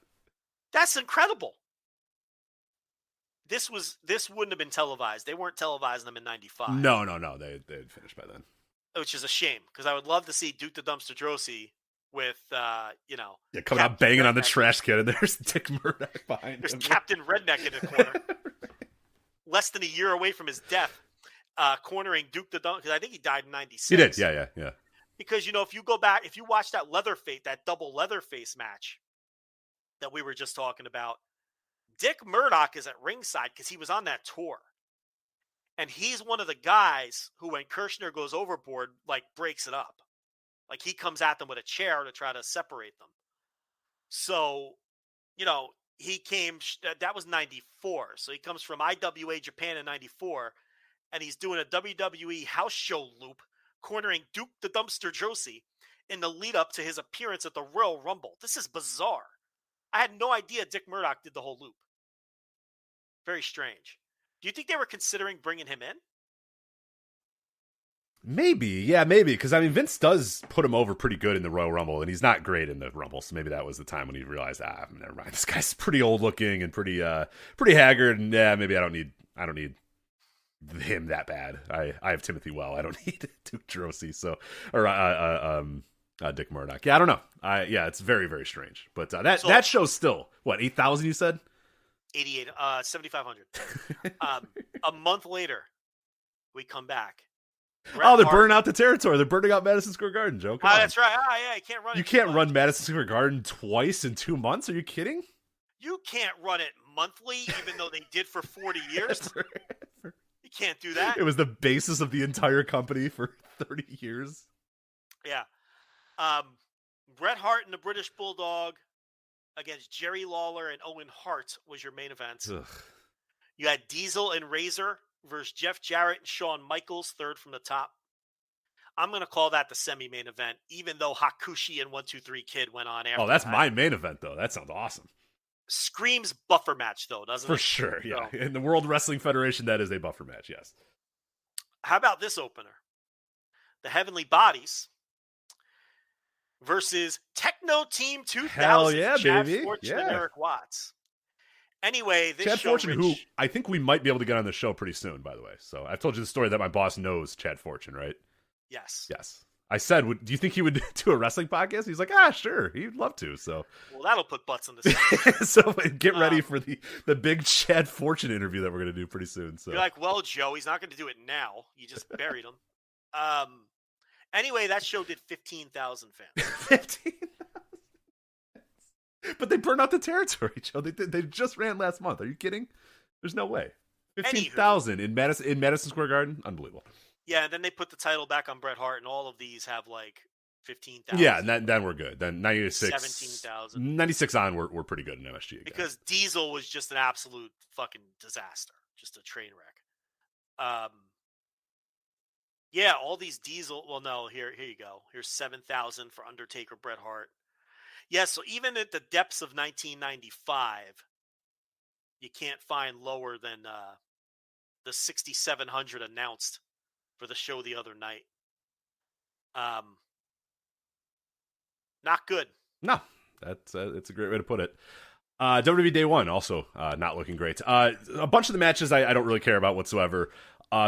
That's incredible. This wouldn't have been televised. They weren't televising them in '95. No. They had finished by then. Which is a shame, because I would love to see Duke the Dumpster Droese with, coming out banging Redneck on the trash can, and there's Dick Murdoch behind him. There's Captain Redneck in the corner. Less than a year away from his death, cornering Duke the Dumpster, because I think he died in '96. He did, yeah. Because, if you go back, if you watch that double Leatherface match that we were just talking about, Dick Murdoch is at ringside because he was on that tour. And he's one of the guys who, when Kirshner goes overboard, breaks it up. He comes at them with a chair to try to separate them. So, he came, that was 94. So he comes from IWA Japan in 94, and he's doing a WWE house show loop, cornering Duke the Dumpster Josie in the lead up to his appearance at the Royal Rumble. This is bizarre. I had no idea Dick Murdoch did the whole loop. Very strange. Do you think they were considering bringing him in? Maybe, because Vince does put him over pretty good in the Royal Rumble, and he's not great in the Rumble. So maybe that was the time when he realized, never mind. This guy's pretty old looking and pretty haggard, and maybe I don't need him that bad. I have Timothy Well. I don't need Duke Drosy, Dick Murdoch. Yeah, I don't know. It's very, very strange. But that show's still what, 8,000? You said 88, 7,500. A month later, we come back. They're burning out the territory. They're burning out Madison Square Garden, Joe. Come on. That's right. You can't run it. You can't run Madison Square Garden twice in 2 months? Are you kidding? You can't run it monthly, even though they did for 40 years. You can't do that. It was the basis of the entire company for 30 years. Yeah. Bret Hart and the British Bulldog against Jerry Lawler and Owen Hart was your main event. Ugh. You had Diesel and Razor versus Jeff Jarrett and Shawn Michaels, third from the top. I'm going to call that the semi-main event, even though Hakushi and 1-2-3 Kid went on after. Oh, that's my main event, though. That sounds awesome. Screams buffer match, though, doesn't it? For sure, yeah. So, in the World Wrestling Federation, that is a buffer match, yes. How about this opener? The Heavenly Bodies versus Techno Team 2000. Hell yeah, Chad baby. Fortune and Eric Watts. Anyway, this Chad show, Fortune, who I think we might be able to get on the show pretty soon, by the way. So I've told you the story that my boss knows Chad Fortune, right? Yes. I said, do you think he would do a wrestling podcast? He's like, sure, he'd love to. So, well, that'll put butts on the seat. So get ready for the big Chad Fortune interview that we're going to do pretty soon. So you're like, well, Joe, he's not going to do it now. You just buried him. Anyway, that show did 15,000 fans. 15,000. But they burned out the territory, Joe. They just ran last month. Are you kidding? There's no way. 15,000 in Madison Square Garden? Unbelievable. Yeah, and then they put the title back on Bret Hart, and all of these have 15,000. Yeah, and then we're good. Then 96. 17,000. 96 on, we're pretty good in MSG again. Because Diesel was just an absolute fucking disaster. Just a train wreck. Yeah, all these Diesel. Well, no, here you go. Here's 7,000 for Undertaker, Bret Hart. Yeah, so even at the depths of 1995, you can't find lower than the 6,700 announced for the show the other night. Not good. No, it's a great way to put it. WWE Day 1 also not looking great. A bunch of the matches I don't really care about whatsoever.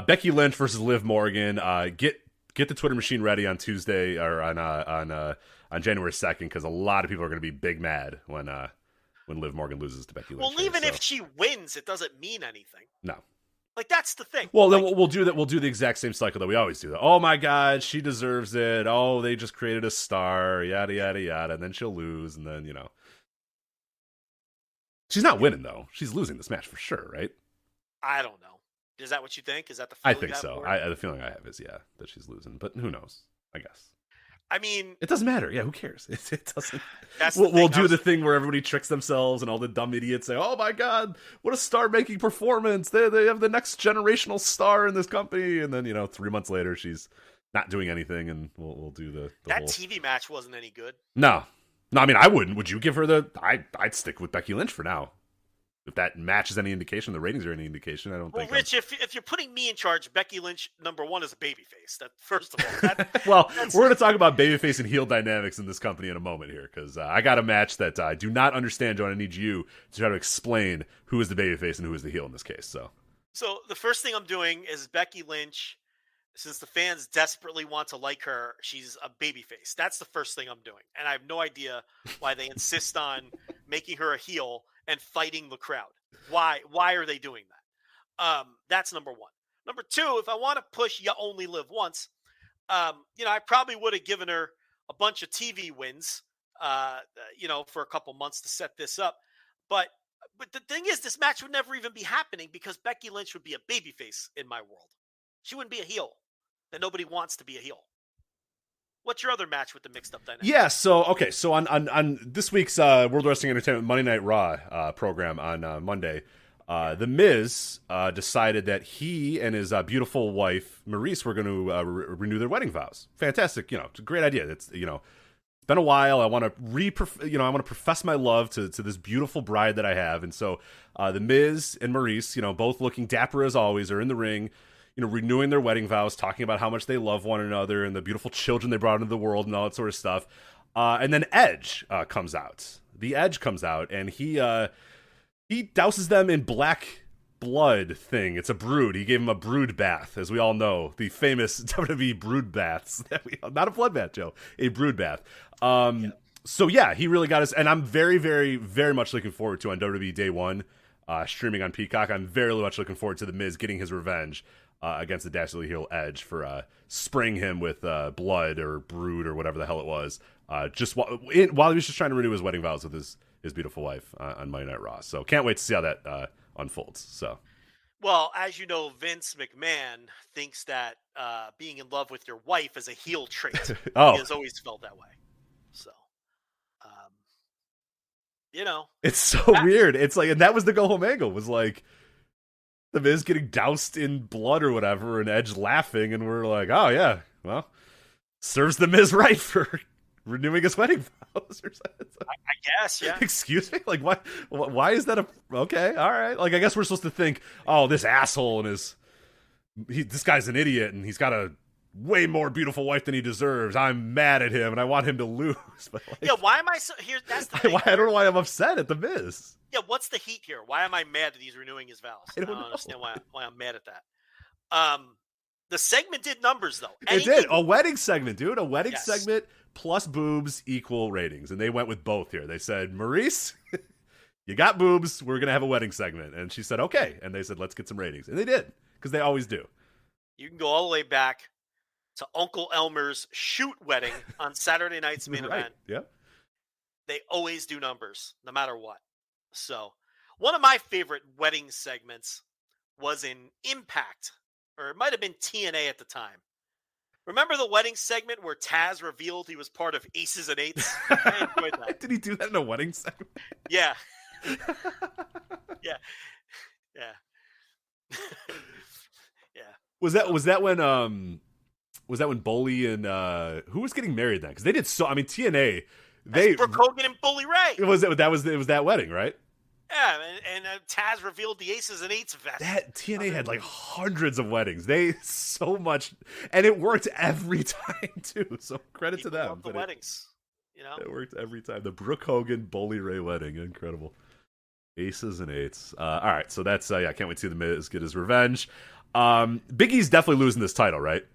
Becky Lynch versus Liv Morgan. Get the Twitter machine ready on Tuesday or on January 2nd, because a lot of people are going to be big mad when Liv Morgan loses to Becky Lynch. Well, even if she wins, it doesn't mean anything. No. That's the thing. Well, then we'll do that. We'll do the exact same cycle that we always do. Oh my God, she deserves it. Oh, they just created a star. Yada yada yada. And then she'll lose, and then she's not winning though. She's losing this match for sure, right? I don't know. Is that what you think? Is that the feeling? I think so. The feeling I have is that she's losing, but who knows? I guess. I mean, it doesn't matter. Yeah, who cares? It doesn't. We'll do the thing where everybody tricks themselves and all the dumb idiots say, "Oh my God, what a star-making performance! They have the next generational star in this company." And then 3 months later, she's not doing anything, and we'll do the that whole... TV match wasn't any good. No. I mean, I wouldn't. Would you give her the? I'd stick with Becky Lynch for now. If that match is any indication, the ratings are any indication, I don't think. Well, Rich, if you're putting me in charge, Becky Lynch, number one, is a babyface. That first of all. Well, we're going to talk about babyface and heel dynamics in this company in a moment here, because I got a match that I do not understand, Joe. I need you to try to explain who is the babyface and who is the heel in this case. So the first thing I'm doing is Becky Lynch, since the fans desperately want to like her, she's a babyface. That's the first thing I'm doing. And I have no idea why they insist on making her a heel and fighting the crowd. Why are they doing that? That's number one. Number two, if I want to push You Only Live Once, I probably would have given her a bunch of TV wins, for a couple months to set this up. But the thing is, this match would never even be happening because Becky Lynch would be a babyface in my world. She wouldn't be a heel. And nobody wants to be a heel. What's your other match with the mixed up dynamic? Yeah, so on this week's World Wrestling Entertainment Monday Night Raw program on Monday, The Miz decided that he and his beautiful wife Maurice were going to renew their wedding vows. Fantastic, it's a great idea. It's been a while. I want to profess my love to this beautiful bride that I have, and so The Miz and Maurice, both looking dapper as always, are in the ring, renewing their wedding vows, talking about how much they love one another and the beautiful children they brought into the world and all that sort of stuff. And then Edge comes out. The Edge comes out, and he douses them in black blood thing. It's a brood. He gave him a brood bath, as we all know, the famous WWE brood baths. Not a blood bath, Joe. A brood bath. So yeah, he really got us, and I'm very, very, very much looking forward to on WWE Day 1, streaming on Peacock. I'm very much looking forward to The Miz getting his revenge against the dastardly heel Edge for spraying him with blood or brood or whatever the hell it was, just while he was just trying to renew his wedding vows with his beautiful wife on Monday Night Raw. So can't wait to see how that unfolds. So, well, as you know, Vince McMahon thinks that being in love with your wife is a heel trait. Oh. He has always felt that way. So, it's so weird. It's like, and that was the go home angle, was like The Miz getting doused in blood or whatever, and Edge laughing, and we're like, oh yeah, well, serves The Miz right for renewing his wedding vows or something. I guess, yeah. Excuse me? Like, why is that okay, all right. Like, I guess we're supposed to think, oh, this asshole and this guy's an idiot, and he's got a way more beautiful wife than he deserves. I'm mad at him, and I want him to lose. But yeah, why am I so here? That's the thing. I don't know why I'm upset at The Miz. Yeah, what's the heat here? Why am I mad that he's renewing his vows? I don't know. Understand why I'm mad at that. The segment did numbers, though. It did. A wedding segment, dude. A wedding Yes. segment plus boobs equal ratings. And they went with both here. They said, Maurice, you got boobs. We're going to have a wedding segment. And she said, okay. And they said, let's get some ratings. And they did, because they always do. You can go all the way back to Uncle Elmer's shoot wedding on Saturday night's main Right. event. Yep. They always do numbers, no matter what. So, one of my favorite wedding segments was in Impact, or it might have been TNA at the time. Remember the wedding segment where Taz revealed he was part of Aces and Eights? I enjoyed that. Did he do that in a wedding segment? Yeah. Yeah. Yeah. Yeah. Was that when Bully and who was getting married then? Because they did TNA. That's Brooke Hogan and Bully Ray. It was that wedding, right? Yeah, and Taz revealed the Aces and Eights vest. That TNA had like hundreds of weddings. They so much, and it worked every time too. So credit to them. Love the weddings, It worked every time. The Brooke Hogan Bully Ray wedding, incredible. Aces and Eights. All right, so that's I can't wait to see The Miz get his revenge. Big E's definitely losing this title, right?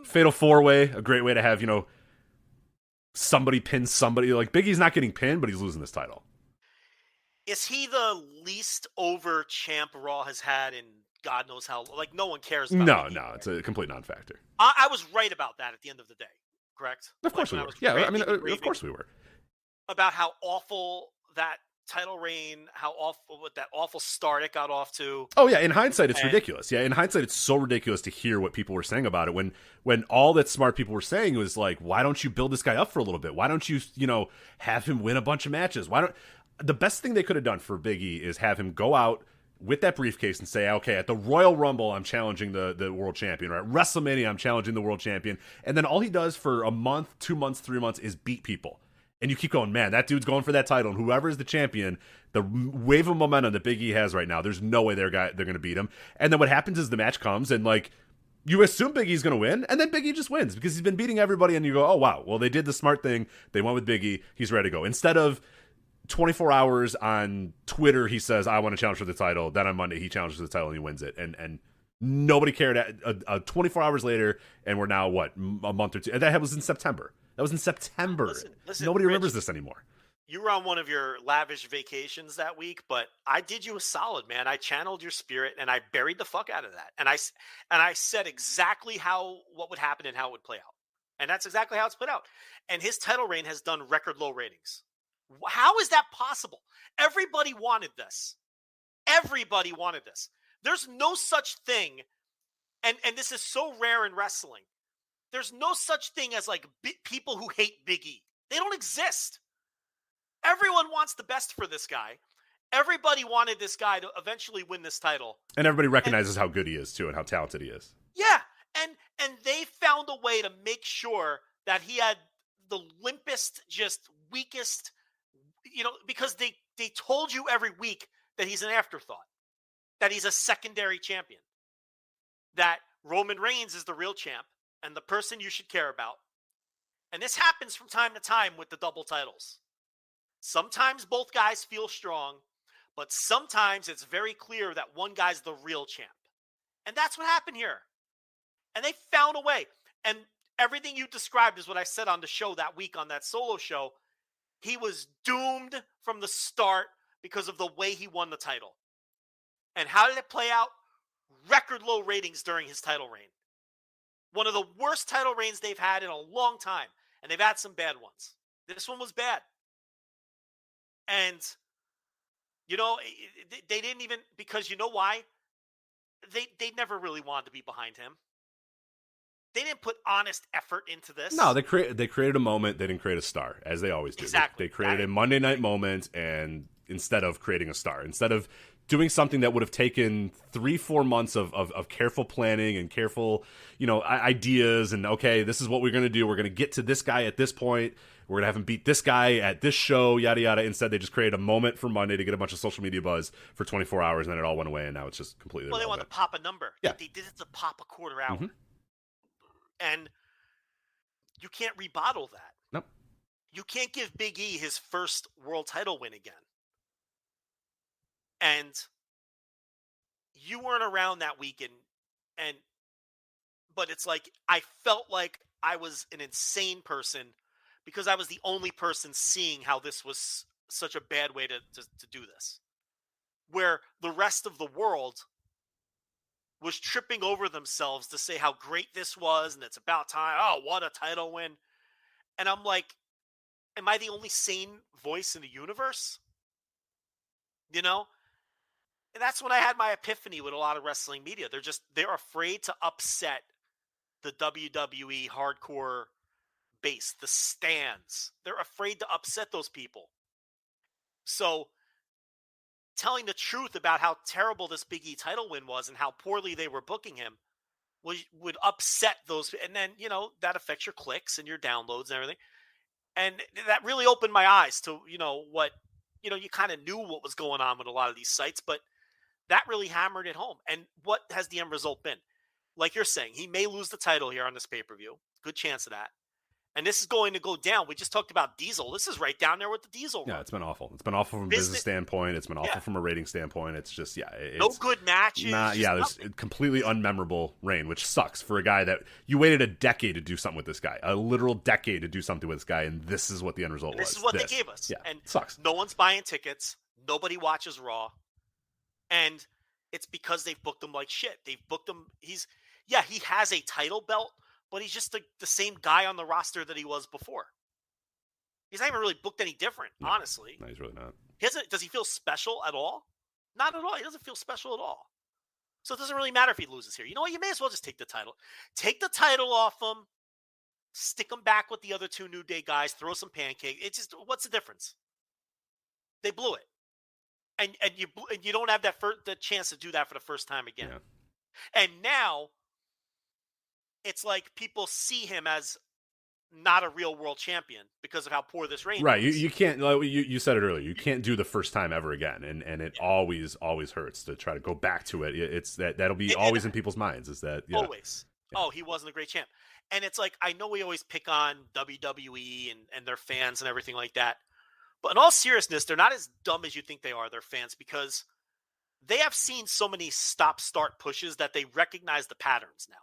Fatal 4-way, a great way to have somebody pin somebody. Like, Big E's not getting pinned, but he's losing this title. Is he the least over champ Raw has had in God knows how? Like, no one cares about No, it's a complete non-factor. I was right about that at the end of the day, correct? Of course we were. Yeah, of course we were. About how awful that title reign, how awful with that awful start it got off to. Oh yeah, in hindsight it's ridiculous. Yeah, in hindsight it's so ridiculous to hear what people were saying about it when all that smart people were saying was like, why don't you build this guy up for a little bit? Why don't you, have him win a bunch of matches? The best thing they could have done for Big E is have him go out with that briefcase and say, okay, at the Royal Rumble I'm challenging the world champion, or at WrestleMania I'm challenging the world champion, and then all he does for a month, 2 months, 3 months is beat people. And you keep going, man, that dude's going for that title, and whoever is the champion, the wave of momentum that Big E has right now, there's no way they're going to beat him. And then what happens is the match comes, and you assume Big E's going to win, and then Big E just wins because he's been beating everybody, and you go, oh wow, well they did the smart thing, they went with Big E, he's ready to go. Instead of 24 hours on Twitter, he says, I want to challenge for the title. Then on Monday, he challenges the title and he wins it, and nobody cared. 24 hours later, and we're now a month or two. That was in September. Listen, Nobody remembers Rich, this anymore. you were on one of your lavish vacations that week, but I did you a solid, man. I channeled your spirit and I buried the fuck out of that. And I said exactly what would happen and how it would play out. And that's exactly how it's played out. And his title reign has done record low ratings. How is that possible? Everybody wanted this. Everybody wanted this. There's no such thing. And this is so rare in wrestling. There's no such thing as like people who hate Big E. They don't exist. Everyone wants the best for this guy. Everybody wanted this guy to eventually win this title. And everybody recognizes how good he is, too, and how talented he is. Yeah. And they found a way to make sure that he had the limpest, just weakest, because they told you every week that he's an afterthought, that he's a secondary champion, that Roman Reigns is the real champ and the person you should care about. And this happens from time to time with the double titles. Sometimes both guys feel strong, but sometimes it's very clear that one guy's the real champ. And that's what happened here. And they found a way. And everything you described is what I said on the show that week on that solo show. He was doomed from the start because of the way he won the title. And how did it play out? Record low ratings during his title reign. One of the worst title reigns they've had in a long time. And they've had some bad ones. This one was bad. And, they didn't even, because you know why? They never really wanted to be behind him. They didn't put honest effort into this. No, they created a moment. They didn't create a star, as they always do. Exactly. They created a Monday night moment, and instead of creating a star, instead of doing something that would have taken 3-4 months of careful planning and careful, ideas, and okay, this is what we're going to do. We're going to get to this guy at this point. We're going to have him beat this guy at this show, yada, yada. Instead, they just created a moment for Monday to get a bunch of social media buzz for 24 hours, and then it all went away, and now it's just completely Well, they want to pop a number. Yeah. They did it to pop a quarter hour. Mm-hmm. And you can't rebottle that. Nope. You can't give Big E his first world title win again. And you weren't around that weekend, but it's like I felt like I was an insane person because I was the only person seeing how this was such a bad way to do this. Where the rest of the world was tripping over themselves to say how great this was and it's about time. Oh, what a title win. And I'm like, am I the only sane voice in the universe? And that's when I had my epiphany with a lot of wrestling media. They're afraid to upset the WWE hardcore base, the stands. They're afraid to upset those people. So telling the truth about how terrible this Big E title win was and how poorly they were booking him would upset those. And then, that affects your clicks and your downloads and everything. And that really opened my eyes to, what, you kind of knew what was going on with a lot of these sites, but that really hammered it home. And what has the end result been? Like you're saying, he may lose the title here on this pay-per-view. Good chance of that. And this is going to go down. We just talked about Diesel. This is right down there with the Diesel run. Yeah, it's been awful. It's been awful from a business standpoint. It's been awful from a rating standpoint. It's just, no good matches. There's a completely unmemorable reign, which sucks for a guy that you waited a decade to do something with this guy, a literal decade to do something with this guy, and this is what the end result was. This is what they gave us. Yeah, and sucks. No one's buying tickets. Nobody watches Raw. And it's because they've booked him like shit. They've booked him. He has a title belt, but he's just the same guy on the roster that he was before. He's not even really booked any different, honestly. No, he's really not. Does he feel special at all? Not at all. He doesn't feel special at all. So it doesn't really matter if he loses here. You know what? You may as well just take the title. Take the title off him. Stick him back with the other two New Day guys. Throw some pancake. It's just, what's the difference? They blew it. And you don't have the chance to do that for the first time again. Yeah. And now it's like people see him as not a real world champion because of how poor this reign right. is. You can't, like you said it earlier, you can't do the first time ever again. And it always hurts to try to go back to it. It's that'll be always in people's minds is that. Yeah. Always. Yeah. Oh, he wasn't a great champ. And it's like, I know we always pick on WWE and their fans and everything like that. But in all seriousness, they're not as dumb as you think they are, their fans, because they have seen so many stop-start pushes that they recognize the patterns now.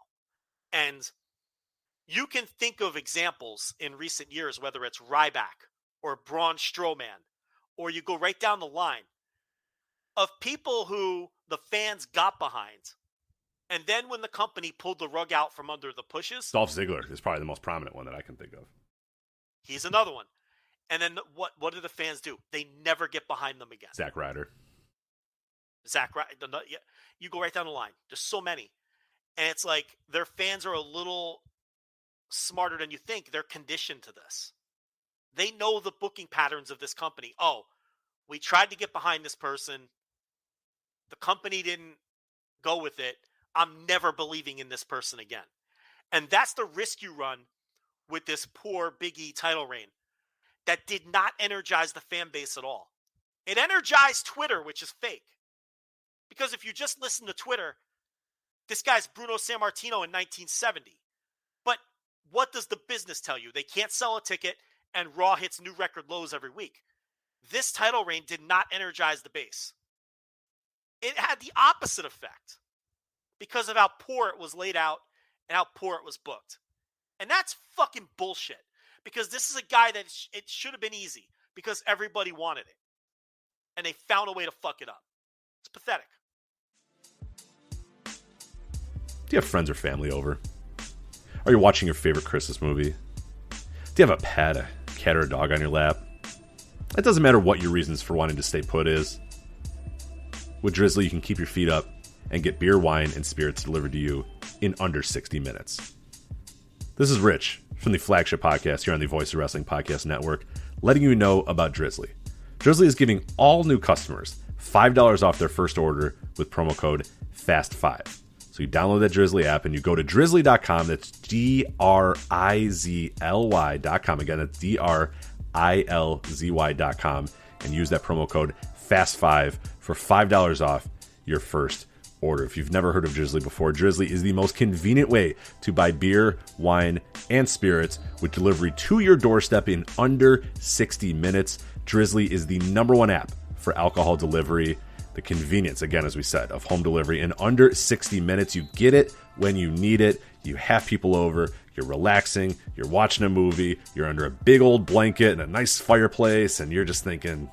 And you can think of examples in recent years, whether it's Ryback or Braun Strowman, or you go right down the line of people who the fans got behind. And then when the company pulled the rug out from under the pushes. Dolph Ziggler is probably the most prominent one that I can think of. He's another one. And then what do the fans do? They never get behind them again. Zack Ryder. You go right down the line. There's so many. And it's like their fans are a little smarter than you think. They're conditioned to this. They know the booking patterns of this company. Oh, we tried to get behind this person. The company didn't go with it. I'm never believing in this person again. And that's the risk you run with this poor Big E title reign that did not energize the fan base at all. It energized Twitter, which is fake. Because if you just listen to Twitter, this guy's Bruno Sammartino in 1970. But what does the business tell you? They can't sell a ticket and Raw hits new record lows every week. This title reign did not energize the base. It had the opposite effect because of how poor it was laid out and how poor it was booked. And that's fucking bullshit. Because this is a guy that it should have been easy because everybody wanted it. And they found a way to fuck it up. It's pathetic. Do you have friends or family over? Are you watching your favorite Christmas movie? Do you have a pet, a cat, or a dog on your lap? It doesn't matter what your reasons for wanting to stay put is. With Drizzly, you can keep your feet up and get beer, wine, and spirits delivered to you in under 60 minutes. This is Rich from the Flagship Podcast here on the Voice of Wrestling Podcast Network, letting you know about Drizzly. Drizzly is giving all new customers $5 off their first order with promo code FAST5. So you download that Drizzly app and you go to drizzly.com. That's DRIZLY.com. Again, that's DRILZY.com. And use that promo code FAST5 for $5 off your first order. If you've never heard of Drizzly before, Drizzly is the most convenient way to buy beer, wine, and spirits with delivery to your doorstep in under 60 minutes. Drizzly is the #1 app for alcohol delivery. The convenience, again, as we said, of home delivery in under 60 minutes. You get it when you need it. You have people over. You're relaxing. You're watching a movie. You're under a big old blanket and a nice fireplace, and you're just thinking,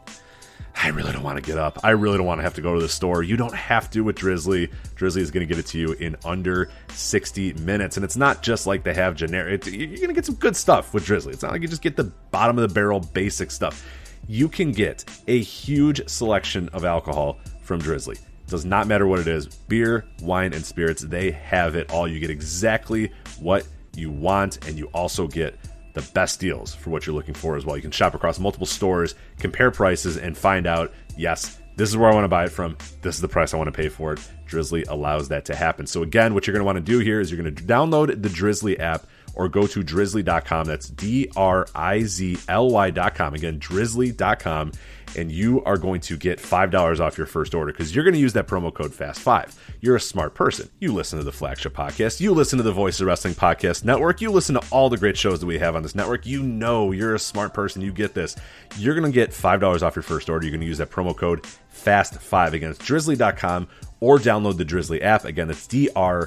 I really don't want to get up. I really don't want to have to go to the store. You don't have to with Drizzly. Drizzly is going to get it to you in under 60 minutes. And it's not just like they have generic. You're going to get some good stuff with Drizzly. It's not like you just get the bottom of the barrel basic stuff. You can get a huge selection of alcohol from Drizzly. It does not matter what it is. Beer, wine, and spirits, they have it all. You get exactly what you want, and you also get the best deals for what you're looking for as well. You can shop across multiple stores, compare prices, and find out, yes, this is where I want to buy it from. This is the price I want to pay for it. Drizzly allows that to happen. So again, what you're going to want to do here is you're going to download the Drizzly app or go to drizzly.com. That's DRIZLY.com. Again, drizzly.com. And you are going to get $5 off your first order because you're going to use that promo code FAST5. You're a smart person. You listen to the Flagship Podcast. You listen to the Voice of Wrestling Podcast Network. You listen to all the great shows that we have on this network. You know you're a smart person. You get this. You're going to get $5 off your first order. You're going to use that promo code FAST5. Again, it's drizzly.com or download the Drizzly app. Again, that's DRIZLY.com.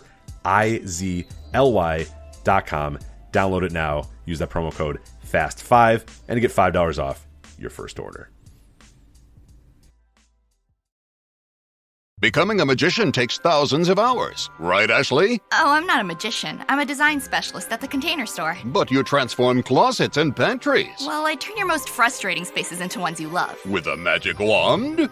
Download it now. Use that promo code FAST5 and you get $5 off your first order. Becoming a magician takes thousands of hours, right, Ashley? Oh, I'm not a magician. I'm a design specialist at the Container Store. But you transform closets and pantries. Well, I turn your most frustrating spaces into ones you love. With a magic wand?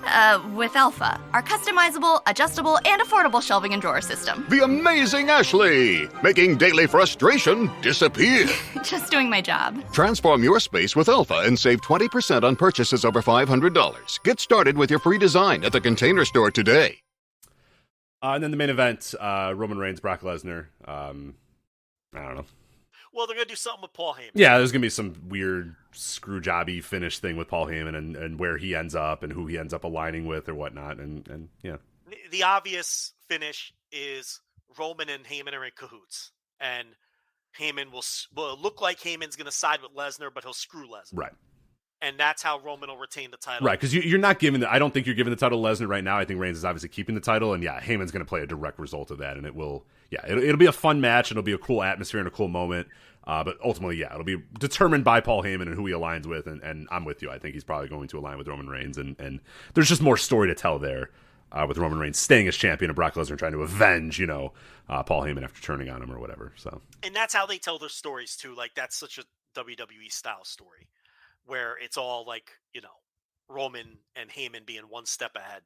With Alpha, our customizable, adjustable, and affordable shelving and drawer system. The amazing Ashley! Making daily frustration disappear. Just doing my job. Transform your space with Alpha and save 20% on purchases over $500. Get started with your free design at the Container Store today. And then the main event, Roman Reigns, Brock Lesnar. I don't know. Well, they're going to do something with Paul Heyman. Yeah, there's going to be some weird screw jobby finish thing with Paul Heyman and where he ends up and who he ends up aligning with or whatnot. And yeah. The obvious finish is Roman and Heyman are in cahoots. And Heyman will look like Heyman's going to side with Lesnar, but he'll screw Lesnar. Right. and that's how Roman will retain the title. Right, because you're not giving I don't think you're giving the title to Lesnar right now. I think Reigns is obviously keeping the title, and yeah, Heyman's going to play a direct result of that, and it'll be a fun match, and it'll be a cool atmosphere and a cool moment. But ultimately, yeah, it'll be determined by Paul Heyman and who he aligns with, and I'm with you. I think he's probably going to align with Roman Reigns, and there's just more story to tell there with Roman Reigns staying as champion and Brock Lesnar trying to avenge, Paul Heyman after turning on him or whatever. So, and that's how they tell their stories too. Like that's such a WWE style story where it's all like Roman and Heyman being one step ahead.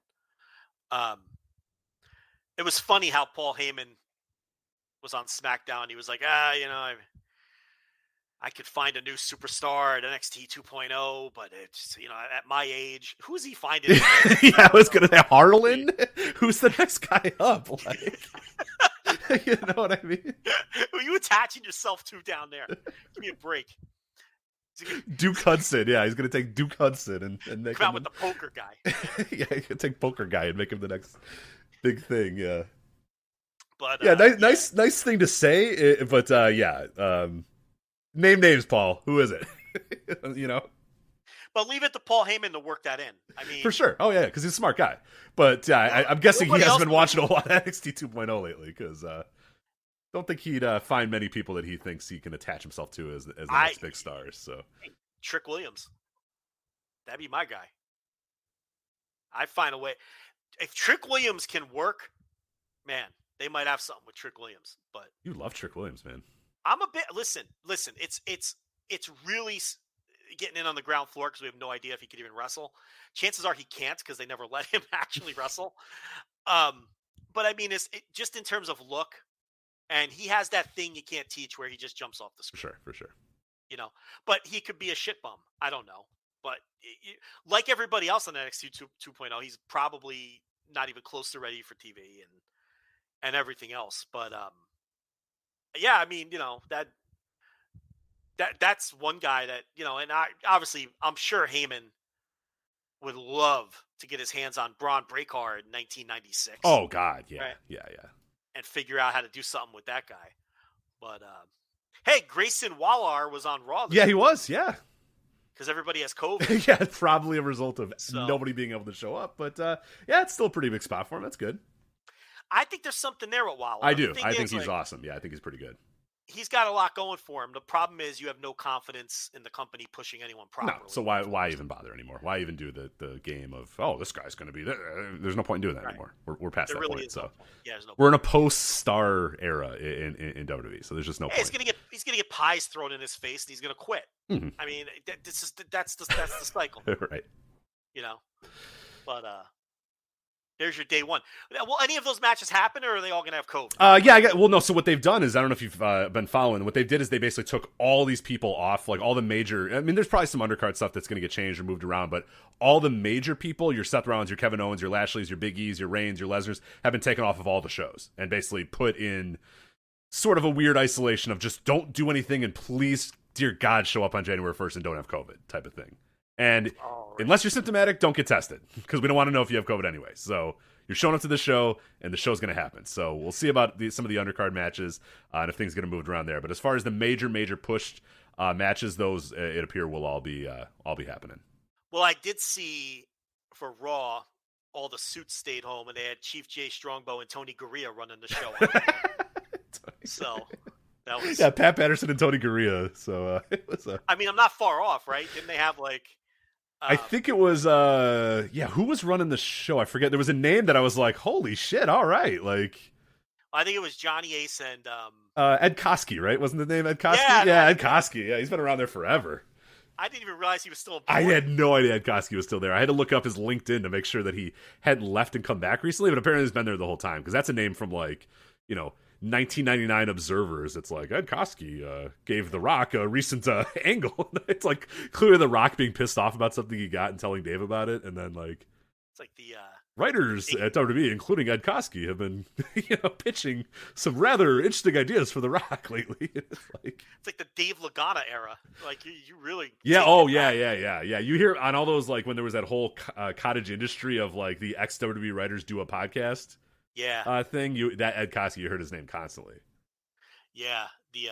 It was funny how Paul Heyman was on SmackDown. He was like, I could find a new superstar at NXT 2.0, but it's, at my age, who's he finding? Yeah, I was going to say Harlan. Who's the next guy up? Like, you know what I mean? Who are you attaching yourself to down there? Give me a break. Duke Hudson. Yeah, he's going to take Duke Hudson and make come out with the poker guy. Yeah, he can take poker guy and make him the next big thing. Yeah. But yeah, nice thing to say. But name names, Paul. Who is it? But leave it to Paul Heyman to work that in. I mean, for sure. Oh yeah, because he's a smart guy. But I'm guessing he hasn't been watching a lot of NXT 2.0 lately. Because don't think he'd find many people that he thinks he can attach himself to as the next big stars. So Trick Williams, that'd be my guy. I'd find a way. If Trick Williams can work, man, they might have something with Trick Williams. But you love Trick Williams, man. I'm a bit. Listen. It's really getting in on the ground floor because we have no idea if he could even wrestle. Chances are he can't because they never let him actually wrestle. But I mean, it's just in terms of look, and he has that thing you can't teach where he just jumps off the screen. For sure. But he could be a shit bum. I don't know. But like everybody else on NXT 2.0, he's probably not even close to ready for TV and everything else. But yeah, I mean, that's one guy that, and I'm sure Heyman would love to get his hands on Braun Breaker in 1996. Oh God. Yeah. Right? Yeah. And figure out how to do something with that guy. But, hey, Grayson Waller was on Raw. Yeah, he was. Yeah. Because everybody has COVID. Yeah, probably a result of nobody being able to show up. But, yeah, it's still a pretty big spot for him. That's good. I think there's something there with Waller. I do. I think he's awesome. Yeah, I think he's pretty good. He's got a lot going for him. The problem is you have no confidence in the company pushing anyone properly. No, so why even bother anymore? Why even do the game of, this guy's going to be there? There's no point in doing that anymore. We're past that point. So we're in a post-star era in WWE, so there's just no point. He's gonna get pies thrown in his face, and he's gonna quit. Mm-hmm. I mean, that's the cycle, right? But there's your day one. Will any of those matches happen, or are they all going to have COVID? No. So what they've done is, I don't know if you've been following. What they did is they basically took all these people off, like all the major. I mean, there's probably some undercard stuff that's going to get changed or moved around, but all the major people, your Seth Rollins, your Kevin Owens, your Lashleys, your Big E's, your Reigns, your Lesnar's, have been taken off of all the shows and basically put in sort of a weird isolation of just don't do anything and please, dear God, show up on January 1st and don't have COVID type of thing. And unless you're symptomatic, don't get tested because we don't want to know if you have COVID anyway. So you're showing up to the show, and the show's going to happen. So we'll see about some of the undercard matches and if things get moved around there. But as far as the major pushed matches, those it appear will all be happening. Well, I did see for Raw, all the suits stayed home, and they had Chief Jay Strongbow and Tony Gurria running the show. So that was Pat Patterson and Tony Gurria. So it was. I mean, I'm not far off, right? Didn't they have like? I think it was, who was running the show? I forget. There was a name that I was like, holy shit, all right. Like, I think it was Johnny Ace and... Ed Koskey, right? Wasn't the name Ed Koskey? Yeah, Ed Koskey. Yeah, he's been around there forever. I didn't even realize he was still aboard. I had no idea Ed Koskey was still there. I had to look up his LinkedIn to make sure that he hadn't left and come back recently, but apparently he's been there the whole time, because that's a name from, 1999 Observers. It's like Ed Koskey gave The Rock a recent angle. It's like clearly The Rock being pissed off about something he got and telling Dave about it, and then it's like the writers at WWE, including Ed Koskey, have been pitching some rather interesting ideas for The Rock lately. It's like the Dave Lagana era. Like you really yeah. You hear on all those when there was that whole cottage industry of the ex WWE writers do a podcast. Yeah. Thing that Ed Koskey, you heard his name constantly. Yeah, the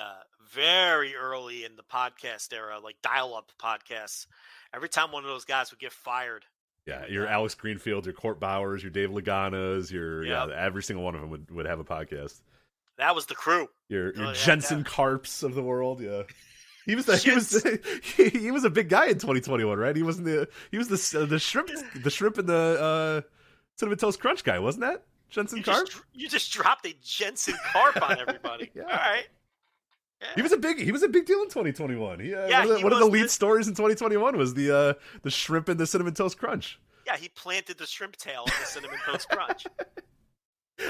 very early in the podcast era, dial-up podcasts, Every time one of those guys would get fired. Yeah, your Alex Greenfield, your Court Bowers, your Dave Laganas, every single one of them would have a podcast. That was the crew. Your Jensen Karps of the world, yeah. He was a big guy in 2021, right? He was the shrimp in the Cinnamon Toast Crunch guy, wasn't that Jensen Karp? You just dropped a Jensen Karp on everybody. Yeah. All right. Yeah. He was a big deal in 2021. One of the lead stories in 2021 was the shrimp in the Cinnamon Toast Crunch. Yeah, he planted the shrimp tail in the Cinnamon Toast Crunch.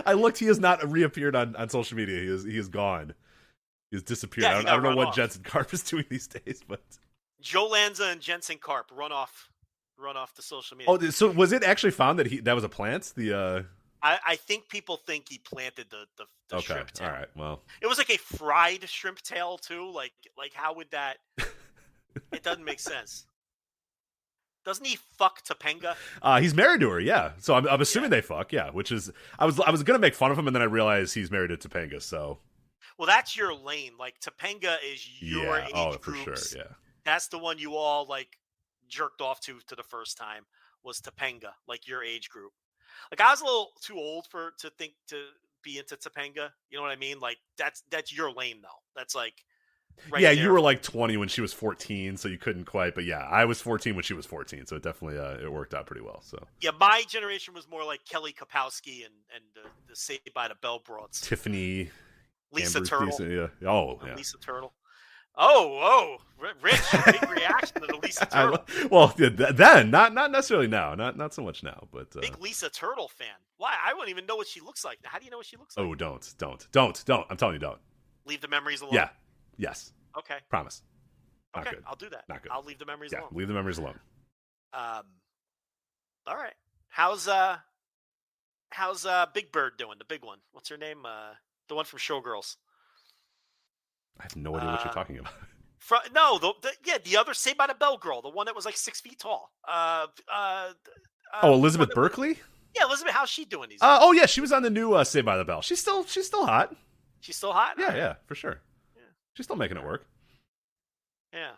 I looked. He has not reappeared on social media. He is gone. He's disappeared. Yeah, I don't know what Jensen Karp is doing these days, but Joe Lanza and Jensen Karp run off the social media. Oh, so was it actually found that was a plant? I think people think he planted the shrimp tail. All right, well, it was like a fried shrimp tail too. Like how would that? It doesn't make sense. Doesn't he fuck Topanga? He's married to her, yeah. So I'm assuming they fuck, yeah. Which is I was gonna make fun of him, and then I realized he's married to Topanga. So, well, that's your lane. Like Topanga is your age for groups. sure, yeah. That's the one you all like jerked off to the first time was Topanga, like your age group. Like I was a little too old to be into Topanga. You know what I mean? Like that's your lane though. That's like right there. You were like 20 when she was 14, so you couldn't quite. But yeah, I was 14 when she was 14, so it definitely it worked out pretty well. So yeah, my generation was more like Kelly Kapowski and the Saved by the Bell broads. Tiffany, Lisa Amber's Turtle. Decent, yeah. Oh, yeah. Lisa Turtle. Oh, Rich, big reaction to the Lisa Turtle. Then, not necessarily now, not so much now, but big Lisa Turtle fan. Why? I wouldn't even know what she looks like. How do you know what she looks like? Oh, don't. I'm telling you, don't. Leave the memories alone. Yeah. Yes. Okay. Promise. Not okay, good. I'll do that. Not good. I'll leave the memories alone. Leave the memories alone. All right. How's Big Bird doing? The big one. What's her name? The one from Showgirls. I have no idea what you're talking about. The other Saved by the Bell girl, the one that was like 6 feet tall. Elizabeth Berkley? Yeah, Elizabeth. How's she doing these days? Oh yeah, she was on the new Saved by the Bell. She's still hot. She's still hot? Yeah, for sure. Yeah. She's still making it work. Yeah.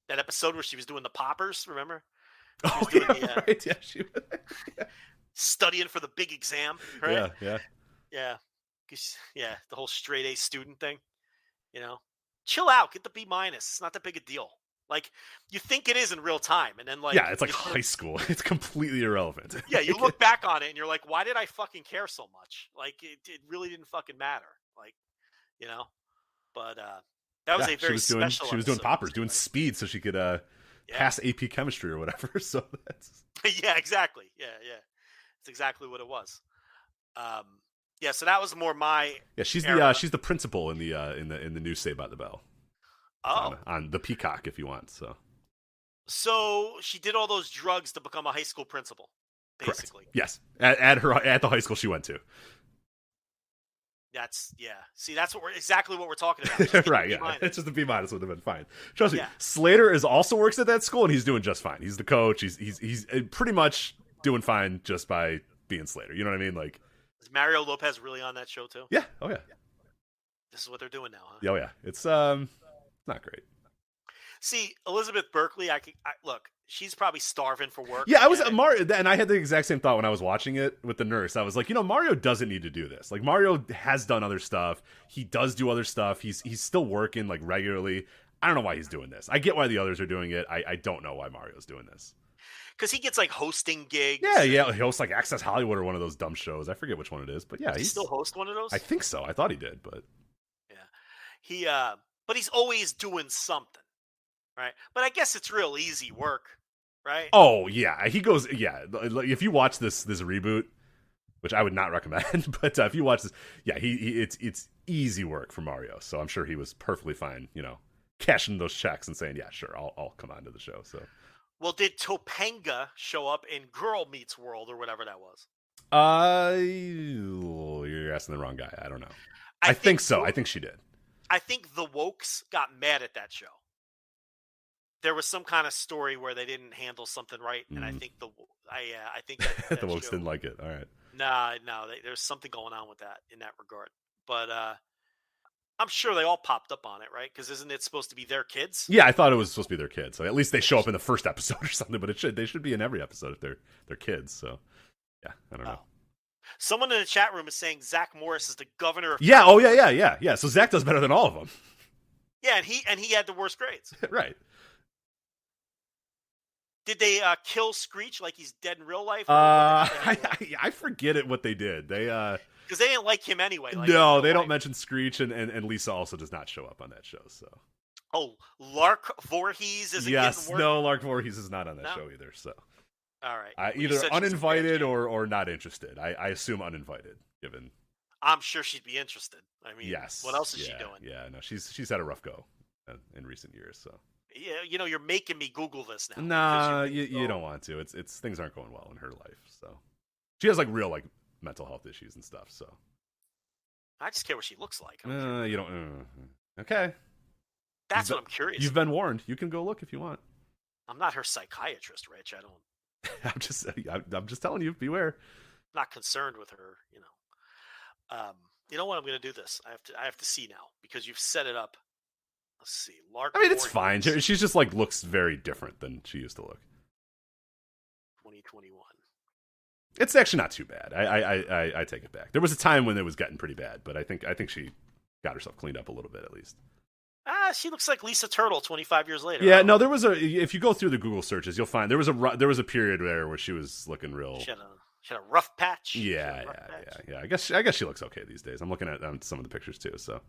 That episode where she was doing the poppers, remember? Right. Yeah, she was studying for the big exam, right? Yeah. Yeah, the whole straight A student thing. You know, chill out, get the B-. It's not that big a deal. Like you think it is in real time, and then like it's like high school. It's completely irrelevant. Yeah, you look back on it and you're like, why did I fucking care so much? Like it really didn't fucking matter. Like, you know, but that was a very special. She was doing poppers, doing speed, so she could pass AP chemistry or whatever. So that's yeah, exactly. Yeah, it's exactly what it was. Yeah, so that was more my she's era. She's the principal in the new Saved by the Bell. Oh, on the Peacock if you want. So she did all those drugs to become a high school principal, basically. Correct. Yes, at the high school she went to. That's exactly what we're talking about. Right? Yeah, it's just the B- would have been fine. Trust me, Slater also works at that school and he's doing just fine. He's the coach. He's pretty much doing fine just by being Slater. You know what I mean? Like. Is Mario Lopez really on that show too? Yeah. Oh yeah. This is what they're doing now, huh? Oh yeah. It's not great. See, Elizabeth Berkley, look, she's probably starving for work. Yeah, I was Mario, and I had the exact same thought when I was watching it with the nurse. I was like, Mario doesn't need to do this. Like Mario has done other stuff. He does do other stuff. He's still working like regularly. I don't know why he's doing this. I get why the others are doing it. I don't know why Mario's doing this. Because he gets like hosting gigs. Yeah. He hosts like Access Hollywood or one of those dumb shows. I forget which one it is, but yeah, he still host one of those. I think so. I thought he did, but yeah, but he's always doing something, right? But I guess it's real easy work, right? Oh yeah, he goes. Yeah, if you watch this reboot, which I would not recommend, but if you watch this, yeah, it's easy work for Mario. So I'm sure he was perfectly fine, cashing those checks and saying, yeah, sure, I'll come on to the show. So. Well, did Topanga show up in Girl Meets World or whatever that was? You're asking the wrong guy. I don't know. I think so. I think she did. I think the Wokes got mad at that show. There was some kind of story where they didn't handle something right, and I think I think that the Wokes didn't like it. All right. No, there's something going on with that in that regard. But I'm sure they all popped up on it, right? Because isn't it supposed to be their kids? Yeah, I thought it was supposed to be their kids. So at least they show up in the first episode or something. But they should be in every episode if they're kids. So yeah, I don't know. Someone in the chat room is saying Zach Morris is the governor of. Yeah. Oh yeah. So Zach does better than all of them. Yeah, and he had the worst grades. Right. Did they kill Screech like he's dead in real life? I forget it what they did. They because they didn't like him anyway. Like, no, they don't mention Screech, and Lisa also does not show up on that show. So Lark Voorhees isn't getting work? No, Lark Voorhees is not on that show either. So all right, either uninvited or not interested. I assume uninvited, given. I'm sure she'd be interested. I mean, yes. What else is she doing? Yeah, no, she's had a rough go in recent years. So yeah, you're making me Google this now. Nah, you don't want to. It's things aren't going well in her life. So she has like real mental health issues and stuff. So I just care what she looks like. You don't. Okay. That's what I'm curious. You've been warned. You can go look if you want. I'm not her psychiatrist, Rich. I don't. I'm just telling you. Beware. I'm not concerned with her. You know what? I'm going to do this. I have to see now because you've set it up. Let's see. Lark. I mean, it's fine. She's just looks very different than she used to look. 2021. It's actually not too bad. I take it back. There was a time when it was getting pretty bad, but I think she got herself cleaned up a little bit at least. She looks like Lisa Turtle 25 years later. Yeah, no, there was if you go through the Google searches, you'll find there was a period there where she was looking real. She had a rough patch. Yeah. I guess she looks okay these days. I'm looking at some of the pictures too, so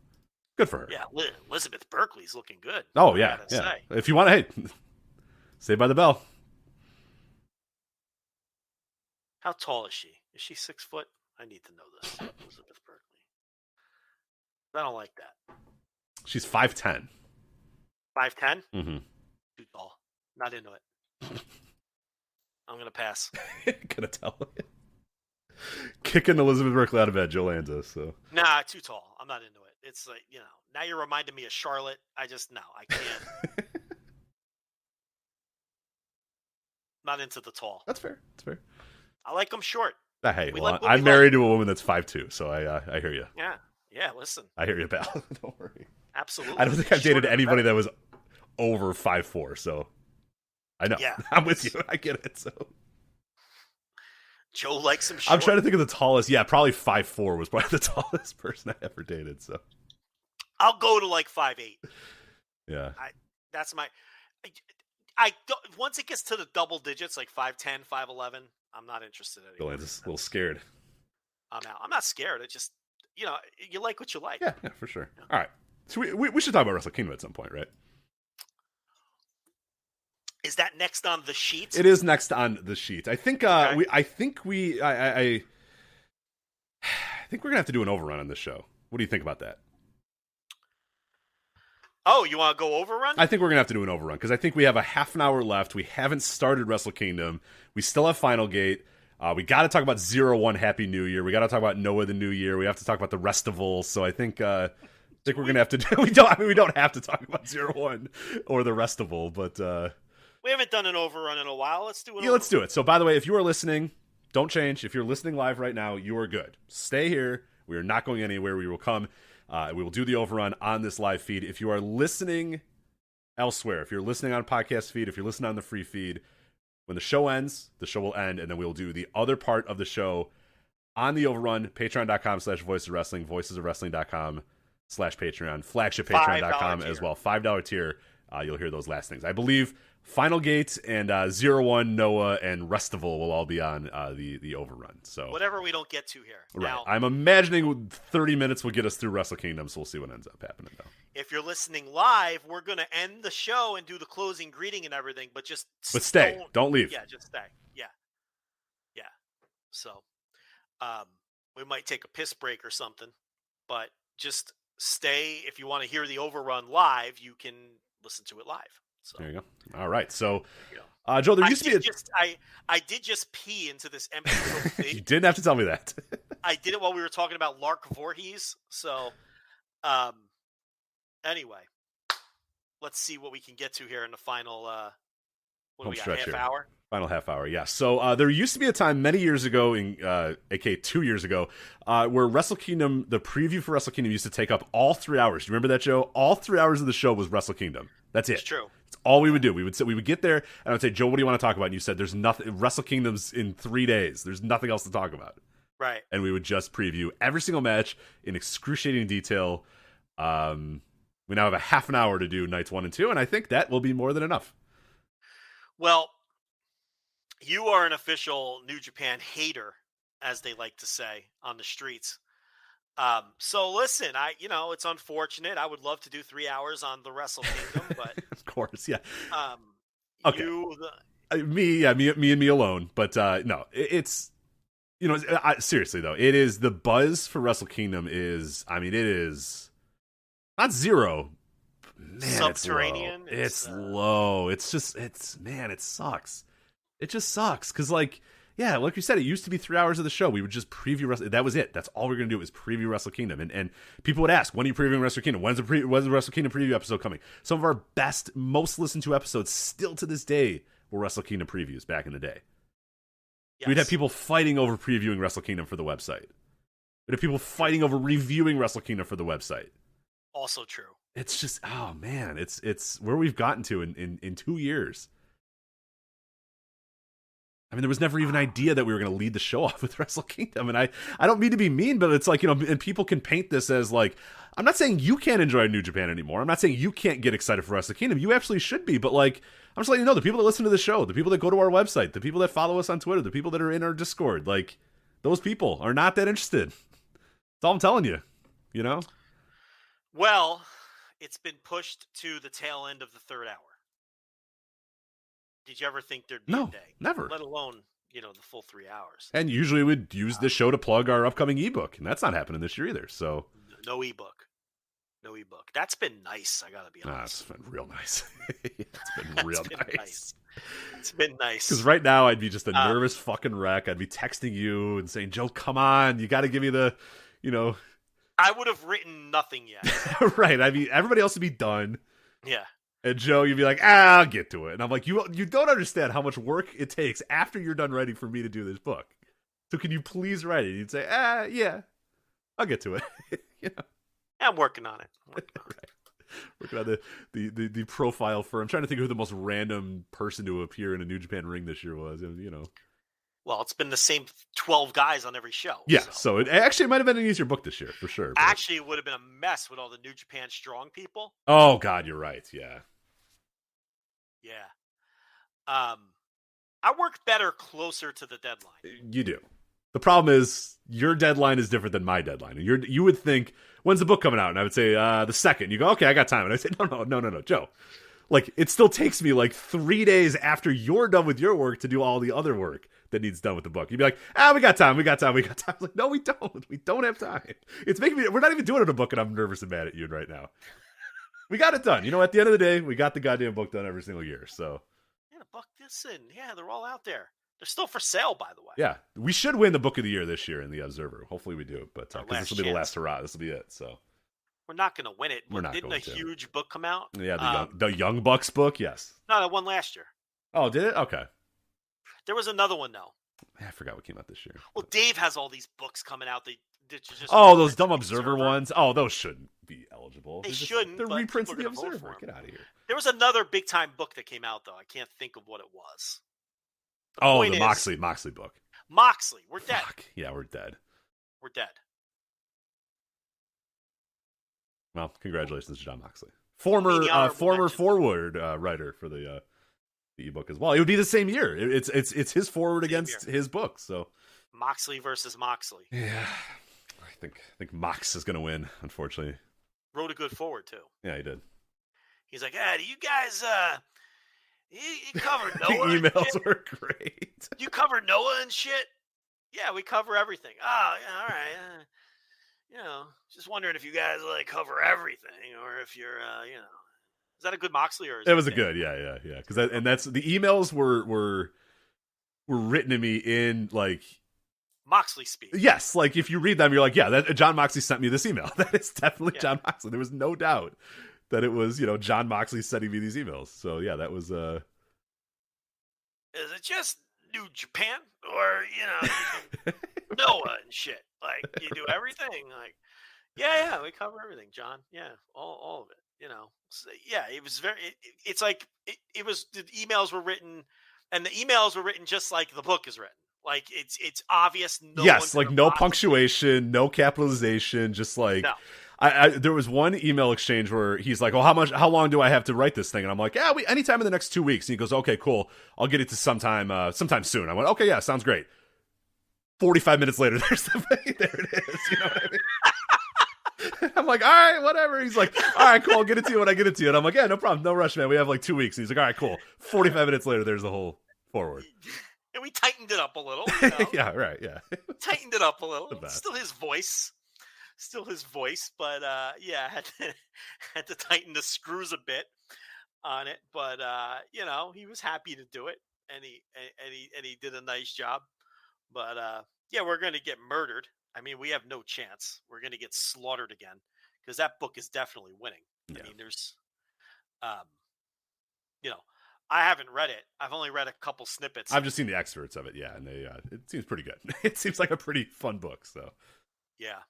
good for her. Yeah, Elizabeth Berkley's looking good. Oh yeah. If you want to, hey, stay by the bell. How tall is she? Is she 6 foot? I need to know this. Elizabeth Berkley. I don't like that. She's 5'10". 5'10"? Mm-hmm. Too tall. Not into it. I'm going to pass. Gonna tell you. Kicking Elizabeth Berkley out of bed, Joe Lanza. So. Nah, too tall. I'm not into it. It's like, now you're reminding me of Charlotte. I can't. Not into the tall. That's fair. I like them short. Hey, I'm married to a woman that's 5'2", so I hear you. Yeah, listen. I hear you, pal. Don't worry. Absolutely. I don't think I've dated anybody that was over 5'4", so I know. Yeah. I'm with you. I get it. So Joe likes him short. I'm trying to think of the tallest. Yeah, probably 5'4" was probably the tallest person I ever dated. So I'll go to 5'8". Yeah. That's my. I don't, once it gets to the double digits, 5'10", 5'11", I'm not interested anymore. Joe Lanza's a little scared. I'm out. I'm not scared. It's just you like what you like. Yeah, for sure. Yeah. All right. So we should talk about Wrestle Kingdom at some point, right? Is that next on the sheet? It is next on the sheet. I think okay. I think we're gonna have to do an overrun on this show. What do you think about that? Oh, you want to go overrun? I think we're gonna have to do an overrun because I think we have a half an hour left. We haven't started Wrestle Kingdom. We still have Final Gate. We got to talk about 0-1 Happy New Year. We got to talk about Noah the New Year. We have to talk about the Restival. So I think we're gonna have to do. We don't have to talk about 0-1 or the Restival, but we haven't done an overrun in a while. Let's do it. Yeah, let's do it. So by the way, if you are listening, don't change. If you're listening live right now, you are good. Stay here. We are not going anywhere. We will come. We will do the overrun on this live feed. If you are listening elsewhere, if you're listening on podcast feed, if you're listening on the free feed, when the show ends, the show will end, and then we'll do the other part of the show on the overrun, patreon.com/voicesofwrestling, voicesofwrestling.com/Patreon, flagshippatreon.com as well. $5 tier. You'll hear those last things. I believe Final Gate and 0-1, Noah, and Restival will all be on the overrun. So whatever we don't get to here. Right. Now, I'm imagining 30 minutes will get us through Wrestle Kingdom, so we'll see what ends up happening, though. If you're listening live, we're going to end the show and do the closing greeting and everything, but stay. Don't leave. Yeah, just stay. Yeah. So we might take a piss break or something, but just stay. If you want to hear the overrun live, you can listen to it live. So there you go. All right. So, Joe, there used to be I did just pee into this empty little thing. You didn't have to tell me that. I did it while we were talking about Lark Voorhees. So, anyway, let's see what we can get to here in the final. What do we got? Half hour. Final half hour, yeah. So there used to be a time many years ago, aka 2 years ago, where Wrestle Kingdom, the preview for Wrestle Kingdom used to take up all 3 hours. Do you remember that, Joe? All 3 hours of the show was Wrestle Kingdom. That's it. It's true. It's all we would do. We would get there, and I would say, Joe, what do you want to talk about? And you said, there's nothing. Wrestle Kingdom's in 3 days. There's nothing else to talk about. Right. And we would just preview every single match in excruciating detail. We now have a half an hour to do nights 1 and 2, and I think that will be more than enough. Well, you are an official New Japan hater, as they like to say on the streets. So listen, it's unfortunate. I would love to do 3 hours on the Wrestle Kingdom, but of course, yeah. Okay. Me and me alone. But no, it's seriously though, it is the buzz for Wrestle Kingdom is. I mean, it is not zero. Man, subterranean. It's low. It sucks. It just sucks because, like you said, it used to be 3 hours of the show. We would just preview Wrestle. That was it. That's all we were gonna do is preview Wrestle Kingdom. And people would ask, when are you previewing Wrestle Kingdom? When's the Wrestle Kingdom preview episode coming? Some of our best, most listened to episodes still to this day were Wrestle Kingdom previews back in the day. Yes. We'd have people fighting over previewing Wrestle Kingdom for the website. We'd have people fighting over reviewing Wrestle Kingdom for the website. Also true. It's just, oh man, it's where we've gotten to in 2 years. I mean, there was never even an idea that we were going to lead the show off with Wrestle Kingdom. And I don't mean to be mean, but it's like, and people can paint this as like, I'm not saying you can't enjoy New Japan anymore. I'm not saying you can't get excited for Wrestle Kingdom. You absolutely should be. But like, I'm just letting you know, the people that listen to the show, the people that go to our website, the people that follow us on Twitter, the people that are in our Discord, like, those people are not that interested. That's all I'm telling you, Well, it's been pushed to the tail end of the 3rd hour. Did you ever think there'd be a day? Never. Let alone, the full 3 hours. And usually we'd use this show to plug our upcoming ebook, and that's not happening this year either. So no ebook. That's been nice, I gotta be honest. It's been real nice. It's been real nice. It's been nice. Because right now I'd be just a nervous fucking wreck. I'd be texting you and saying, Joe, come on, you gotta give me the, I would have written nothing yet. Right. I mean, everybody else would be done. Yeah. And Joe, you'd be like, I'll get to it. And I'm like, you don't understand how much work it takes after you're done writing for me to do this book. So can you please write it? And you'd say, yeah, I'll get to it. I'm working on it. Working on the profile for. I'm trying to think of who the most random person to appear in a New Japan ring this year was. Well, it's been the same 12 guys on every show. Yeah, so it might have been an easier book this year, for sure. But... Actually, it would have been a mess with all the New Japan Strong people. Oh, God, you're right, yeah. Yeah. I work better closer to the deadline. You do. The problem is, your deadline is different than my deadline. And you would think, when's the book coming out? And I would say, the 2nd. You go, okay, I got time. And I say, no, Joe. Like, it still takes me like 3 days after you're done with your work to do all the other work that needs done with the book. You'd be like, we got time. I was like, no, we don't. We don't have time. It's making me, we're not even doing it in a book, and I'm nervous and mad at you right now. We got it done. At the end of the day, we got the goddamn book done every single year, so. Yeah, the book, they're all out there. They're still for sale, by the way. Yeah, we should win the book of the year this year in the Observer. Hopefully we do, but because this will be the last hurrah. This will be it, so. We're not going to win it. We're not Didn't going a huge book come out? Yeah, the Young Bucks book, yes. No, that one last year. Oh, did it? Okay. There was another one, though. I forgot what came out this year. Well, Dave has all these books coming out. Those dumb Observer ones? Oh, those shouldn't be eligible. They shouldn't. They're reprints of the Observer. Get out of here. There was another big-time book that came out, though. I can't think of what it was. The Moxley book. Moxley. We're dead. Fuck. Yeah, we're dead. We're dead. Well, congratulations to John Moxley. Former forward writer for the ebook as well. It would be the same year. It's his forward against his book. So Moxley versus Moxley. Yeah, I think Mox is going to win. Unfortunately, wrote a good forward too. Yeah, he did. He's like, do you guys you covered Noah? The emails were great. You covered Noah and shit. Yeah, we cover everything. Oh, yeah, all right. Just wondering if you guys cover everything, or if you're, is that a good Moxley or? It was a good, yeah. Because that's the emails were written to me in Moxley speak. Yes, if you read them, you're like, yeah, that John Moxley sent me this email. That is definitely John Moxley. There was no doubt that it was John Moxley sending me these emails. So yeah, that was is it just New Japan, or Noah and shit? Like, you do everything? Like, yeah, we cover everything, John. Yeah, all of it. So, yeah, it was it's like it was, the emails were written, and the emails were written just like the book is written. Like, it's obvious. Yes, like no punctuation, no capitalization, just like. No. There was one email exchange where he's like, "Oh, how long do I have to write this thing?" And I'm like, "Yeah, anytime in the next 2 weeks." And he goes, "Okay, cool. I'll get it to sometime soon." I went, "Okay, yeah, sounds great." 45 minutes later, there it is. You know what I mean? I'm like, "All right, whatever." He's like, "All right, cool. I'll get it to you when I get it to you." And I'm like, "Yeah, no problem, no rush, man. We have like 2 weeks." And he's like, "All right, cool." 45 minutes later, there's the whole forward. And we tightened it up a little. Yeah, right. Yeah, tightened it up a little. Still his voice, but yeah, had to tighten the screws a bit on it. But he was happy to do it, and he did a nice job. But yeah, we're going to get murdered. I mean, we have no chance. We're going to get slaughtered again, because that book is definitely winning. Yeah. I mean, there's, I haven't read it. I've only read a couple snippets. I've just seen the excerpts of it. Yeah, and it seems pretty good. It seems like a pretty fun book. So yeah.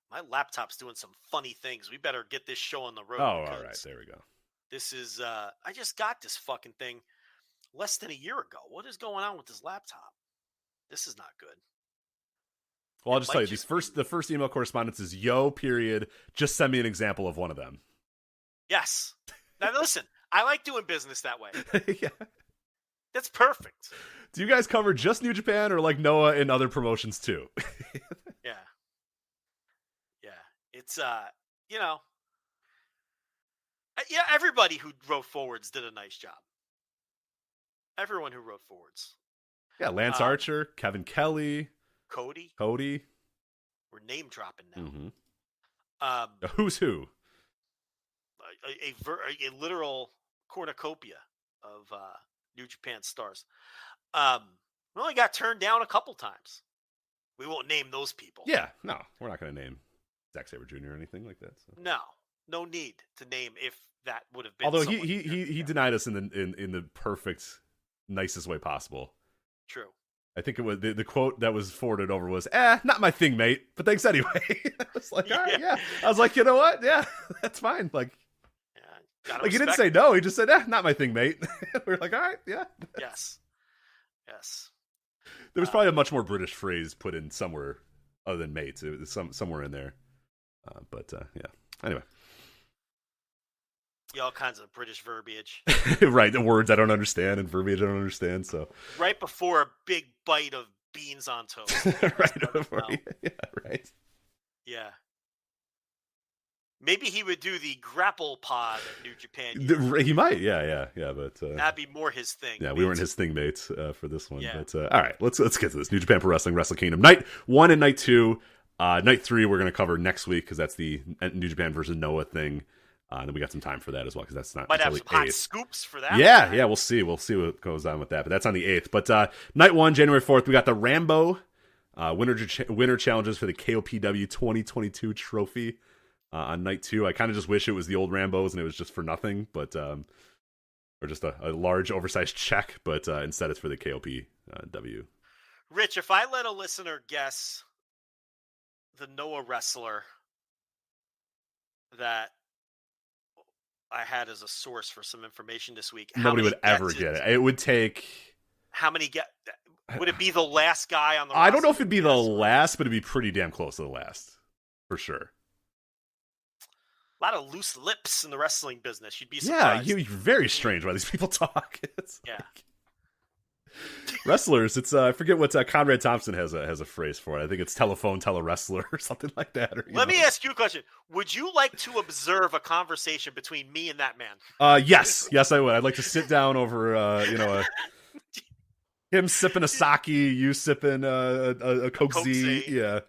My laptop's doing some funny things. We better get this show on the road. Oh, all right. There we go. This is, I just got this fucking thing less than a year ago. What is going on with this laptop? This is not good. Well, I'll just tell you, the first email correspondence is period. Just send me an example of one of them. Yes. Now, listen, I like doing business that way. Yeah. That's perfect. Do you guys cover just New Japan, or like Noah and other promotions too? Yeah. It's, everybody who wrote forwards did a nice job. Everyone who wrote forwards. Yeah, Lance Archer, Kevin Kelly, Cody. We're name dropping now. Mm-hmm. Who's who? A literal cornucopia of New Japan stars. We only got turned down a couple times. We won't name those people. Yeah, no, we're not going to name Zack Sabre Jr. or anything like that. So. No need to name if that would have been. Although he denied us in the perfect, nicest way possible. True. I think it was the quote that was forwarded over was, "Not my thing, mate, but thanks anyway." I was like, all right, yeah. I was like, you know what? Yeah, that's fine. Like, he didn't say no. He just said, "Not my thing, mate." We were like, all right, yeah. Yes. There was probably a much more British phrase put in somewhere other than "mate." It was somewhere in there. But yeah. Anyway. Yeah, all kinds of British verbiage. Right, the words I don't understand and verbiage I don't understand. So right before a big bite of beans on toast. Right before, yeah, right. Yeah. Maybe he would do the grapple pod at New Japan. He might, yeah. But that'd be more his thing. Yeah, we weren't his thing mates for this one. Yeah. But all right, let's get to this. New Japan Pro Wrestling, Wrestle Kingdom, Night 1 and Night 2. Night 3 we're going to cover next week, because that's the New Japan versus Noah thing. And then we got some time for that as well, because that's not might until have some the 8th. Hot scoops for that. Yeah, we'll see what goes on with that. But that's on the 8th. But Night 1, January 4th, we got the Rambo winner challenges for the KOPW 2022 trophy on Night 2. I kind of just wish it was the old Rambos and it was just for nothing, but or just a large oversized check. But instead, it's for the KOPW. Rich, if I let a listener guess the Noah wrestler that I had as a source for some information this week, nobody would ever get it. It would take. How many would it be? The last guy on the roster? I don't know if it'd be the last, but it'd be pretty damn close to the last, for sure. A lot of loose lips in the wrestling business. You'd be surprised. Yeah, you're very strange why these people talk. Yeah. Wrestlers, it's I forget what Conrad Thompson has a phrase for it. I think it's tele-wrestler or something like that. Or, Let me ask you a question. Would you like to observe a conversation between me and that man? Yes, I would. I'd like to sit down over him sipping a sake, you sipping a Coke Z. Yeah,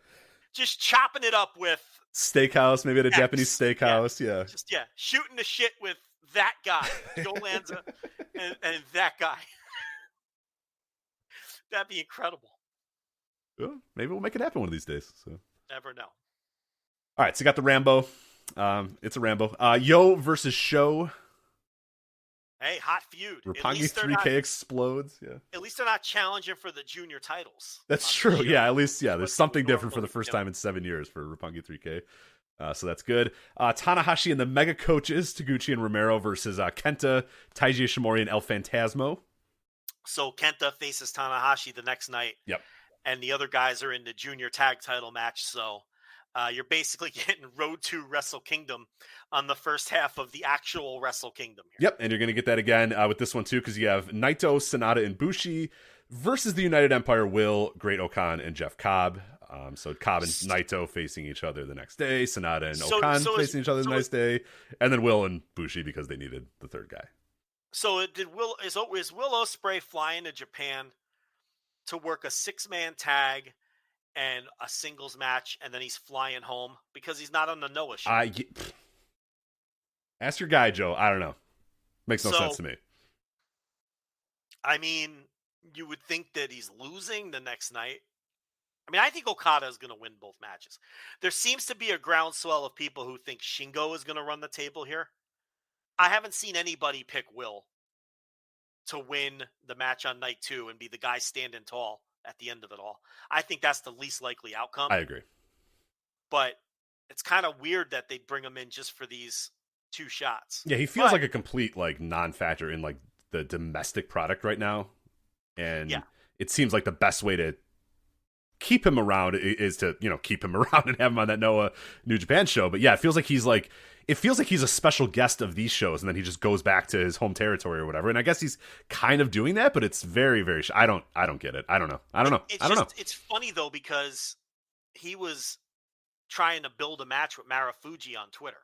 just chopping it up with steakhouse, maybe at a Japanese steakhouse. Yeah, just shooting the shit with that guy, Joe Lanza, and that guy. That'd be incredible. Well, maybe we'll make it happen one of these days. So never know. All right, so you got the Rambo. It's a Rambo. Yo versus Show. Hey, hot feud. Roppongi 3K explodes. Yeah. At least they're not challenging for the junior titles. That's true. Yeah, at least there's something different for the normally first do. time in 7 years for Roppongi 3K. So that's good. Tanahashi and the Mega Coaches, Taguchi and Romero versus Kenta, Taiji Ishimori, and El Phantasmo. So Kenta faces Tanahashi the next night. Yep. And the other guys are in the junior tag title match. So you're basically getting Road to Wrestle Kingdom on the first half of the actual Wrestle Kingdom here. Yep, and you're going to get that again with this one too, because you have Naito, Sonata, and Bushi versus the United Empire, Will, Great Okan, and Jeff Cobb. So Cobb and Naito facing each other the next day, Sonata and Okan facing each other the next day, and then Will and Bushi because they needed the third guy. So is Will Ospreay flying to Japan to work a 6-man tag and a singles match, and then he's flying home because he's not on the Noah show? Ask your guy, Joe. I don't know. Makes no sense to me. I mean, you would think that he's losing the next night. I mean, I think Okada is going to win both matches. There seems to be a groundswell of people who think Shingo is going to run the table here. I haven't seen anybody pick Will to win the match on night 2 and be the guy standing tall at the end of it all. I think that's the least likely outcome. I agree. But it's kind of weird that they'd bring him in just for these 2 shots. Yeah, he feels like a complete non-factor in the domestic product right now. And it seems like the best way to keep him around is to, keep him around and have him on that Noah New Japan show. But yeah, it feels like he's a special guest of these shows, and then he just goes back to his home territory or whatever. And I guess he's kind of doing that, but it's very, very. I don't get it. I don't know. It's funny though because he was trying to build a match with Marufuji on Twitter,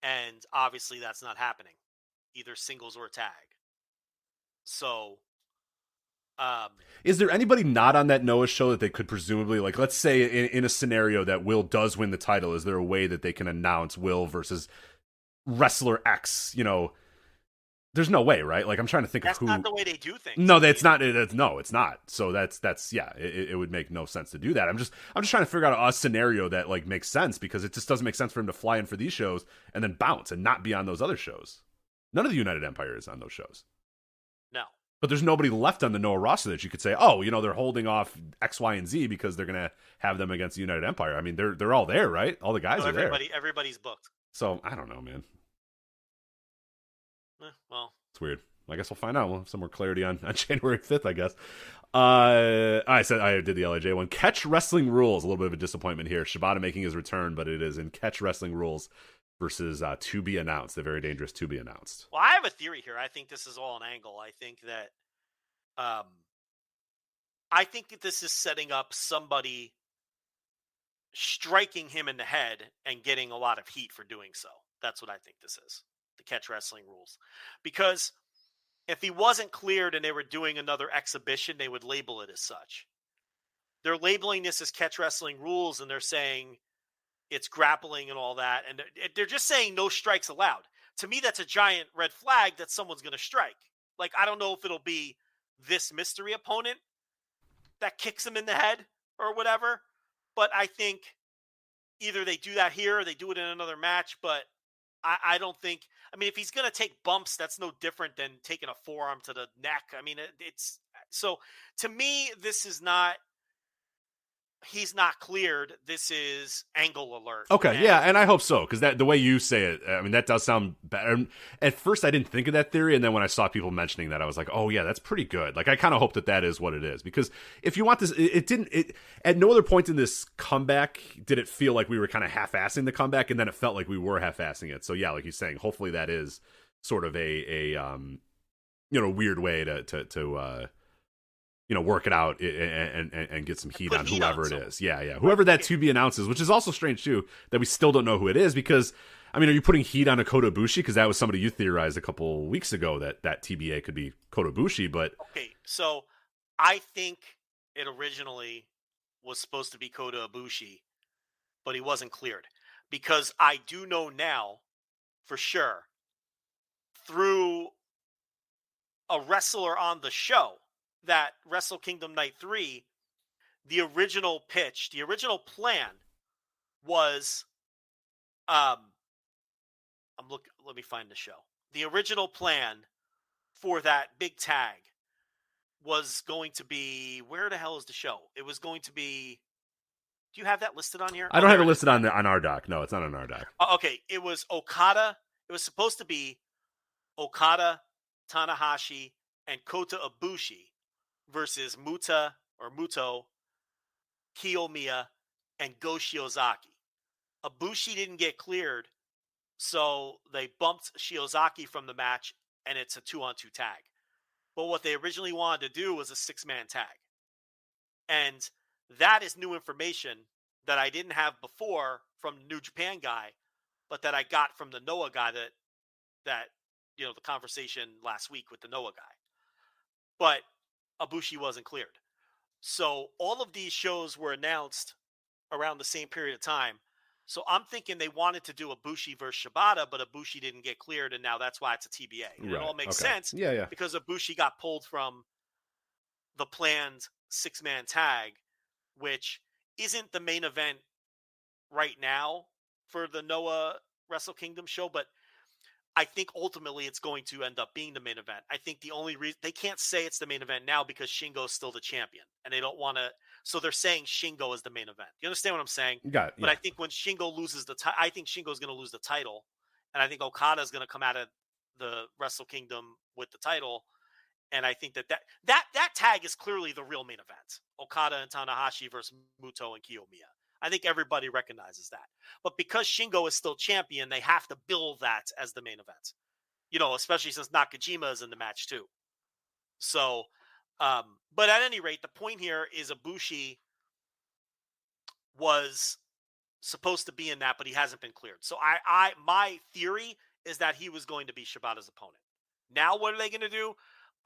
and obviously that's not happening, either singles or tag. So. Is there anybody not on that Noah show that they could presumably, let's say in a scenario that Will does win the title, is there a way that they can announce Will versus Wrestler X? There's no way, right? I'm trying to think of who. That's not the way they do things. No, that's not. No, it's not. So that's yeah. It would make no sense to do that. I'm just trying to figure out a scenario that makes sense, because it just doesn't make sense for him to fly in for these shows and then bounce and not be on those other shows. None of the United Empire is on those shows. No. But there's nobody left on the Noah roster that you could say, oh, they're holding off X, Y, and Z because they're going to have them against the United Empire. I mean, they're all there, right? All the guys are there. Everybody's booked. So, I don't know, man. Well. It's weird. I guess we'll find out. We'll have some more clarity on January 5th, I guess. I did the LIJ one. Catch Wrestling Rules. A little bit of a disappointment here. Shibata making his return, but it is in Catch Wrestling Rules versus To Be Announced, the very dangerous To Be Announced. Well, I have a theory here. I think this is all an angle. I think that this is setting up somebody striking him in the head and getting a lot of heat for doing so. That's what I think this is, the Catch Wrestling Rules. Because if he wasn't cleared and they were doing another exhibition, they would label it as such. They're labeling this as Catch Wrestling Rules, and they're saying it's grappling and all that. And they're just saying no strikes allowed. To me, that's a giant red flag that someone's going to strike. I don't know if it'll be this mystery opponent that kicks him in the head or whatever. But I think either they do that here or they do it in another match. But I don't think, if he's going to take bumps, that's no different than taking a forearm to the neck. It's so to me, this is not, he's not cleared. This is angle alert. Okay, and I hope so, because the way you say it, that does sound better. At first, I didn't think of that theory, and then when I saw people mentioning that, I was like, oh yeah, that's pretty good. I kind of hope that is what it is, because if you want this, it at no other point in this comeback did it feel like we were kind of half-assing the comeback, and then it felt like we were half-assing it. So yeah, like he's saying, hopefully that is sort of a weird way to work it out and get some heat on whoever it is. Yeah. Whoever that To Be Announces, which is also strange too, that we still don't know who it is, because, are you putting heat on a Kota Ibushi? Because that was somebody you theorized a couple weeks ago that TBA could be Kota Ibushi, but... Okay, so I think it originally was supposed to be Kota Ibushi, but he wasn't cleared. Because I do know now, for sure, through a wrestler on the show, that Wrestle Kingdom Night 3, the original pitch, the original plan was, let me find the show. the original plan for that big tag was going to be, where the hell is the show? It was going to be, do you have that listed on here? I don't have it listed on our doc. No, it's not on our doc. Okay, it was Okada. It was supposed to be Okada, Tanahashi, and Kota Ibushi versus Muto, Kiyomiya, and Go Shiozaki. Ibushi didn't get cleared, so they bumped Shiozaki from the match, and it's a 2-on-2 tag. But what they originally wanted to do was a 6-man tag. And that is new information that I didn't have before from the New Japan guy, but that I got from the Noah guy that the conversation last week with the Noah guy. But Ibushi wasn't cleared. So all of these shows were announced around the same period of time. So I'm thinking they wanted to do Ibushi versus Shibata, but Ibushi didn't get cleared, and now that's why it's a TBA. And Right. It all makes Okay. sense Yeah. because Ibushi got pulled from the planned 6-man tag, which isn't the main event right now for the Noah Wrestle Kingdom show, but I think ultimately it's going to end up being the main event. I think the only reason they can't say it's the main event now because Shingo's still the champion, and they don't want to. So they're saying Shingo is the main event. You understand what I'm saying? Got it. But I think when Shingo loses I think Shingo's going to lose the title, and I think Okada is going to come out of the Wrestle Kingdom with the title, and I think that tag is clearly the real main event: Okada and Tanahashi versus Muto and Kiyomiya. I think everybody recognizes that. But because Shingo is still champion, they have to bill that as the main event. Especially since Nakajima is in the match too. So, but at any rate, the point here is Ibushi was supposed to be in that, but he hasn't been cleared. So my theory is that he was going to be Shibata's opponent. Now what are they going to do?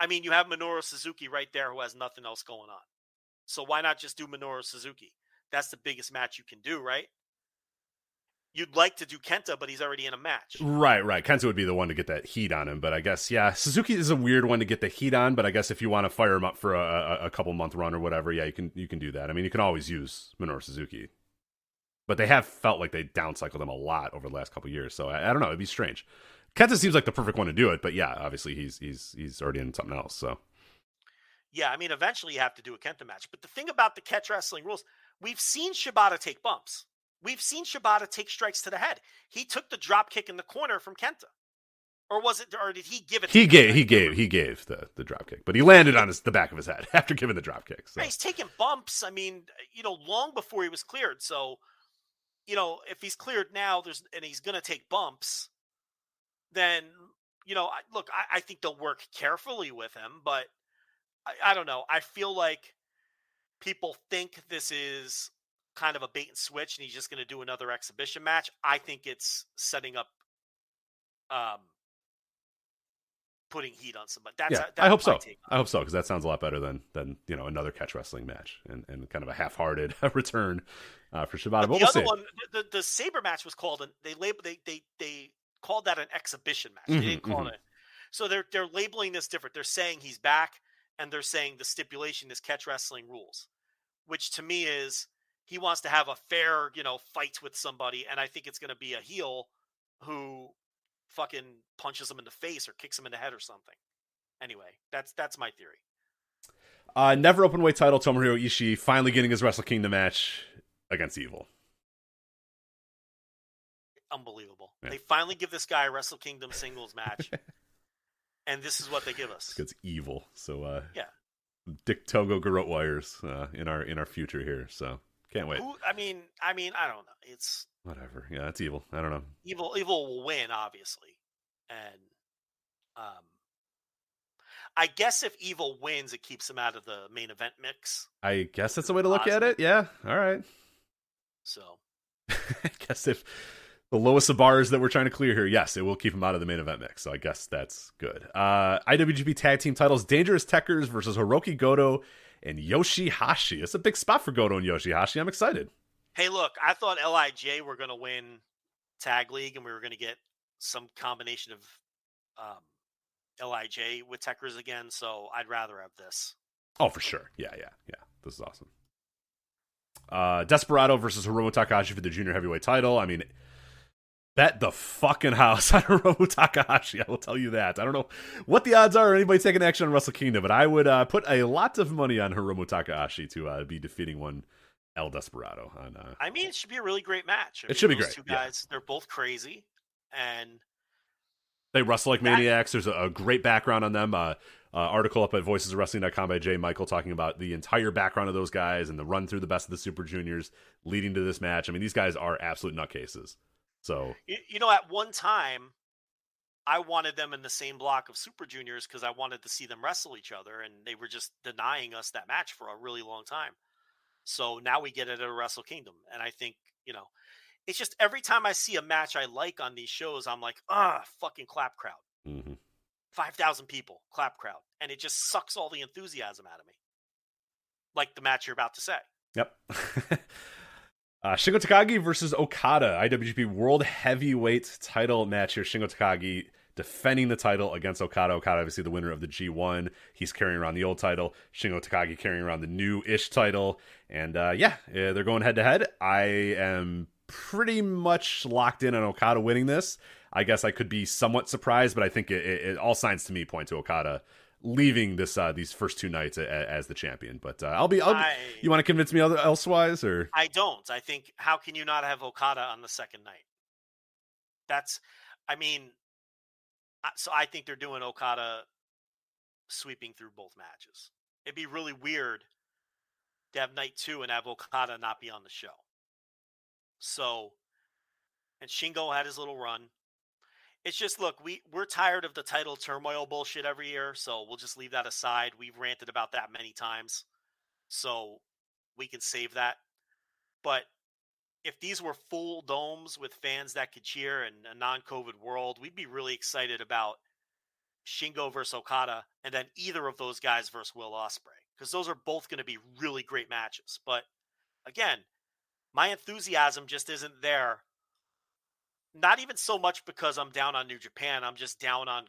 I mean, you have Minoru Suzuki right there who has nothing else going on. So why not just do Minoru Suzuki? That's the biggest match you can do, right? You'd like to do Kenta, but he's already in a match. Right. Kenta would be the one to get that heat on him, but I guess, yeah, Suzuki is a weird one to get the heat on, but I guess if you want to fire him up for a couple month run or whatever, yeah, you can do that. I mean, you can always use Minoru Suzuki, but they have felt like they downcycled him a lot over the last couple years, so I don't know, it'd be strange. Kenta seems like the perfect one to do it, but yeah, obviously he's already in something else, so. Yeah, I mean, eventually you have to do a Kenta match, but the thing about the catch wrestling rules, we've seen Shibata take bumps. We've seen Shibata take strikes to the head. He took the drop kick in the corner from Kenta. Or did he give it? He gave the drop kick, but he landed on the back of his head after giving the drop kick. So. Right, he's taking bumps. I mean, long before he was cleared. So, if he's cleared now, and he's going to take bumps, then, I think they'll work carefully with him, but I don't know. I feel like people think this is kind of a bait and switch and he's just going to do another exhibition match. I think it's setting up putting heat on somebody. That's I hope so. I hope so, because that sounds a lot better than another catch wrestling match and kind of a half-hearted return for Shibata. But the other one, the Sabre match was called, they called that an exhibition match. They didn't call it. So they're labeling this different. They're saying he's back, and they're saying the stipulation is catch wrestling rules, which to me is he wants to have a fair, fight with somebody, and I think it's going to be a heel who fucking punches him in the face or kicks him in the head or something. Anyway, that's my theory. Never open weight title, Tomohiro Ishii finally getting his Wrestle Kingdom match against Evil. Unbelievable. Yeah. They finally give this guy a Wrestle Kingdom singles match. And this is what they give us. It's Evil. So yeah, Dick Togo garrote wires in our future here. So can't wait. I mean, I don't know. It's whatever. Yeah, it's Evil. I don't know. Evil will win, obviously, and I guess if Evil wins, it keeps him out of the main event mix. I guess that's the way to look at it. Yeah. All right. So I guess if the lowest of bars that we're trying to clear here, yes, it will keep him out of the main event mix. So I guess that's good. IWGP Tag Team titles, Dangerous Tekkers versus Hiroki Goto and Yoshihashi. It's a big spot for Goto and Yoshihashi. I'm excited. Hey, look, I thought LIJ were going to win Tag League, and we were going to get some combination of LIJ with Tekkers again, so I'd rather have this. Oh, for sure. Yeah. This is awesome. Desperado versus Hiromu Takahashi for the junior heavyweight title. I mean, Bet the fucking house on Hiromu Takahashi. I will tell you that. I don't know what the odds are of anybody taking action on Wrestle Kingdom, but I would put a lot of money on Hiromu Takahashi to be defeating one El Desperado. I mean, it should be a really great match. It should be those great. Two guys, they're both crazy, and they wrestle like maniacs. There's a great background on them. Article up at voicesofwrestling.com by Jay Michael talking about the entire background of those guys and the run through the best of the Super Juniors leading to this match. I mean, these guys are absolute nutcases. So at one time, I wanted them in the same block of Super Juniors because I wanted to see them wrestle each other, and they were just denying us that match for a really long time. So now we get it at a Wrestle Kingdom, and I think it's just every time I see a match I like on these shows, I'm like, fucking clap crowd, 5,000 people, clap crowd, and it just sucks all the enthusiasm out of me, like the match you're about to say. Yep. Shingo Takagi versus Okada, IWGP World Heavyweight title match here. Shingo Takagi defending the title against Okada. Okada, obviously the winner of the G1. He's carrying around the old title. Shingo Takagi carrying around the new-ish title. And they're going head-to-head. I am pretty much locked in on Okada winning this. I guess I could be somewhat surprised, but I think it all signs to me point to Okada leaving this these first two nights as the champion. But you want to convince me elsewise, or I don't. I think, how can you not have Okada on the second night? So I think they're doing Okada sweeping through both matches. It'd be really weird to have night 2 and have Okada not be on the show. So, and Shingo had his little run. It's just, look, we're tired of the title turmoil bullshit every year, so we'll just leave that aside. We've ranted about that many times, so we can save that. But if these were full domes with fans that could cheer in a non-COVID world, we'd be really excited about Shingo versus Okada, and then either of those guys versus Will Ospreay, because those are both going to be really great matches. But again, my enthusiasm just isn't there. Not even so much because I'm down on New Japan. I'm just down on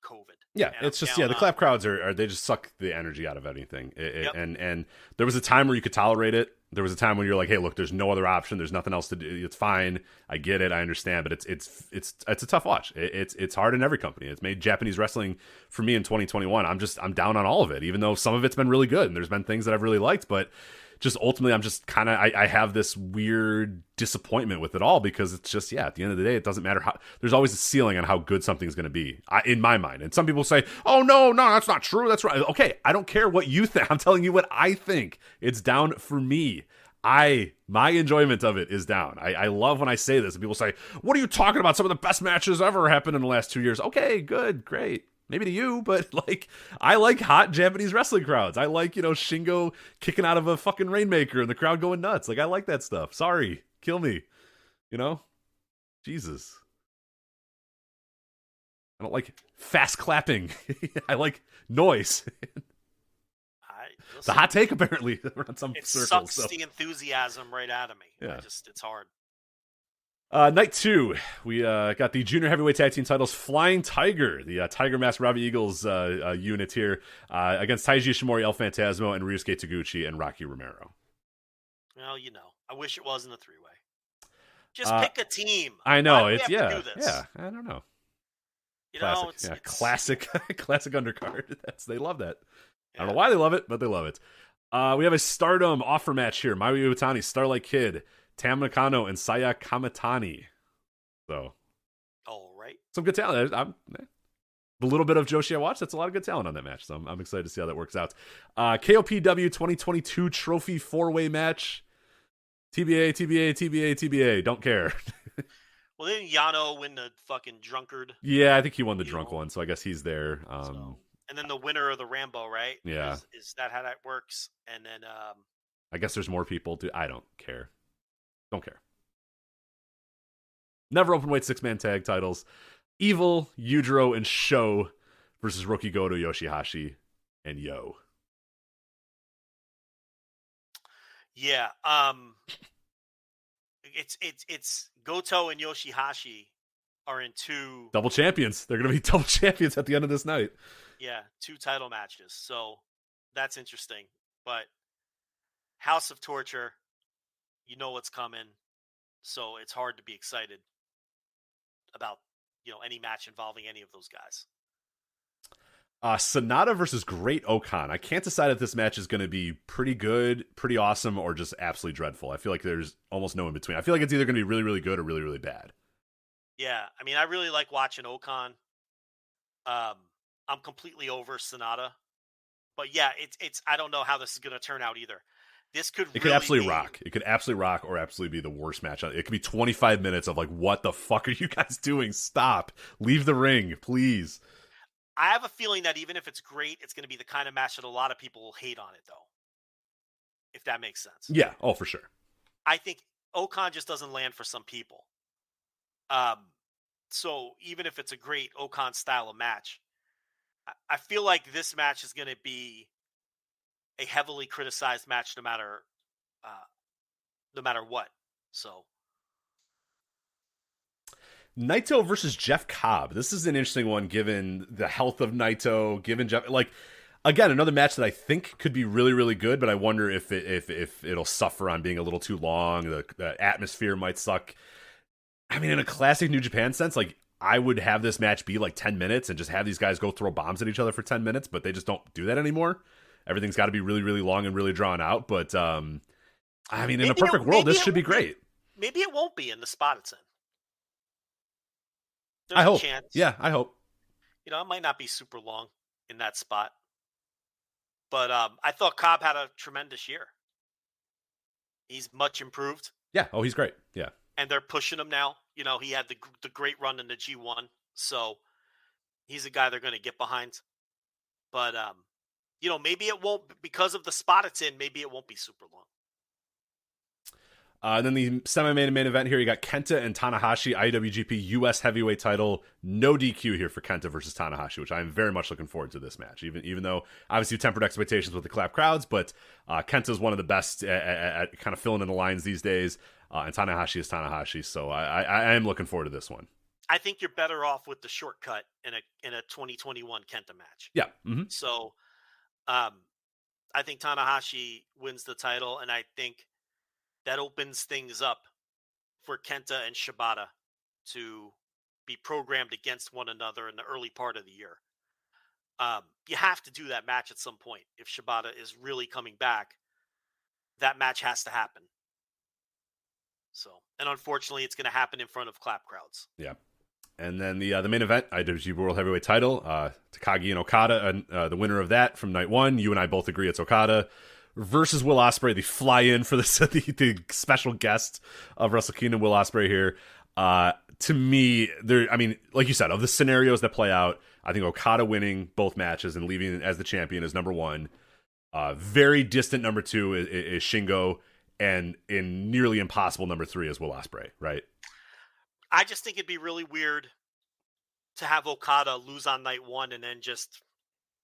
COVID. Yeah, it's just the clap crowds are they just suck the energy out of anything. And there was a time where you could tolerate it. There was a time when you're like, hey, look, there's no other option. There's nothing else to do. It's fine. I get it. I understand. But it's a tough watch. It's hard in every company. It's made Japanese wrestling for me in 2021. I'm down on all of it, even though some of it's been really good and there's been things that I've really liked, but just ultimately I'm just kind of I have this weird disappointment with it all, because it's just, at the end of the day, it doesn't matter how, there's always a ceiling on how good something's going to be in my mind. And some people say, oh no, that's not true, that's right. Okay, I don't care what you think. I'm telling you what I think. It's down for me. My enjoyment of it is down. I love when I say this and people say, what are you talking about? Some of the best matches ever happened in the last 2 years. Okay, good, great. Maybe to you, but I like hot Japanese wrestling crowds. I like, Shingo kicking out of a fucking Rainmaker and the crowd going nuts. I like that stuff. Sorry, kill me. Jesus. I don't like fast clapping. I like noise. It's a hot take, apparently, around some circles. It sucks the enthusiasm right out of me. Yeah. It's hard. Night 2, we got the junior heavyweight tag team titles. Flying Tiger, the Tiger Mask Robbie Eagles unit here, against Taiji Ishimori, El Phantasmo, and Ryusuke Taguchi and Rocky Romero. Well, I wish it wasn't a 3-way. Just pick a team. I know. It's yeah. I don't know. Classic, classic undercard. They love that. I don't know why they love it, but they love it. We have a Stardom offer match here. Mayu Iwatani, Starlight Kid, Tam Nakano, and Saya Kamitani. So, all right, some good talent. The little bit of Joshi I watched, that's a lot of good talent on that match. So I'm excited to see how that works out. KOPW 2022 Trophy 4-way match. TBA. Don't care. Well, didn't Yano win the fucking drunkard? Yeah, I think he won the drunk one, so I guess he's there. And then the winner of the Rambo, right? Yeah. Is that how that works? And then I guess there's more people. I don't care. Don't care. Never open weight 6-man tag titles. Evil, Yujiro, and Sho versus Roki Goto, Yoshihashi, and Yo. Yeah. It's Goto and Yoshihashi are in 2 double champions. They're going to be double champions at the end of this night. Yeah, 2 title matches. So that's interesting. But House of Torture, you know what's coming. So it's hard to be excited. about any match involving any of those guys. Sonata versus Great Okan. I can't decide if this match is going to be pretty good, pretty awesome, or just absolutely dreadful. I feel like there's almost no in between. I feel like it's either going to be really, really good or really, really bad. Yeah, I mean, I really like watching Okan. I'm completely over Sonata, but yeah, it's. I don't know how this is going to turn out either. This could. It could absolutely rock. It could absolutely rock, or absolutely be the worst match. It could be 25 minutes of like, what the fuck are you guys doing? Stop. Leave the ring, please. I have a feeling that even if it's great, it's going to be the kind of match that a lot of people will hate on it, though. If that makes sense. Yeah. Oh, for sure. I think Okan just doesn't land for some people. So even if it's a great Okan style of match, I feel like this match is going to be a heavily criticized match, no matter what. So. Naito versus Jeff Cobb. This is an interesting one, given the health of Naito, given Jeff. Like, again, another match that I think could be really, really good, but I wonder if it'll suffer on being a little too long. The atmosphere might suck. I mean, in a classic New Japan sense, like, I would have this match be like 10 minutes and just have these guys go throw bombs at each other for 10 minutes, but they just don't do that anymore. Everything's got to be really, really long and really drawn out. But I mean, in a perfect world, this should be great. Maybe it won't be in the spot it's in. There's I hope. A chance. Yeah, I hope. It might not be super long in that spot. But I thought Cobb had a tremendous year. He's much improved. Yeah. Oh, he's great. Yeah. And they're pushing him now. He had the great run in the G1. So he's a guy they're going to get behind. But, maybe it won't, because of the spot it's in, maybe it won't be super long. Then the semi-main event here, you got Kenta and Tanahashi, IWGP US Heavyweight title. No DQ here for Kenta versus Tanahashi, which I'm very much looking forward to this match. Even though, obviously, you tempered expectations with the clap crowds, but Kenta's one of the best at kind of filling in the lines these days, and Tanahashi is Tanahashi, so I am looking forward to this one. I think you're better off with the shortcut in a 2021 Kenta match. Yeah. Mm-hmm. So, I think Tanahashi wins the title, and I think that opens things up for Kenta and Shibata to be programmed against one another in the early part of the year. You have to do that match at some point. If Shibata is really coming back, that match has to happen. So, and unfortunately, it's going to happen in front of clap crowds. Yeah. And then the main event, IWGP World Heavyweight title, Takagi and Okada, the winner of that from night one. You and I both agree it's Okada. Versus Will Ospreay, the fly-in for the special guest of Wrestle Kingdom, Will Ospreay here. To me, like you said, of the scenarios that play out, I think Okada winning both matches and leaving as the champion is number one. Very distant number two is Shingo, and in nearly impossible number three is Will Ospreay, right? I just think it'd be really weird to have Okada lose on night one and then just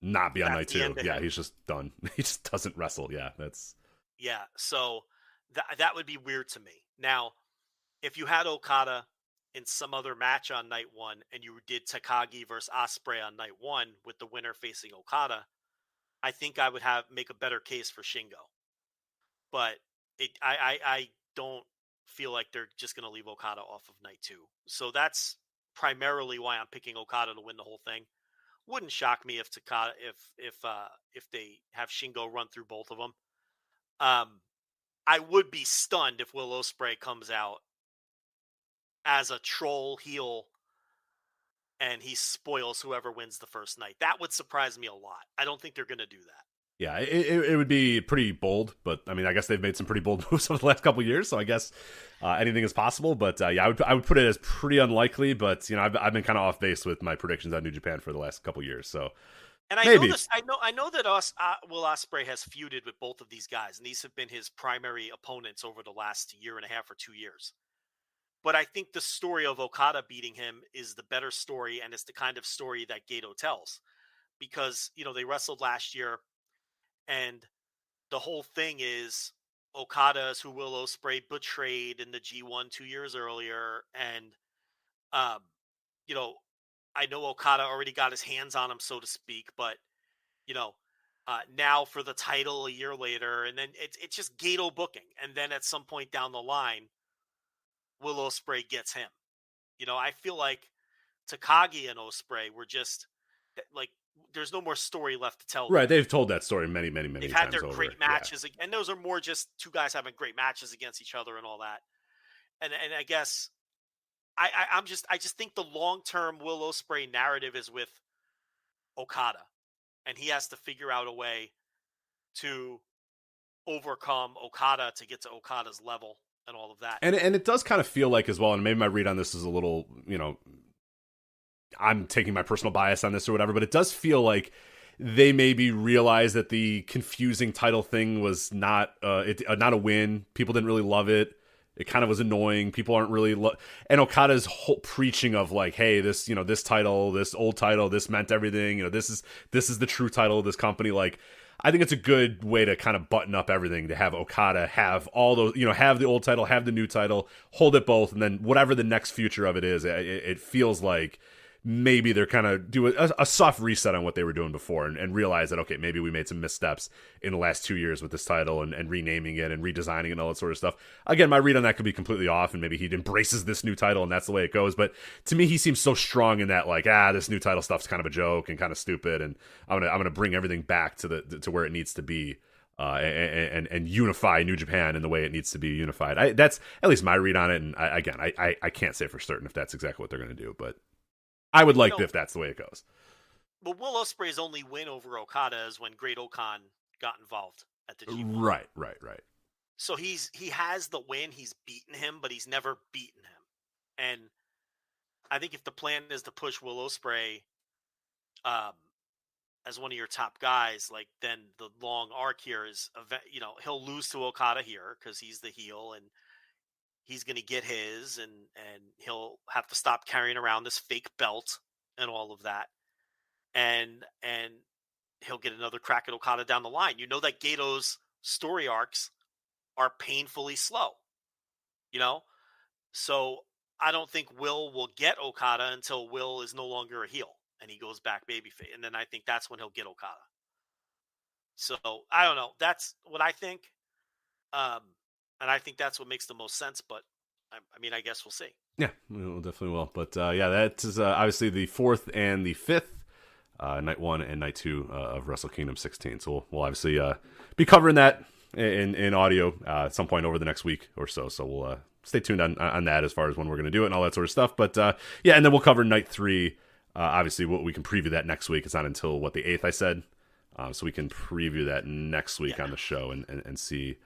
not be on night two. Yeah, he's just done. He just doesn't wrestle. Yeah, so that would be weird to me. Now, if you had Okada in some other match on night one and you did Takagi versus Ospreay on night one with the winner facing Okada, I think I would make a better case for Shingo. But I don't feel like they're just going to leave Okada off of night two. So that's primarily why I'm picking Okada to win the whole thing. Wouldn't shock me if they have Shingo run through both of them. I would be stunned if Will Ospreay comes out as a troll heel and he spoils whoever wins the first night. That would surprise me a lot. I don't think they're going to do that. Yeah, it would be pretty bold, but I mean, I guess they've made some pretty bold moves over the last couple of years, so I guess anything is possible. But yeah, I would put it as pretty unlikely. But I've been kind of off base with my predictions on New Japan for the last couple of years. So, and I know that Will Ospreay has feuded with both of these guys, and these have been his primary opponents over the last year and a half or 2 years. But I think the story of Okada beating him is the better story, and it's the kind of story that Gato tells, because they wrestled last year. And the whole thing is Okada is who Will Ospreay betrayed in the G1 2 years earlier. And, I know Okada already got his hands on him, so to speak, but, now for the title a year later, and then it's just Gato booking. And then at some point down the line, Will Ospreay gets him, You know, I feel like Takagi and Ospreay were just like, there's no more story left to tell. Right. They've told that story many times. They've had their great matches. Yeah. And those are more just two guys having great matches against each other and all that. And I guess I just think the long-term Will Ospreay narrative is with Okada, and he has to figure out a way to overcome Okada to get to Okada's level and all of that. And it does kind of feel like as well, and maybe my read on this is a little, you know, I'm taking my personal bias on this or whatever, but it does feel like they maybe realized that the confusing title thing was not a win. People didn't really love it. It kind of was annoying. People aren't really and Okada's whole preaching of like, hey, this, you know, this title, this old title, this meant everything. You know, this is the true title of this company. Like, I think it's a good way to kind of button up everything, to have Okada have all those, you know, have the old title, have the new title, hold it both, and then whatever the next future of it is, it feels like maybe they're kind of do a soft reset on what they were doing before and realize that, okay, maybe we made some missteps in the last 2 years with this title and renaming it and redesigning it and all that sort of stuff. Again, my read on that could be completely off, and maybe he embraces this new title and that's the way it goes. But to me, he seems so strong in that, like, this new title stuff's kind of a joke and kind of stupid, and I'm gonna bring everything back to where it needs to be. And unify New Japan in the way it needs to be unified. That's at least my read on it. And I can't say for certain if that's exactly what they're going to do, but I would like if that's the way it goes. But Will Ospreay's only win over Okada is when Great Okan got involved at the G1. Right. So he has the win. He's beaten him, but he's never beaten him. And I think if the plan is to push Will Ospreay as one of your top guys, like, then the long arc here is, you know, he'll lose to Okada here because he's the heel, and he's going to get his, and he'll have to stop carrying around this fake belt and all of that. And he'll get another crack at Okada down the line. You know that Gato's story arcs are painfully slow, you know? So I don't think Will get Okada until Will is no longer a heel and he goes back babyface. And then I think that's when he'll get Okada. So I don't know. That's what I think. And I think that's what makes the most sense, but I mean, I guess we'll see. Yeah, we'll definitely will. But that is obviously the 4th and the 5th, night 1 and night 2 of Wrestle Kingdom 16. So we'll obviously be covering that in audio at some point over the next week or so. So we'll stay tuned on that as far as when we're going to do it and all that sort of stuff. But and then we'll cover night 3. Obviously, we can preview that next week. It's not until the 8th, I said. So we can preview that next week on the show and see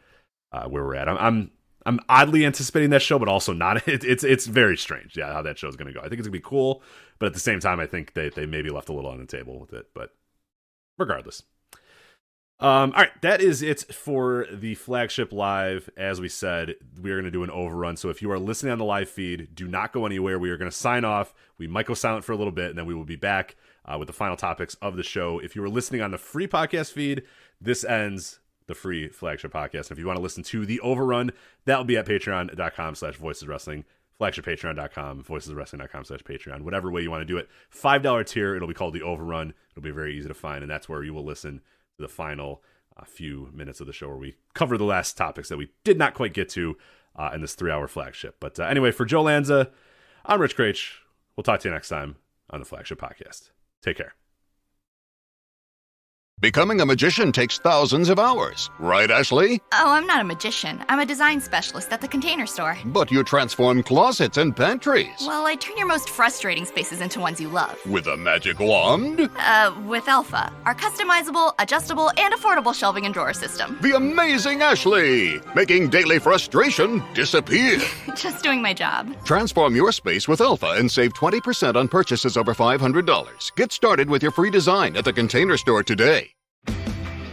where we're at. I'm oddly anticipating that show, but also not. It's very strange, how that show's going to go. I think it's going to be cool, but at the same time, I think they maybe left a little on the table with it. But regardless, all right, that is it for the Flagship Live. As we said, we are going to do an overrun. So if you are listening on the live feed, do not go anywhere. We are going to sign off. We might go silent for a little bit, and then we will be back with the final topics of the show. If you are listening on the free podcast feed, this ends the free Flagship Podcast. And if you want to listen to the overrun, that will be at patreon.com/voiceswrestling, flagship.patreon.com, voiceswrestling.com/patreon, whatever way you want to do it. $5 tier, it'll be called the overrun. It'll be very easy to find, and that's where you will listen to the final few minutes of the show where we cover the last topics that we did not quite get to in this 3-hour Flagship. But anyway, for Joe Lanza, I'm Rich Craich. We'll talk to you next time on the Flagship Podcast. Take care. Becoming a magician takes thousands of hours, right, Ashley? Oh, I'm not a magician. I'm a design specialist at the Container Store. But you transform closets and pantries. Well, I turn your most frustrating spaces into ones you love. With a magic wand? With Alpha, our customizable, adjustable, and affordable shelving and drawer system. The amazing Ashley! Making daily frustration disappear. Just doing my job. Transform your space with Alpha and save 20% on purchases over $500. Get started with your free design at the Container Store today.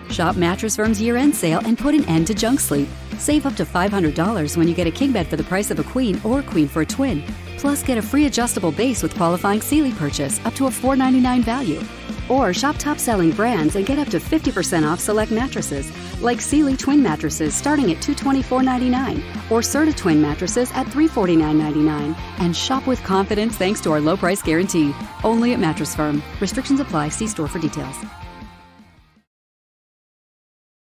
Shop Mattress Firm's year-end sale and put an end to junk sleep. Save up to $500 when you get a king bed for the price of a queen or queen for a twin. Plus, get a free adjustable base with qualifying Sealy purchase up to a $499 value. Or shop top-selling brands and get up to 50% off select mattresses, like Sealy twin mattresses starting at $224.99 or Serta twin mattresses at $349.99. And shop with confidence thanks to our low price guarantee. Only at Mattress Firm. Restrictions apply. See store for details.